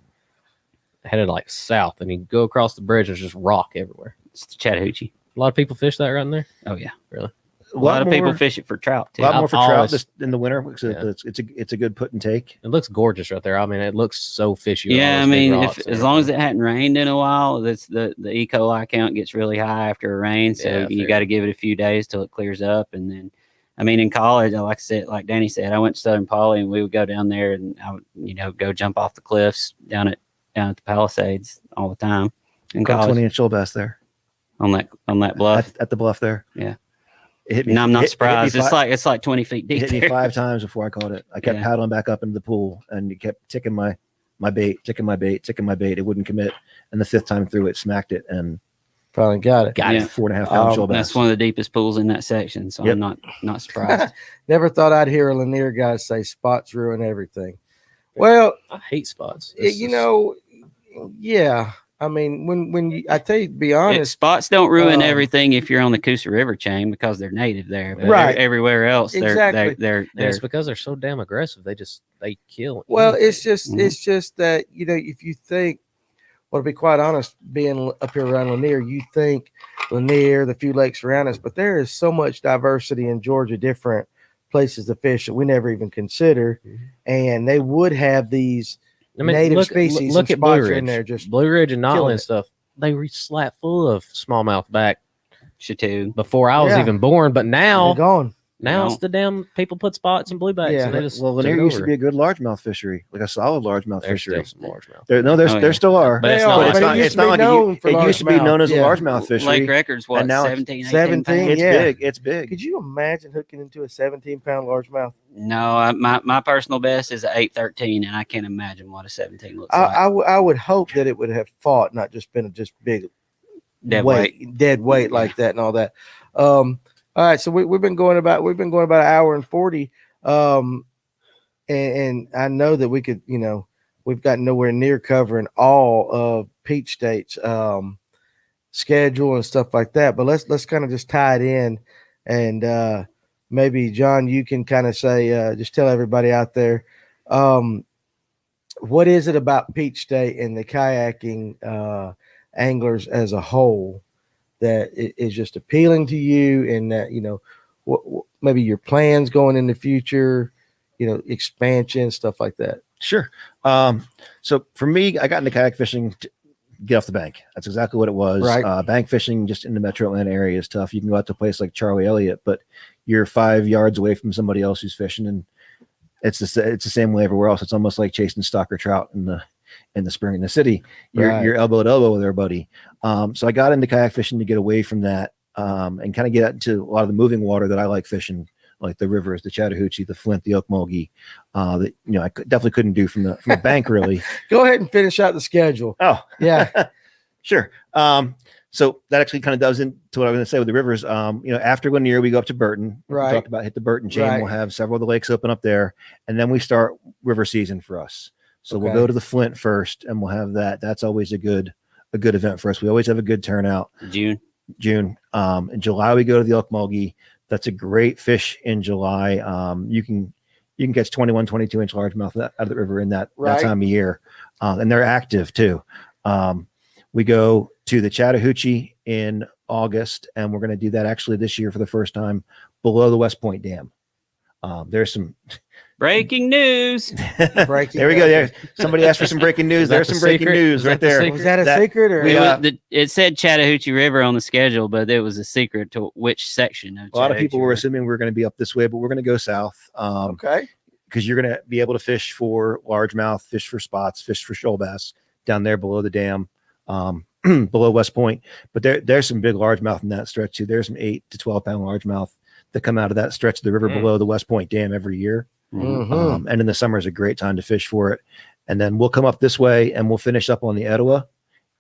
headed like south, and you go across the bridge and there's just rock everywhere? It's the Chattahoochee. A lot of people fish that right in there. Oh yeah, Really? a lot of people fish it for trout A too. lot more for I've trout always- this, in the winter because Yeah. it's a good put and take. It looks gorgeous right there. I mean, it looks so fishy. with all Yeah, I those big mean, rocks if, and as long as everything. it hadn't rained in a while, that's the E. coli count gets really high after a rain. So Yeah, I you figured. got to give it a few days till it clears up, and then I mean, in college, like I said, like Danny said, I went to Southern Poly, and we would go down there, and I would, go jump off the cliffs down at the Palisades all the time in Caught college 20-inch shoal bass there on that bluff. at the bluff there. Yeah. It hit me. And I'm not it hit me surprised. It's like 20 feet It deep. hit me there. 5 times before I caught it. I kept Yeah. paddling back up into the pool, and it kept ticking my bait. It wouldn't commit, and the 5th time through, it smacked it and Finally got it. Yeah. 4.5 pound shoal bass. That's one of the deepest pools in that section, so Yep. I'm not surprised. Never thought I'd hear a Lanier guy say spots ruin everything. Well, I hate spots. yeah. I mean, when you, I tell you, to be honest, Spots don't ruin um, everything if you're on the Coosa River chain because they're native there. But Right. Everywhere else, Exactly. they're And it's because they're so damn aggressive. They kill. well, anything. it's just that, if you think, well, to be quite honest, being up here around Lanier, you think Lanier, the few lakes around us, but there is so much diversity in Georgia, different places to fish that we never even consider, and they would have these native species. Look and at Blue spots Ridge. in there, just Blue Ridge and killing Notley it. and stuff. They were slap full of smallmouth back Chateau. before I was Yeah. even born. But they're now gone. it's the damn people put spots and bluebacks. Yeah. And they just Well, took Lanier it used to over. be a good largemouth fishery, like a solid largemouth There's fishery. still some largemouth. There still are. But They it's are, not- But it's but not. it used It's to be not like known for it used to be known as a largemouth, largemouth fishery. Lake Records, what, And now 17, 18 17, pounds? It's yeah. big. It's big. Could you imagine hooking into a 17-pound largemouth? No, my personal best is an 813, and I can't imagine what a 17 looks like. I would hope that it would have fought, not just been a just big Dead dead weight like that and all that. All right, so we've been going about an hour and 40. And I know that we could, we've got nowhere near covering all of Peach State's schedule and stuff like that. But let's kind of just tie it in, and maybe John, you can kind of say, just tell everybody out there, what is it about Peach State and the kayaking anglers as a whole that is just appealing to you, and that what maybe your plans going in the future, expansion, stuff like that. Sure. So for me, I got into kayak fishing to get off the bank. That's exactly what it was. Right. Bank fishing just in the metro Atlanta area is tough. You can go out to a place like Charlie Elliott, but you're 5 yards away from somebody else who's fishing, and it's the same way everywhere else. It's almost like chasing stock or trout in the spring in the city. You're elbow to elbow with everybody. So I got into kayak fishing to get away from that, and kind of get into a lot of the moving water that I like fishing, like the rivers, the Chattahoochee, the Flint, the Okmulgee, that I definitely couldn't do from the bank really. Go ahead and finish out the schedule. Oh, Yeah. sure. So that actually kind of does into what I was going to say with the rivers. After Lanier, we go up to Burton. Right. We talked about hit the Burton chain. Right. We'll have several of the lakes open up there, and then we start river season for us. So we'll Okay. go to the Flint first, and we'll have that. That's always a good event for us. We always have a good turnout. June. In July, we go to the Okmulgee. That's a great fish in July. You can catch 21, 22-inch largemouth out of the river in that time of year. And they're active too. We go to the Chattahoochee in August, and we're going to do that actually this year for the first time below the West Point Dam. There's some Breaking news. Breaking. there we go. There, somebody asked for some breaking news. Is that There's the some breaking secret? news Is that right the there. secret? Was that a That- secret or? Yeah. It said Chattahoochee River on the schedule, but it was a secret to which section. Of A lot of people Chattahoochee were River. assuming we were going to be up this way, but we're going to go south. Okay. Because you're going to be able to fish for largemouth, fish for spots, fish for shoal bass down there below the dam, below West Point. But there's some big largemouth in that stretch too. There's some 8 to 12 pound largemouth that come out of that stretch of the river below the West Point Dam every year. Mhm. And in the summer is a great time to fish for it. And then we'll come up this way and we'll finish up on the Etowah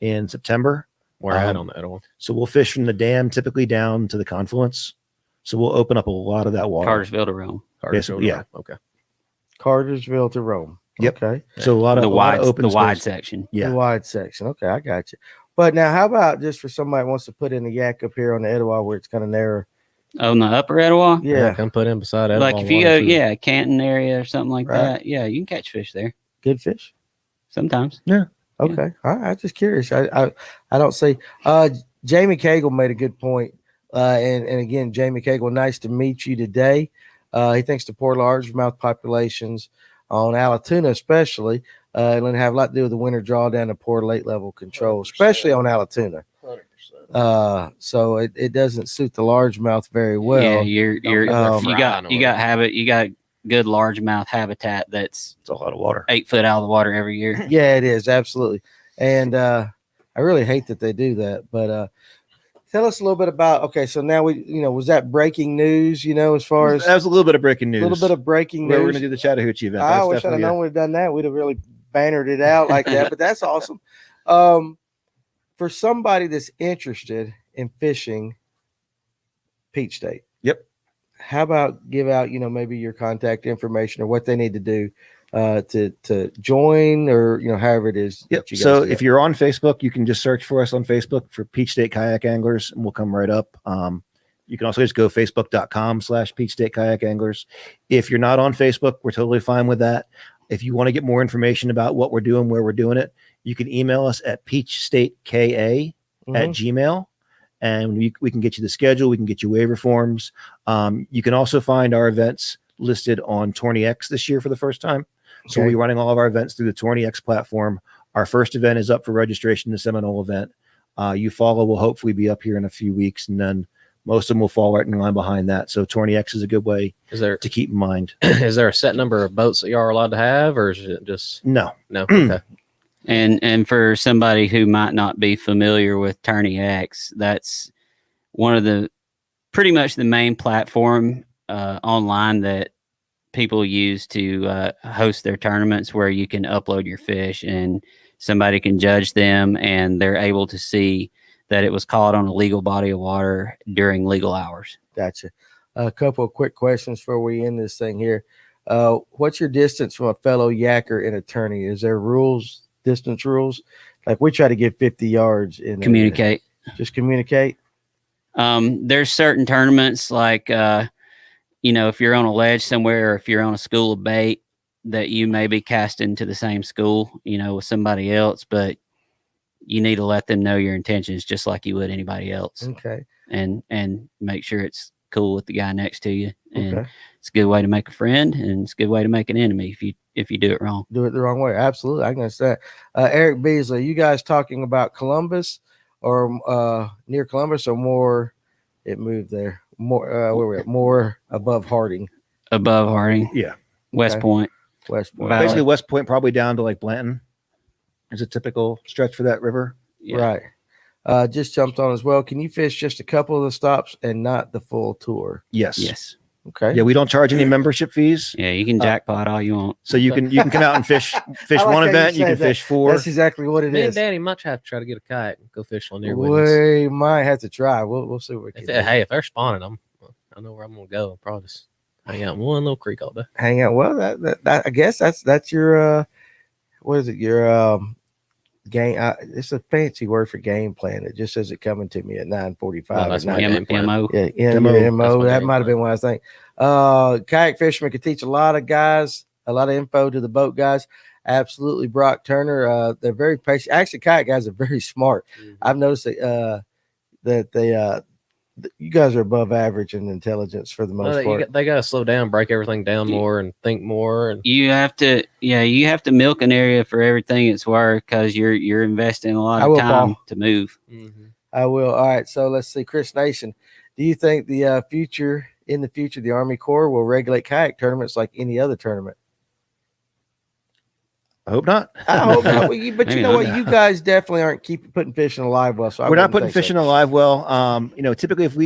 in September. We're at on that one. So we'll fish from the dam typically down to the confluence. So we'll open up a lot of that water. Cartersville to Rome. Basically, yeah. Okay. Cartersville to Rome. Yep. Okay. So a lot of open wide space. section. Yeah. The wide section. Okay, I got you. But now, how about just for somebody who wants to put in a yak up here on the Etowah where it's kind of narrow? Oh, in the upper Etowah? Yeah. Come put in beside that. Like if you go, Canton area or something like Right. that. Yeah, you can catch fish there Good fish. sometimes. Okay. All right. I'm just curious. I don't see. Jamie Cagle made a good point. And again, Jamie Cagle, nice to meet you today. He thinks the poor largemouth populations on Allatoona, especially, and have a lot to do with the winter drawdown and poor late level control, especially on Allatoona. 100%. So it doesn't suit the largemouth very well. Yeah, you got frying you got good largemouth habitat that's It's a lot of water. 8 foot out of the water every year. Yeah, it is absolutely. And I really hate that they do that. But tell us a little bit about. Okay, so now was that breaking news? As far as That was a little bit of breaking news. a little bit of breaking We're news. going to do the Chattahoochee event. I That's wish I'd have definitely known we'd have done that. We'd have really bannered it out like that. But that's awesome. For somebody that's interested in fishing Peach State. Yep. How about give out, maybe your contact information or what they need to do to join, or however it is. Yep. So if you're on Facebook, you can just search for us on Facebook for Peach State Kayak Anglers, and we'll come right up. You can also just go facebook.com/Peach State Kayak Anglers. If you're not on Facebook, we're totally fine with that. If you want to get more information about what we're doing, where we're doing it, you can email us at peachstateka@gmail, and we can get you the schedule. We can get you waiver forms. You can also find our events listed on TourneyX this year for the first time. So Okay. we're running all of our events through the TourneyX platform. Our first event is up for registration, the Seminole event. You follow will hopefully be up here in a few weeks, and then most of them will fall right in line behind that. So TourneyX is a good way Is there to keep in mind. is there a set number of boats that you are allowed to have, or is it just No. no? Okay. And for somebody who might not be familiar with TourneyX, that's one of the pretty much the main platform online that people use to host their tournaments, where you can upload your fish and somebody can judge them, and they're able to see that it was caught on a legal body of water during legal hours. Gotcha. A couple of quick questions before we end this thing here. What's your distance from a fellow yacker and attorney? Is there distance rules? Like we try to get 50 yards in Communicate. Just communicate. There's certain tournaments like, if you're on a ledge somewhere, or if you're on a school of bait, that you may be casting to the same school, with somebody else, but you need to let them know your intentions just like you would anybody else, Okay. and make sure it's cool with the guy next to you. And Okay. it's a good way to make a friend, and it's a good way to make an enemy if you do it wrong. Do it the wrong way. Absolutely. I can understand. Eric Beasley, you guys talking about Columbus or near Columbus, or more? It moved there. More where we at? More above Harding, Above Harding, Yeah. West Okay. Point. West Point. Valley. Basically West Point, probably down to like Blanton is a typical stretch for that river. Yeah. Right. Just jumped on as well. Can you fish just a couple of the stops and not the full tour? Yes. Yes. Okay. Yeah, we don't charge any membership fees. Yeah, you can jackpot all you want. So you can come out and fish I like one how you event, you said can that. fish 4. That's exactly what it Me and is. Danny might have to try to get a kayak and go fish on near Woodlands. We might have to try. We'll see what we can do. If they're spawning, I know where I'm gonna go. I'll probably just hang out in one little creek all day. Hang out. Well, that I guess that's your what is it? Your game. It's a fancy word for game plan. It just says it coming to me at 9:45. Well, that's my at night. game plan. MO. Yeah, MO. your That's MO. my That game might have plan. been what I was thinking. Kayak fisherman could teach a lot of guys a lot of info to the boat guys. Absolutely, Brock Turner. They're very patient. Actually, kayak guys are very smart. I've noticed that they you guys are above average in intelligence for the most part. They gotta slow down, break everything down more, and think more. And You have to milk an area for everything it's worth, because you're investing a lot I of will, time Paul. to move. I will. All right. So let's see. Chris Nation, do you think the future, the Army Corps will regulate kayak tournaments like any other tournament? I hope not. I hope not. But Maybe you know not. what? You guys definitely aren't putting fish in a live well. So We're not putting fish in a live well. Typically if we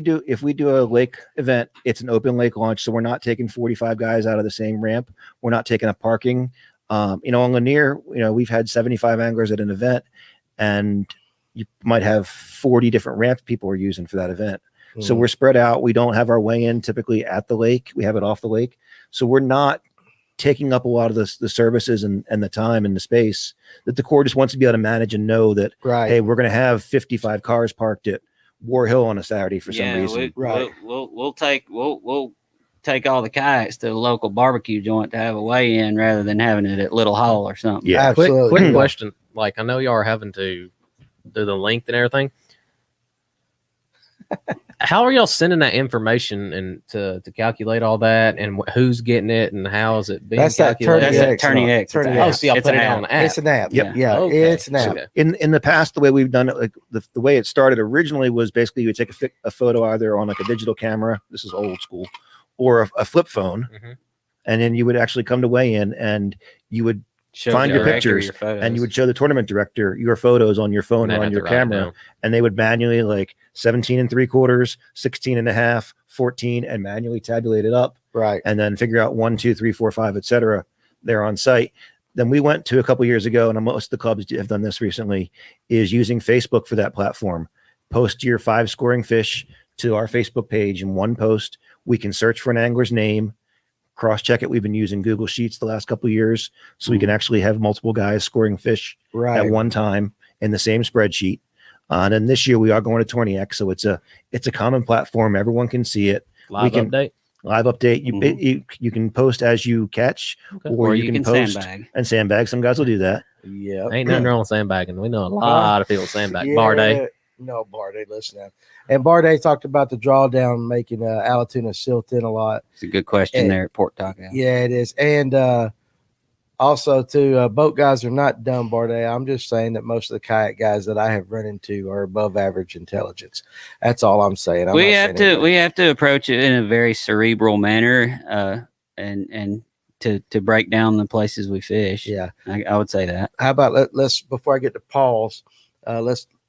do a lake event, it's an open lake launch. So we're not taking 45 guys out of the same ramp. We're not taking up parking. On Lanier, we've had 75 anglers at an event, and you might have 40 different ramps people are using for that event. So we're spread out. We don't have our weigh in typically at the lake. We have it off the lake. So we're not taking up a lot of the services and the time and the space that the Corps just wants to be able to manage and know that, right. hey, we're going to have 55 cars parked at War Hill on a Saturday for some reason. Right. We'll take all the kayaks to the local barbecue joint to have a weigh in, rather than having it at Little Hall or something. Yeah. Absolutely. quick Yeah. question: like, I know y'all are having to do the length and everything. How are y'all sending that information and to calculate all that, and who's getting it, and how is it being That's that calculated? That's that Tourney X. Tourney It's Oh, an X. so y'all It's put an it app. on the app. It's an app. Yep. Yeah, Okay. it's an app. Okay. In the past, the way we've done it, like the way it started originally was basically you would take a photo either on like a digital camera. This is old school, or a flip phone, Mhm. and then you would actually come to weigh in, and you would Show find the your director pictures, photos. and you would show the tournament director your photos on your phone And they'd or on have your to write it camera, down. and they would manually like 17 3/4, 16 1/2, 14, and manually tabulate it up, Right. and then figure out 1, 2, 3, 4, 5, etc. There on site. Then we went to a couple years ago, and most of the clubs have done this recently, is using Facebook for that platform. Post your 5 scoring fish to our Facebook page in one post. We can search for an angler's name, cross-check it. We've been using Google Sheets the last couple of years, so we can actually have multiple guys scoring fish Right. at one time in the same spreadsheet. And then this year we are going to Tourney X, so it's a common platform. Everyone can see it. Live can- update. Live update. Mhm. You can post as you catch, Okay. or you can post sandbag. and sandbag. Some guys will do that. Yeah. Ain't nothing wrong with sandbagging. We know a lot of people sandbag. Bar day. No, Barday, listen now. And Barday talked about the drawdown making Alatoona silt in a lot. It's a good question And- there at Port Taco. Yeah, it is. And also, too, boat guys are not dumb, Barday. I'm just saying that most of the kayak guys that I have run into are above average intelligence. That's all I'm saying. We have to approach it in a very cerebral manner, and to break down the places we fish. Yeah. I would say that. How about let's before I get to Paul's,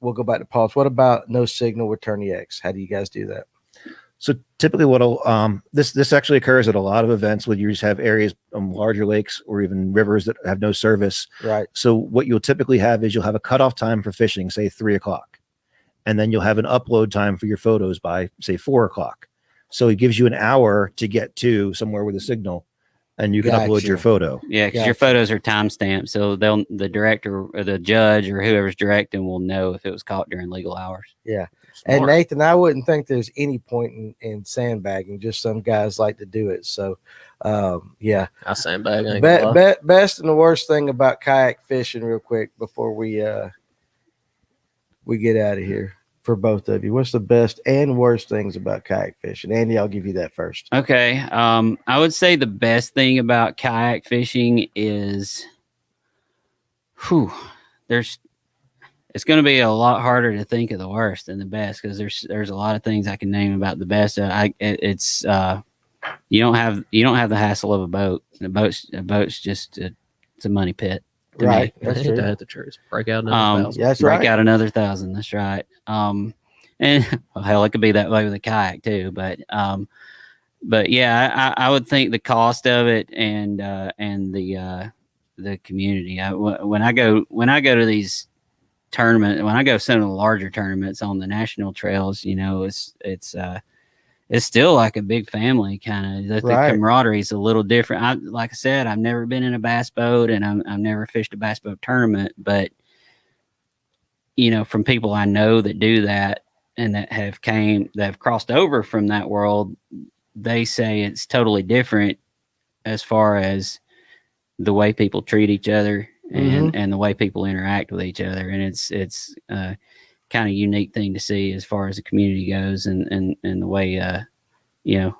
we'll go back to Paul's. What about no signal with Tourney X? How do you guys do that? So typically, what'll this actually occurs at a lot of events where you just have areas, larger lakes or even rivers that have no service. Right. So what you'll typically have is you'll have a cutoff time for fishing, say 3:00, and then you'll have an upload time for your photos by say 4:00. So it gives you an hour to get to somewhere with a signal, and you can upload Gotcha. your photo. Yeah, because your Gotcha. photos are timestamped, so the director or the judge or whoever's directing will know if it was caught during legal hours. Yeah. And Nathan, I wouldn't think there's any point in sandbagging. Just some guys like to do it. So, yeah. I sandbag. I ain't gonna lie. Best and the worst thing about kayak fishing, real quick, before we get out of here for both of you. What's the best and worst things about kayak fishing? Andy, I'll give you that first. Okay. I would say the best thing about kayak fishing is, it's going to be a lot harder to think of the worst than the best, because there's a lot of things I can name about the best. You don't have the hassle of a boat. A boat's just it's a money pit. to me. Right. That's true. At the church. Break out another 1,000. Yeah, that's Break right. out another 1,000. That's right. And well, hell, it could be that way with a kayak too. But yeah, I would think the cost of it and the community. When I go to these tournaments, when I go some of the larger tournaments on the national trails, it's still like a big family kind of. The Right. camaraderie is a little different. Like I said, I've never been in a bass boat, and I've never fished a bass boat tournament, but from people I know that do that and that have crossed over from that world, they say it's totally different as far as the way people treat each other and the way people interact with each other. And it's kind of unique thing to see as far as the community goes, and the way,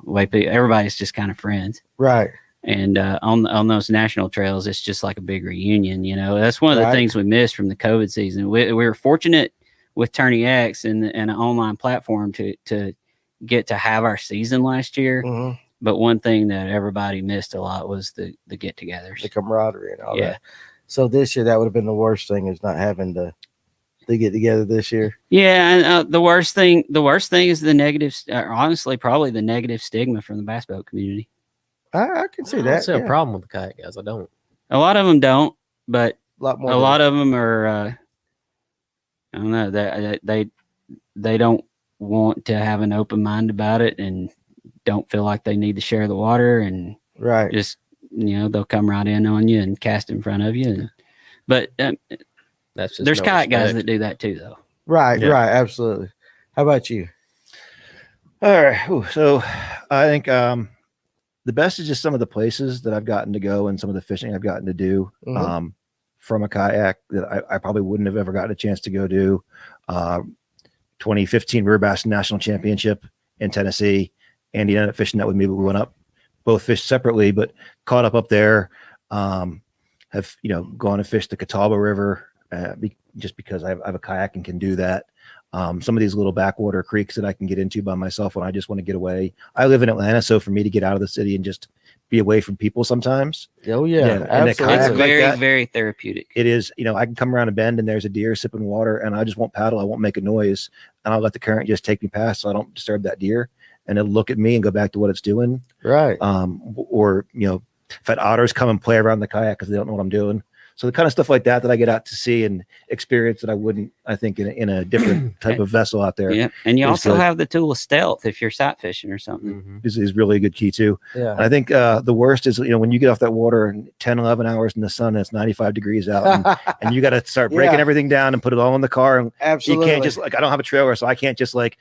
way people, everybody's just kind of friends. Right. And on those national trails, it's just like a big reunion. That's one of the Right. things we missed from the COVID season. We were fortunate with Tourney X and an online platform to get to have our season last year. Mhm. But one thing that everybody missed a lot was the get-togethers. The camaraderie and all Yeah. that. So this year, that would have been the worst thing, is not having to get together this year. Yeah, and the worst thing is the negative. Honestly, probably the negative stigma from the bass boat community. I can see I that. don't see a yeah. problem with the kayak guys. I don't. A lot of them don't, but A lot more. a lot of them are. I don't know. They don't want to have an open mind about it, and don't feel like they need to share the water, and Right. just they'll come right in on you and cast in front of you. But That's just there's no kayak guys that respect. do that too, though. Right. Yeah. Right. Absolutely. How about you? All right. Ooh, so I think the best is just some of the places that I've gotten to go and some of the fishing I've gotten to do Mhm. from a kayak that I probably wouldn't have ever gotten a chance to go do. 2015 River Bass National Championship in Tennessee. Andy ended up fishing that with me, but we went up, both fished separately, but caught up there. Have, gone and fished the Catawba River just because I have a kayak and can do that. Some of these little backwater creeks that I can get into by myself when I just want to get away. I live in Atlanta, so for me to get out of the city and just be away from people sometimes. Oh yeah, and the It's kayak like very, that, very therapeutic. it is. I can come around a bend and there's a deer sipping water, and I just won't paddle. I won't make a noise, and I'll let the current just take me past, so I don't disturb that deer, and it'll look at me and go back to what it's doing. right. Or if had otters come and play around the kayak because they don't know what I'm doing. So the kind of stuff like that I get out to see and experience that I wouldn't, I think, in a different type of vessel out there. Yeah, and you It's also good. have the tool of stealth if you're sight fishing or something. Mhm. Is really a good key too. Yeah. And I think the worst is, when you get off that water in 10, 11 hours in the sun, and it's 95 degrees out, and you got to start breaking Yeah. everything down and put it all in the car. And Absolutely. you can't just I don't have a trailer, so I can't just load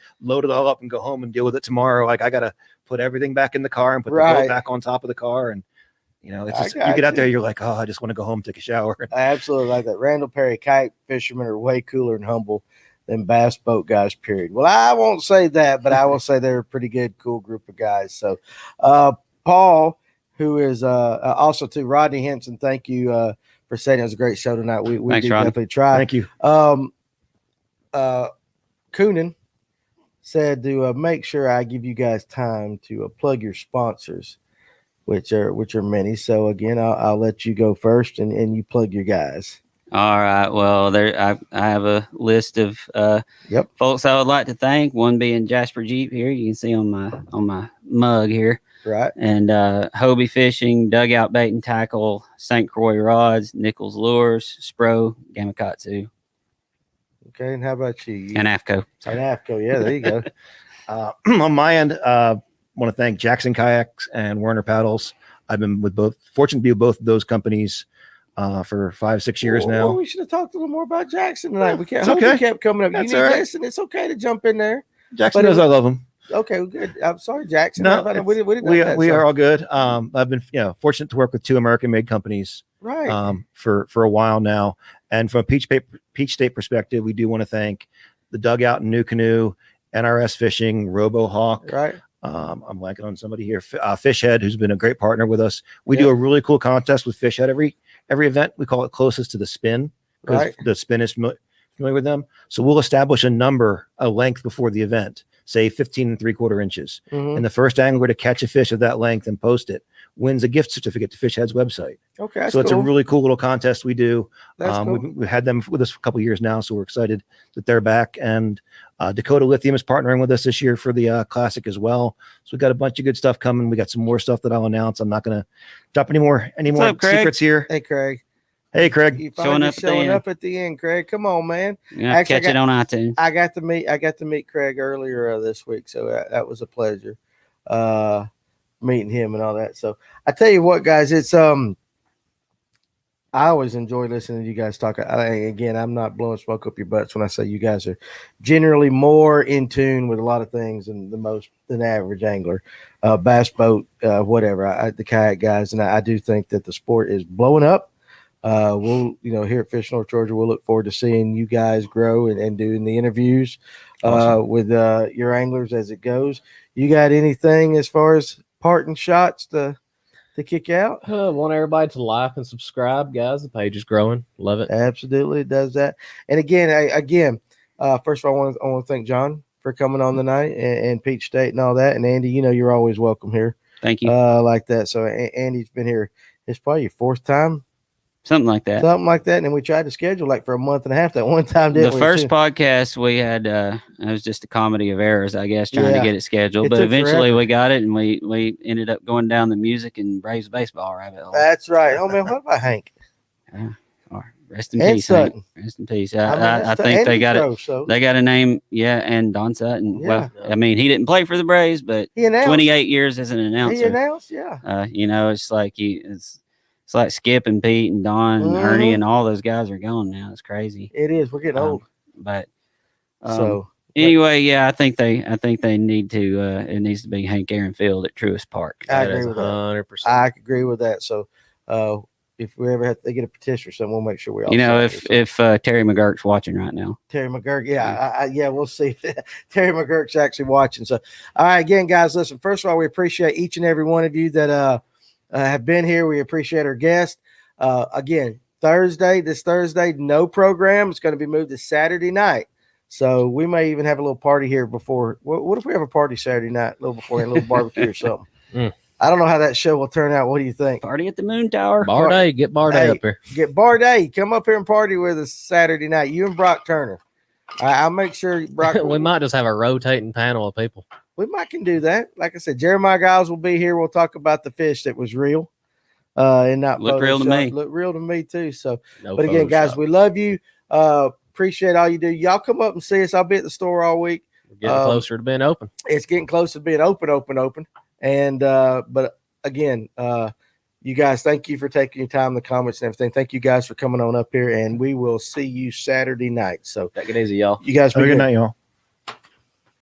it all up and go home and deal with it tomorrow. I got to put everything back in the car and put the Right. boat back on top of the car. And, it's I just, you got get out you. there, you're like, oh, I just want to go home, take a shower. I absolutely like that. Randall Perry kayak fishermen are way cooler and humble than bass boat guys, period. Well, I won't say that, but I will say they're a pretty good, cool group of guys. So, Paul, who is also to Rodney Henson, thank you for saying it was a great show tonight. We Thanks, do Rodney. definitely try. Thank you. Coonan said to make sure I give you guys time to plug your sponsors, which are many. So again, I'll let you go first, and you plug your guys. All right. Well, I have a list of Yep. folks I would like to thank. One being Jasper Jeep here. You can see on my mug here. Right. And Hobie Fishing, Dugout Bait and Tackle, St. Croix Rods, Nichols Lures, Spro, Gamakatsu, Okay. And how about you? and AFCO. And AFCO. Yeah, there you go. On my end, want to thank Jackson Kayaks and Werner Paddles. I've been fortunate to be with both of those companies for 5-6 years Well, now. we should have talked a little more about Jackson tonight. We can't. It's okay. Hobie kept coming up. That's you all need right. listen. It's okay to jump in there. Jackson but knows it- I love them. Okay, well, good. I'm sorry, Jackson. No, we didn't we know that, are so- all good. I've been fortunate to work with 2 American-made companies right. for a while now. And from a Peach State perspective, we do want to thank the Dugout and New Canoe, NRS Fishing, RoboHawk. Right. I'm blanking on somebody here. Fishhead, who's been a great partner with us. We do a really cool contest with Fishhead every event. We call it Closest to the Spin, because Right. the spin is familiar with them. So we'll establish a length before the event, say 15 3/4 inches. Mhm. And the first angler to catch a fish of that length and post it wins a gift certificate to Fishhead's website. Okay. That's So it's a cool. really cool little contest we do. That's cool. We've had them with us for a couple of years now, so we're excited that they're back. And Dakota Lithium is partnering with us this year for the Classic as well. So we've got a bunch of good stuff coming. We got some more stuff that I'll announce. I'm not going to drop any more up, Craig? secrets here. Hey, Craig. Hey, Craig. You Showing finally up at the showing end. up at the end, Craig. Come on, man. You have to Actually, I catch it on iTunes. I got to meet Craig earlier this week, so that was a pleasure. Meeting him and all that. So I tell you what, guys, it's I always enjoy listening to you guys talk. Again, I'm not blowing smoke up your butts when I say you guys are generally more in tune with a lot of things than the average angler, bass boat, whatever. The kayak guys, and I do think that the sport is blowing up. We'll, here at Fish North Georgia, we'll look forward to seeing you guys grow and doing the interviews with your anglers as it goes. You got anything as far as parting shots to kick out? Want everybody to like and subscribe, guys. The page is growing. Love it. Absolutely, it does that. And again, first of all, I want to thank John for coming on tonight and Peach State and all that. And Andy, you're always welcome here. Thank you. Like that. So Andy's been here. It's probably your 4th time. Something like that. Something like that. And we tried to schedule for a month and a half that one time. The Didn't we, first too? podcast we had, it was just a comedy of errors, I guess, trying Yeah. to get it scheduled. It But took eventually forever. we got it, and we ended up going down the music and Braves baseball rabbit hole. That's right. Oh man, what about Hank? Rest in And peace, Hank. Sutton. Rest in peace. I mean, I that's think the they Andy got it. Pro, so They got a name, and Don Sutton. Yeah. Well, I mean, he didn't play for the Braves, but he announced. 28 years as an He announcer. announced, yeah. It's like it's like Skip and Pete and Don and Ernie and all those guys are gone now. It's crazy. It is. We're getting old. But So anyway, yeah, I think they need to. It needs to be Hank Aaron Field at Truist Park. I agree with that. 100%. I agree with that. So if we ever have to get a petition or something, we'll make sure we all. You know, sign it. if Terry McGurk's watching right now. Terry McGurk, yeah, we'll see if Terry McGurk's actually watching. So, all right, again, guys, listen. First of all, we appreciate each and every one of you that have been here. We appreciate our guests. Again, this Thursday, no program. It's going to be moved to Saturday night. So we may even have a little party here before. What if we have a party Saturday night, a little before, a little barbecue or something? I don't know how that show will turn out. What do you think? Party at the Moon Tower. Bar Day, get Bar Day up here. Get Bar Day. Come up here and party with us Saturday night. You and Brock Turner. I'll make sure Brock. We might just have a rotating panel of people. We might can do that. Like I said, Jeremiah Giles will be here. We'll talk about the fish that was real. And not Looked real to me. Look real to me too. So, No but again, guys, Photoshop. we love you. Appreciate all you do. Y'all come up and see us. I'll be at the store all week. We're getting closer to being open. It's getting close to being open. And but again, you guys, thank you for taking your time in the comments and everything. Thank you guys for coming on up here, and we will see you Saturday night. So Take it easy, y'all. you guys be Have a good good. night, y'all.